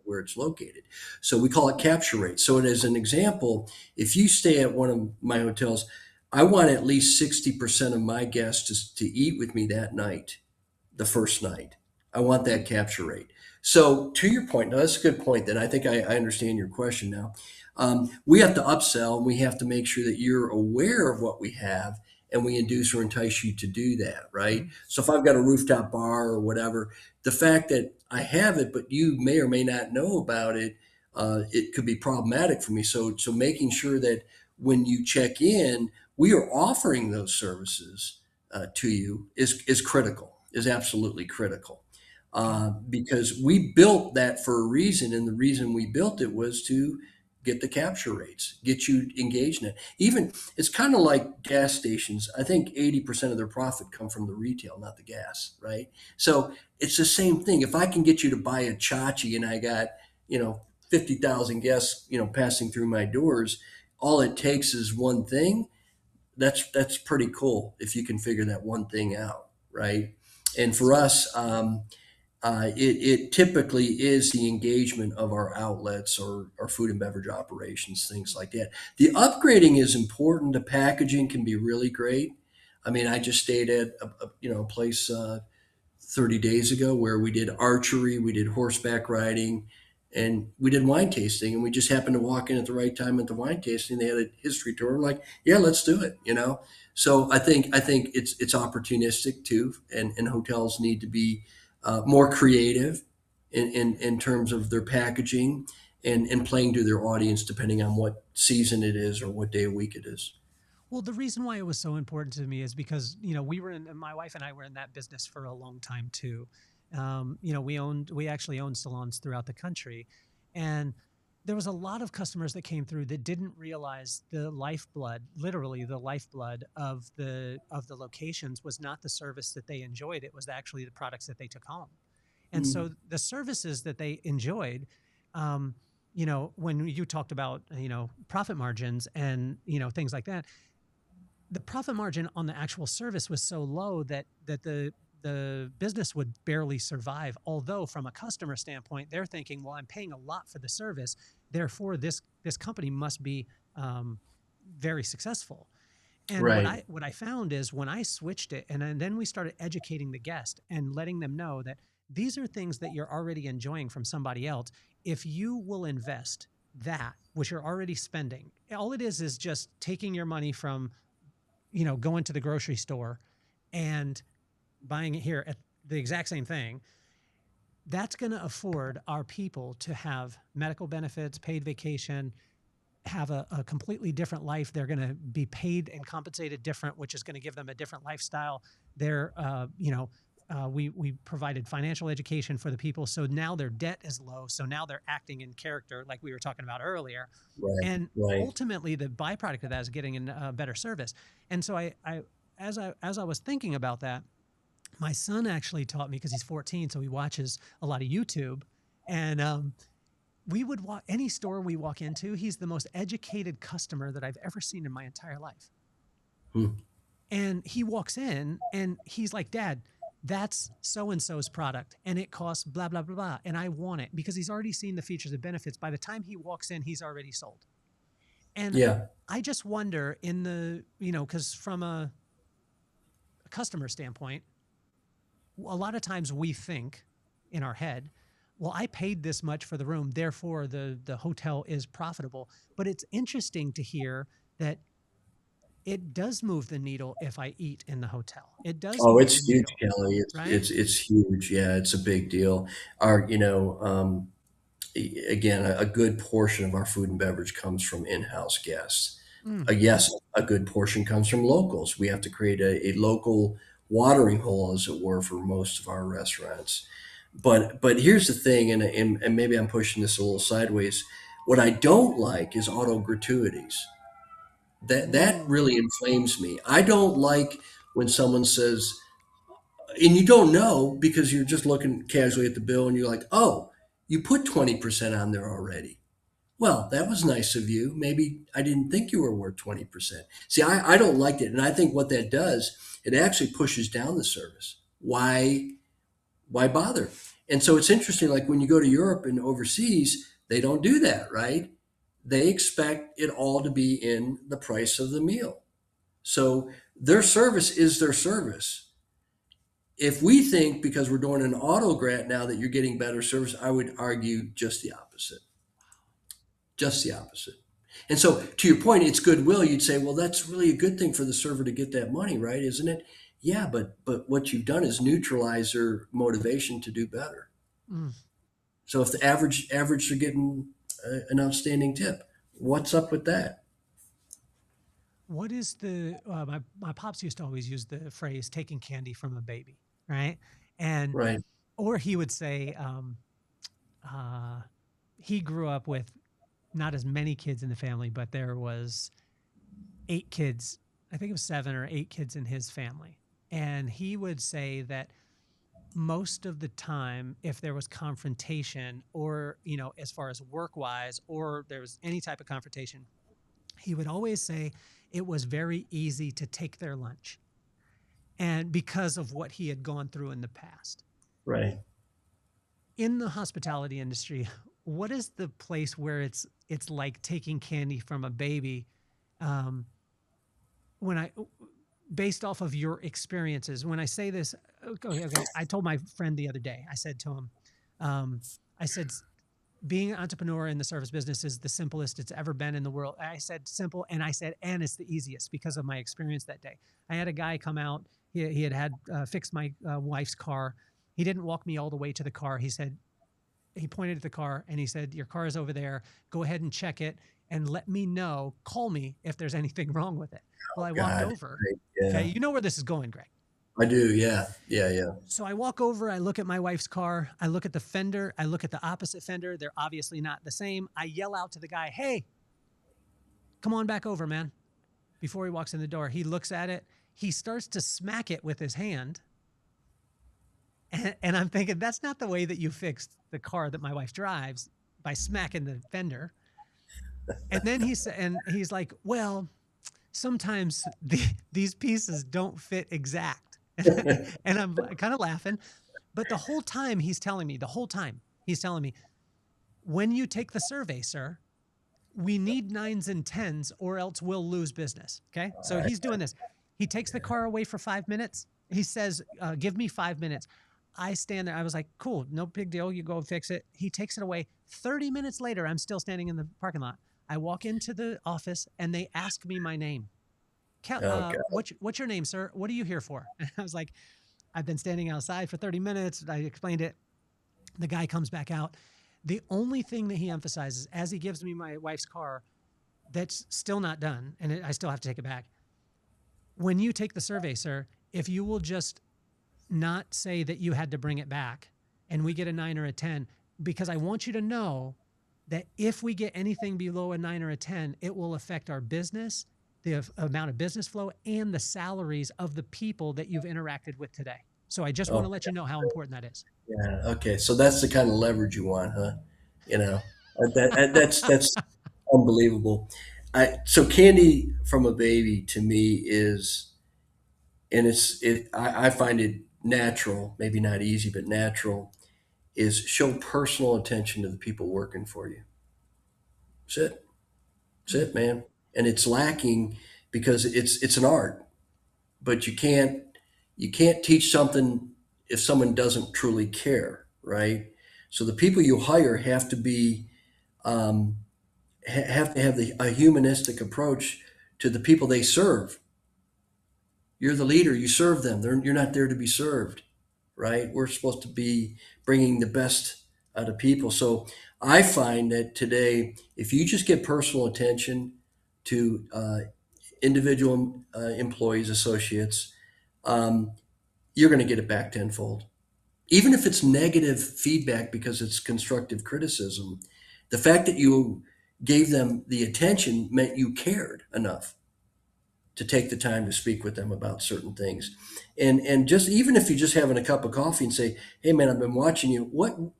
where it's located. So we call it capture rate. So as an example, if you stay at one of my hotels, I want at least 60% of my guests to eat with me that night, the first night. I want that capture rate. So to your point, now that's a good point. Then I think I understand your question now. We have to upsell, and we have to make sure that you're aware of what we have, and we induce or entice you to do that, right? Hmm. So if I've got a rooftop bar or whatever, the fact that I have it, but you may or may not know about it, it could be problematic for me. So making sure that when you check in, we are offering those services to you is critical, is absolutely critical. Okay. Because we built that for a reason, and the reason we built it was to get the capture rates, get you engaged in it. Even it's kind of like gas stations. I think 80% of their profit come from the retail, not the gas, right? So it's the same thing. If I can get you to buy a chachi and I got, 50,000 guests, passing through my doors, all it takes is one thing. That's pretty cool if you can figure that one thing out, right? And for us, it typically is the engagement of our outlets or food and beverage operations, things like that. The upgrading is important. The packaging can be really great. I mean, I just stayed at a place 30 days ago where we did archery, we did horseback riding, and we did wine tasting. And we just happened to walk in at the right time at the wine tasting. They had a history tour. I'm like, yeah, let's do it. So I think it's opportunistic too, and hotels need to be more creative in terms of their packaging and playing to their audience depending on what season it is or what day of week it is. Well, the reason why it was so important to me is because, my wife and I were in that business for a long time too. We actually owned salons throughout the country, and there was a lot of customers that came through that didn't realize the lifeblood, literally the lifeblood of the locations was not the service that they enjoyed. It was actually the products that they took home. And Mm. so the services that they enjoyed, when you talked about, profit margins and, things like that, the profit margin on the actual service was so low that the business would barely survive. Although from a customer standpoint, they're thinking, well, I'm paying a lot for the service, therefore this company must be um, very successful. And what Right. I found is when I switched it, and then we started educating the guest and letting them know that these are things that you're already enjoying from somebody else. If you will invest that, which you're already spending, all it is just taking your money from, going to the grocery store and buying it here at the exact same thing. That's going to afford our people to have medical benefits, paid vacation, have a completely different life. They're going to be paid and compensated different, which is going to give them a different lifestyle. We provided financial education for the people, so now their debt is low. So now they're acting in character, like we were talking about earlier. Right. And Right. ultimately, the byproduct of that is getting a better service. And so as I was thinking about that, my son actually taught me because he's 14, so he watches a lot of YouTube, and we would walk any store we walk into. He's the most educated customer that I've ever seen in my entire life. Hmm. And he walks in and he's like, Dad, that's so-and-so's product and it costs blah, blah, blah, blah. And I want it, because he's already seen the features and benefits. By the time he walks in, he's already sold. And Yeah. I just wonder because from a customer standpoint, a lot of times we think in our head, well, I paid this much for the room, therefore the hotel is profitable. But it's interesting to hear that it does move the needle if I eat in the hotel. It does Oh, move the it's huge, needle, Kelly. right? It's huge. Yeah, it's a big deal. Our, again, a good portion of our food and beverage comes from in-house guests. Mm. Yes, a good portion comes from locals. We have to create a local watering hole, as it were, for most of our restaurants. But here's the thing, and maybe I'm pushing this a little sideways. What I don't like is auto gratuities. That Ooh. really inflames me. I don't like when someone says, and you don't know because you're just looking casually at the bill and you're like, oh, you put 20% on there already. Well, that was nice of you. Maybe I didn't think you were worth 20%. See, I don't like it. And I think what that does, it actually pushes down the service. Why bother? And so it's interesting, like when you go to Europe and overseas, they don't do that, right? They expect it all to be in the price of the meal. So their service is their service. If we think because we're doing an auto grant now that you're getting better service, I would argue just the opposite. Just the opposite. And so, to your point, it's goodwill. You'd say, well, that's really a good thing for the server to get that money, right? Isn't it? Yeah, but what you've done is neutralize their motivation to do better. Mm. So if the average are getting an outstanding tip, what's up with that? What is my pops used to always use the phrase taking candy from a baby, right? And, Right. or he would say, uh, he grew up with not as many kids in the family, but there was 8 kids. I think it was 7 or 8 kids in his family. And he would say that most of the time, if there was confrontation or, as far as work wise, or there was any type of confrontation, he would always say it was very easy to take their lunch. And because of what he had gone through in the past. Right. In the hospitality industry, what is the place where it's like taking candy from a baby? When I, based off of your experiences, when I say this, okay, I told my friend the other day, I said to him, I said, being an entrepreneur in the service business is the simplest it's ever been in the world. I said simple, and I said, and it's the easiest because of my experience that day. I had a guy come out. He had fixed my wife's car. He didn't walk me all the way to the car. He pointed at the car and he said, your car is over there. Go ahead and check it and let me know. Call me if there's anything wrong with it. Well, I walked over. Right. Yeah. Okay, you know where this is going, Greg. I do. Yeah. Yeah. So I walk over, I look at my wife's car, I look at the fender, I look at the opposite fender. They're obviously not the same. I yell out to the guy, hey, come on back over, man. Before he walks in the door, he looks at it. He starts to smack it with his hand. And I'm thinking, that's not the way that you fixed the car that my wife drives, by smacking the fender. And then he's like, well, sometimes these pieces don't fit exact. And I'm kind of laughing. But the whole time he's telling me, when you take the survey, sir, we need 9s and 10s or else we'll lose business. Okay. So he's doing this. He takes the car away for 5 minutes. He says, give me 5 minutes. I stand there. I was like, cool, no big deal. You go fix it. He takes it away. 30 minutes later, I'm still standing in the parking lot. I walk into the office and they ask me my name. What's your name, sir? What are you here for? And I was like, I've been standing outside for 30 minutes. I explained it. The guy comes back out. The only thing that he emphasizes as he gives me my wife's car, that's still not done, and I still have to take it back. When you take the survey, sir, if you will just not say that you had to bring it back and we get a 9 or a 10, because I want you to know that if we get anything below a 9 or a 10, it will affect our business, the amount of business flow, and the salaries of the people that you've interacted with today. So I just want to let you know how important that is. Yeah. Okay. So that's the kind of leverage you want, huh? That's unbelievable. So candy from a baby to me is, and I find it natural, maybe not easy, but natural, is show personal attention to the people working for you. That's it. That's it, man. And it's lacking because it's an art, but you can't teach something if someone doesn't truly care, right? So the people you hire have to be um, have to have a humanistic approach to the people they serve. You're the leader, you serve them. You're not there to be served, right? We're supposed to be bringing the best out of people. So I find that today, if you just give personal attention to individual employees, associates, um, you're going to get it back tenfold. Even if it's negative feedback because it's constructive criticism, the fact that you gave them the attention meant you cared enough to take the time to speak with them about certain things. And just even if you're just having a cup of coffee and say, "Hey man, I've been watching you. What do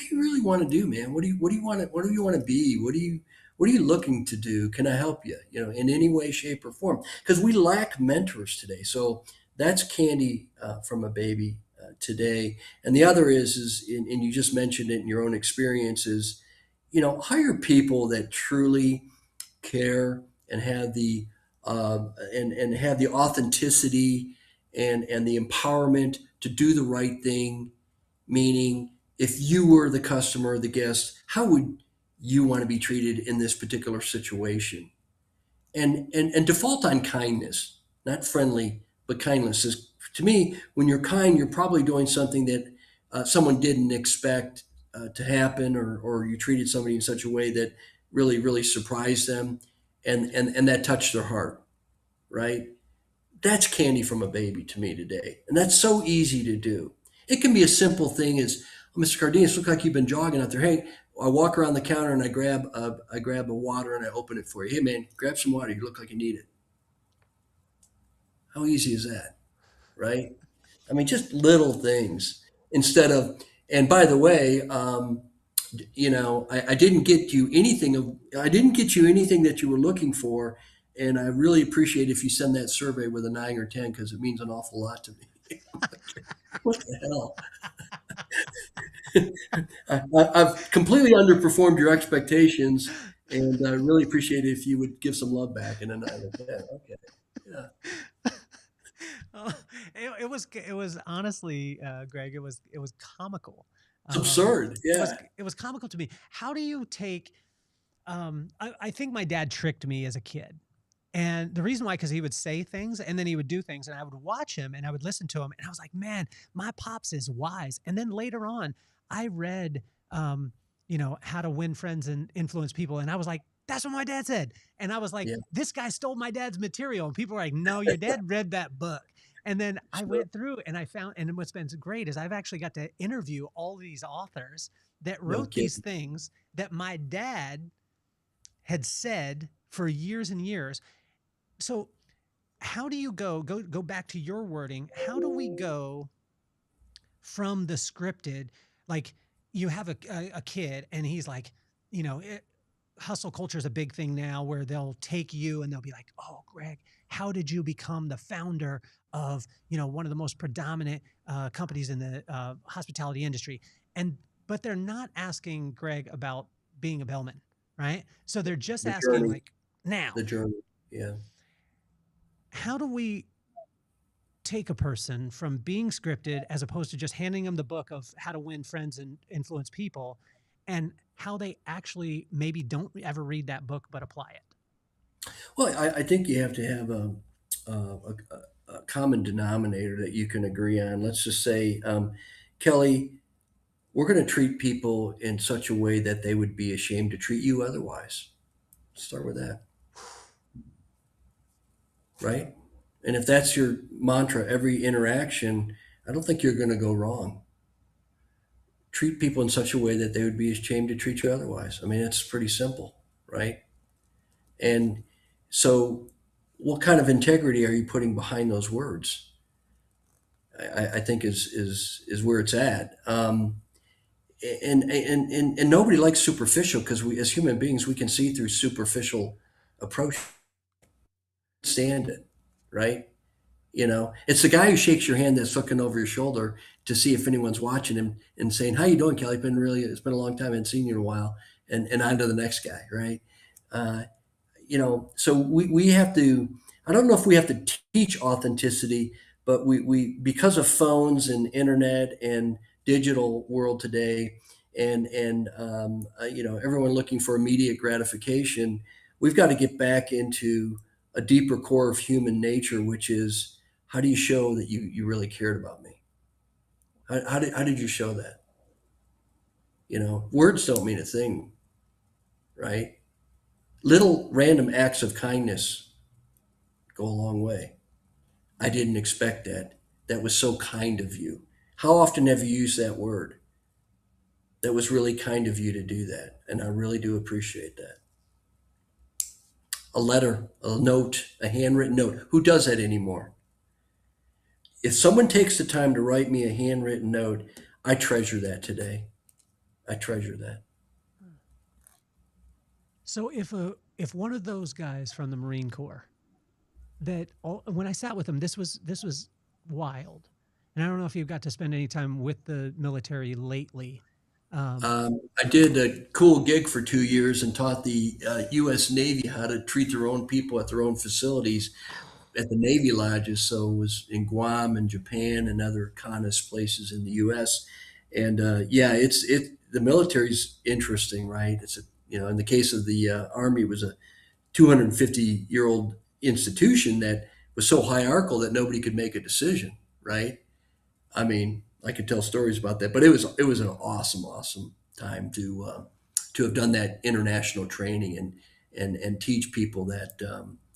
you really want to do, man? What do you want to be? What are you looking to do? Can I help you? In any way, shape, or form?" Because we lack mentors today. So that's candy from a baby today. And the other and you just mentioned it in your own experiences. Hire people that truly care and have the authenticity and the empowerment to do the right thing. Meaning, if you were the customer or the guest, how would you want to be treated in this particular situation? And default on kindness, not friendly, but kindness. Is, to me, when you're kind, you're probably doing something that someone didn't expect to happen, or you treated somebody in such a way that really, really surprised them, and that touched their heart, right? That's candy from a baby to me today. And that's so easy to do. It can be a simple thing as, "Oh, Mr. Cardenas, look like you've been jogging out there. Hey," I walk around the counter and I grab a water and I open it for you. "Hey man, grab some water. You look like you need it." How easy is that? Right? I mean, just little things instead of, and by the way, I didn't get you anything. I didn't get you anything that you were looking for. And I really appreciate if you send that survey with a 9 or 10, because it means an awful lot to me. What the hell? I've completely underperformed your expectations, and I really appreciate it if you would give some love back in a 9 or 10. Okay. Yeah. Oh, it was honestly, Greg, it was comical. It's Um, absurd. it was Yeah. it was comical to me. How do you take? I think my dad tricked me as a kid. And the reason why, because he would say things and then he would do things, and I would watch him and I would listen to him, and I was like, man, my pops is wise. And then later on, I read, How to Win Friends and Influence People, and I was like, that's what my dad said. And I was like, Yeah. this guy stole my dad's material. And people were like, no, your dad read that book. And then I Sure. went through and I found, and what's been great is I've actually got to interview all these authors that No wrote these kidding. things that my dad had said for years and years. So how do you go back to your wording? How do we go from the scripted, like you have a kid and he's like, hustle culture is a big thing now where they'll take you and they'll be like, oh, Greg, how did you become the founder of, one of the most predominant companies in the hospitality industry? But they're not asking Greg about being a bellman, right? So they're just The asking journey. like, now, The journey. Yeah. how do we take a person from being scripted as opposed to just handing them the book of how to win friends and influence people, and how they actually maybe don't ever read that book but apply it? Well, I think you have to have a common denominator that you can agree on. Let's just say, Kelly, we're going to treat people in such a way that they would be ashamed to treat you otherwise. Start with that, right? And if that's your mantra every interaction, I don't think you're going to go wrong. Treat people in such a way that they would be ashamed to treat you otherwise. I mean, it's pretty simple, right? And so, what kind of integrity are you putting behind those words? I think is where it's at. And nobody likes superficial, because we, as human beings, we can see through superficial approach, stand it, right? It's the guy who shakes your hand that's looking over your shoulder to see if anyone's watching him and saying, "How you doing, Kelly? It's been a long time. I haven't seen you in a while." And on to the next guy, right? Uh, so we have to, I don't know if we have to teach authenticity, but we because of phones and internet and digital world today, and everyone looking for immediate gratification, we've got to get back into a deeper core of human nature, which is, how do you show that you really cared about me? How did you show that? Words don't mean a thing, right? Little random acts of kindness go a long way. I didn't expect that. That was so kind of you. How often have you used that word? That was really kind of you to do that. And I really do appreciate that. A letter, a note, a handwritten note. Who does that anymore? If someone takes the time to write me a handwritten note, I treasure that today. I treasure that. So if one of those guys from the Marine Corps when I sat with them, this was wild. And I don't know if you've got to spend any time with the military lately. I did a cool gig for 2 years and taught the U.S. Navy how to treat their own people at their own facilities at the Navy lodges. So it was in Guam and Japan and other CONUS places in the U.S. And the military's interesting, right? In the case of the Army, it was a 250-year-old institution that was so hierarchical that nobody could make a decision, right? I mean, I could tell stories about that, but it was an awesome time to have done that international training and teach people that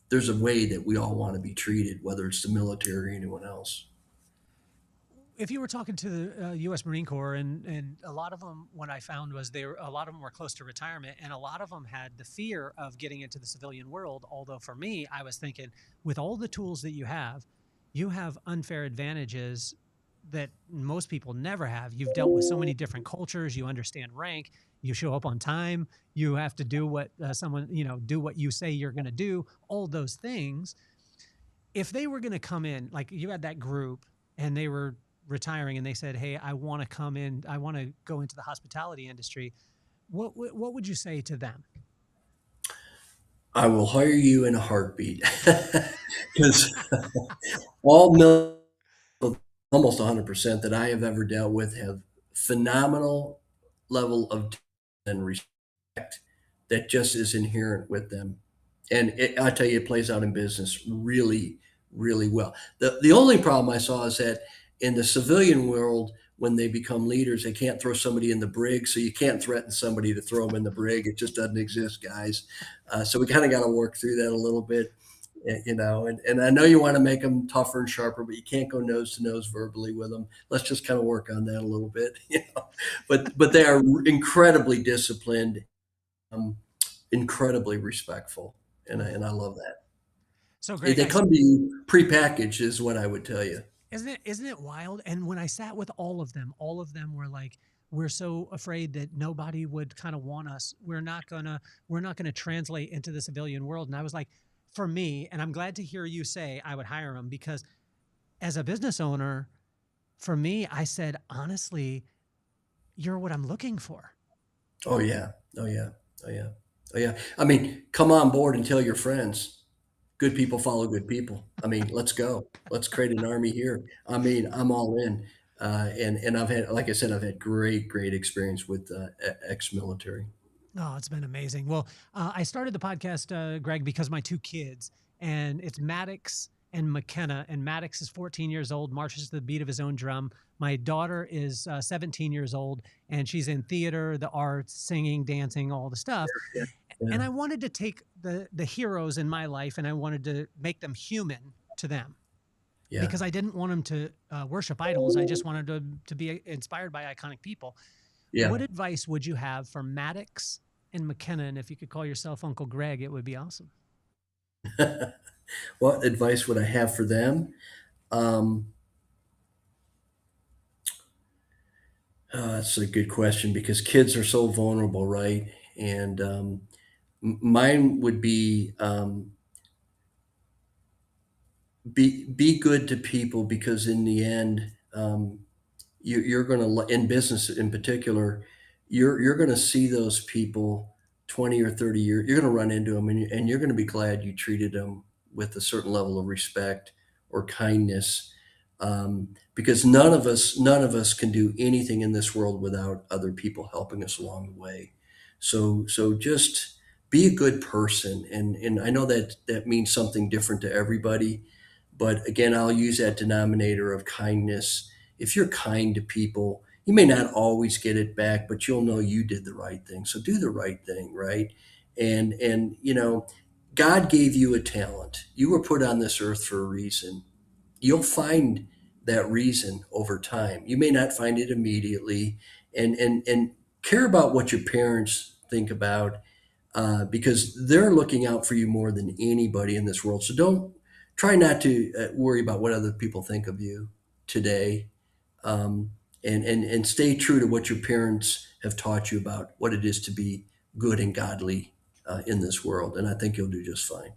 there's a way that we all want to be treated, whether it's the military or anyone else. If you were talking to the U.S. Marine Corps, and a lot of them, what I found was a lot of them were close to retirement, and a lot of them had the fear of getting into the civilian world. Although for me, I was thinking, with all the tools that you have unfair advantages that most people never have. You've dealt with so many different cultures. You understand rank. You show up on time. You have to do what do what you say you're going to do. All those things. If they were going to come in, like you had that group, and they were retiring, and they said, "Hey, I want to come in. I want to go into the hospitality industry." What would you say to them? I will hire you in a heartbeat, because all mil- almost 100% that I have ever dealt with have phenomenal level of and respect that just is inherent with them. And I tell you, it plays out in business really, really well. The only problem I saw is that in the civilian world, when they become leaders, they can't throw somebody in the brig. So you can't threaten somebody to throw them in the brig. It just doesn't exist, guys. So we kind of got to work through that a little bit. And I know you want to make them tougher and sharper, but you can't go nose to nose verbally with them. Let's just kind of work on that a little bit. But they are incredibly disciplined, incredibly respectful, and I love that. So Greg, They come to you prepackaged, is what I would tell you. isn't it wild? And when I sat with all of them were like, "We're so afraid that nobody would kind of want us. We're not gonna translate into the civilian world." And I was like, for me, and I'm glad to hear you say I would hire them, because as a business owner, for me, I said, honestly, you're what I'm looking for. Oh yeah. Oh yeah. Oh yeah. Oh yeah. I mean, come on board and tell your friends. Good people follow good people. I mean, let's go. Let's create an army here. I mean, I'm all in. And I've had, like I said, I've had great experience with ex-military. Oh, it's been amazing. Well, I started the podcast, Greg, because my two kids, and it's Maddox and McKenna. And Maddox is 14 years old, marches to the beat of his own drum. My daughter is 17 years old, and she's in theater, the arts, singing, dancing, all the stuff. Yeah. And Yeah. I wanted to take the heroes in my life, and I wanted to make them human to them, Yeah. because I didn't want them to worship idols. I just wanted to be inspired by iconic people. Yeah. What advice would you have for Maddox and McKenna? And if you could call yourself Uncle Greg, it would be awesome. What advice would I have for them? Um, that's a good question, because kids are so vulnerable, right? And Mine would be good to people, because in the end, you're going to, in business in particular, you're going to see those people 20 or 30 years. You're going to run into them, and you're going to be glad you treated them with a certain level of respect or kindness, because none of us can do anything in this world without other people helping us along the way. So just be a good person, and I know that that means something different to everybody, but again, I'll use that denominator of kindness. If you're kind to people, you may not always get it back, but you'll know you did the right thing. So do the right thing, right? And God gave you a talent. You were put on this earth for a reason. You'll find that reason over time. You may not find it immediately, and care about what your parents think about, because they're looking out for you more than anybody in this world. So don't try not to worry about what other people think of you today, and stay true to what your parents have taught you about what it is to be good and godly in this world. And I think you'll do just fine.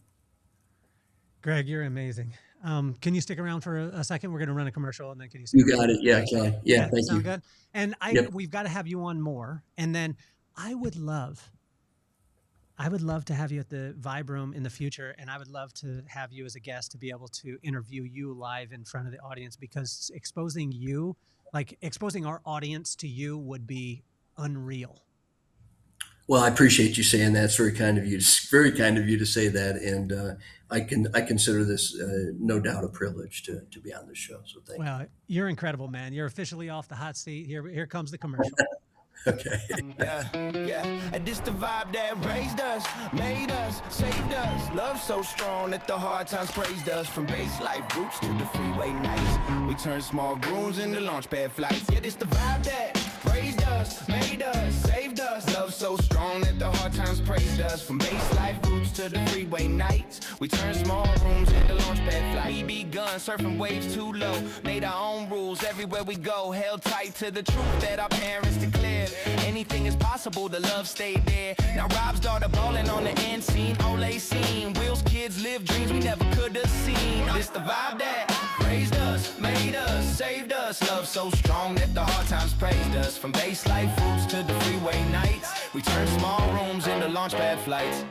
Greg, you're amazing. Can you stick around for a second? We're going to run a commercial, and then can you? You got it. Yeah, Kelly. Yeah, thank you. Sound good? And Yep. we've got to have you on more. And then I would love to have you at the Vibe Room in the future, and I would love to have you as a guest to be able to interview you live in front of the audience, because exposing you, like exposing our audience to you, would be unreal. Well, I appreciate you saying that. It's very kind of you. Very kind of you to say that, and I consider this no doubt a privilege to be on this show. So thank you. Well, you're incredible, man. You're officially off the hot seat. Here comes the commercial. Okay. Yeah, and this the vibe that raised us, made us, saved us. Love so strong that the hard times praised us. From base life roots to the freeway nights, we turn small rooms into launch pad flights. Yeah, this the vibe that raised us, made us, saved us. Love so strong that the hard times praised us. From base life roots to the freeway nights, we turn small rooms into launch pad flights. We begun surfing waves too low, made our own rules everywhere we go. Held tight to the truth that our parents declared. Anything is possible, the love stayed there. Now Rob's daughter ballin' on the end scene. Ole scene, Will's kids live dreams we never could have seen. This the vibe that raised us, made us, saved us. Love so strong that the hard times praised us. From base life roots to the freeway nights, we turn small rooms into launch pad flights.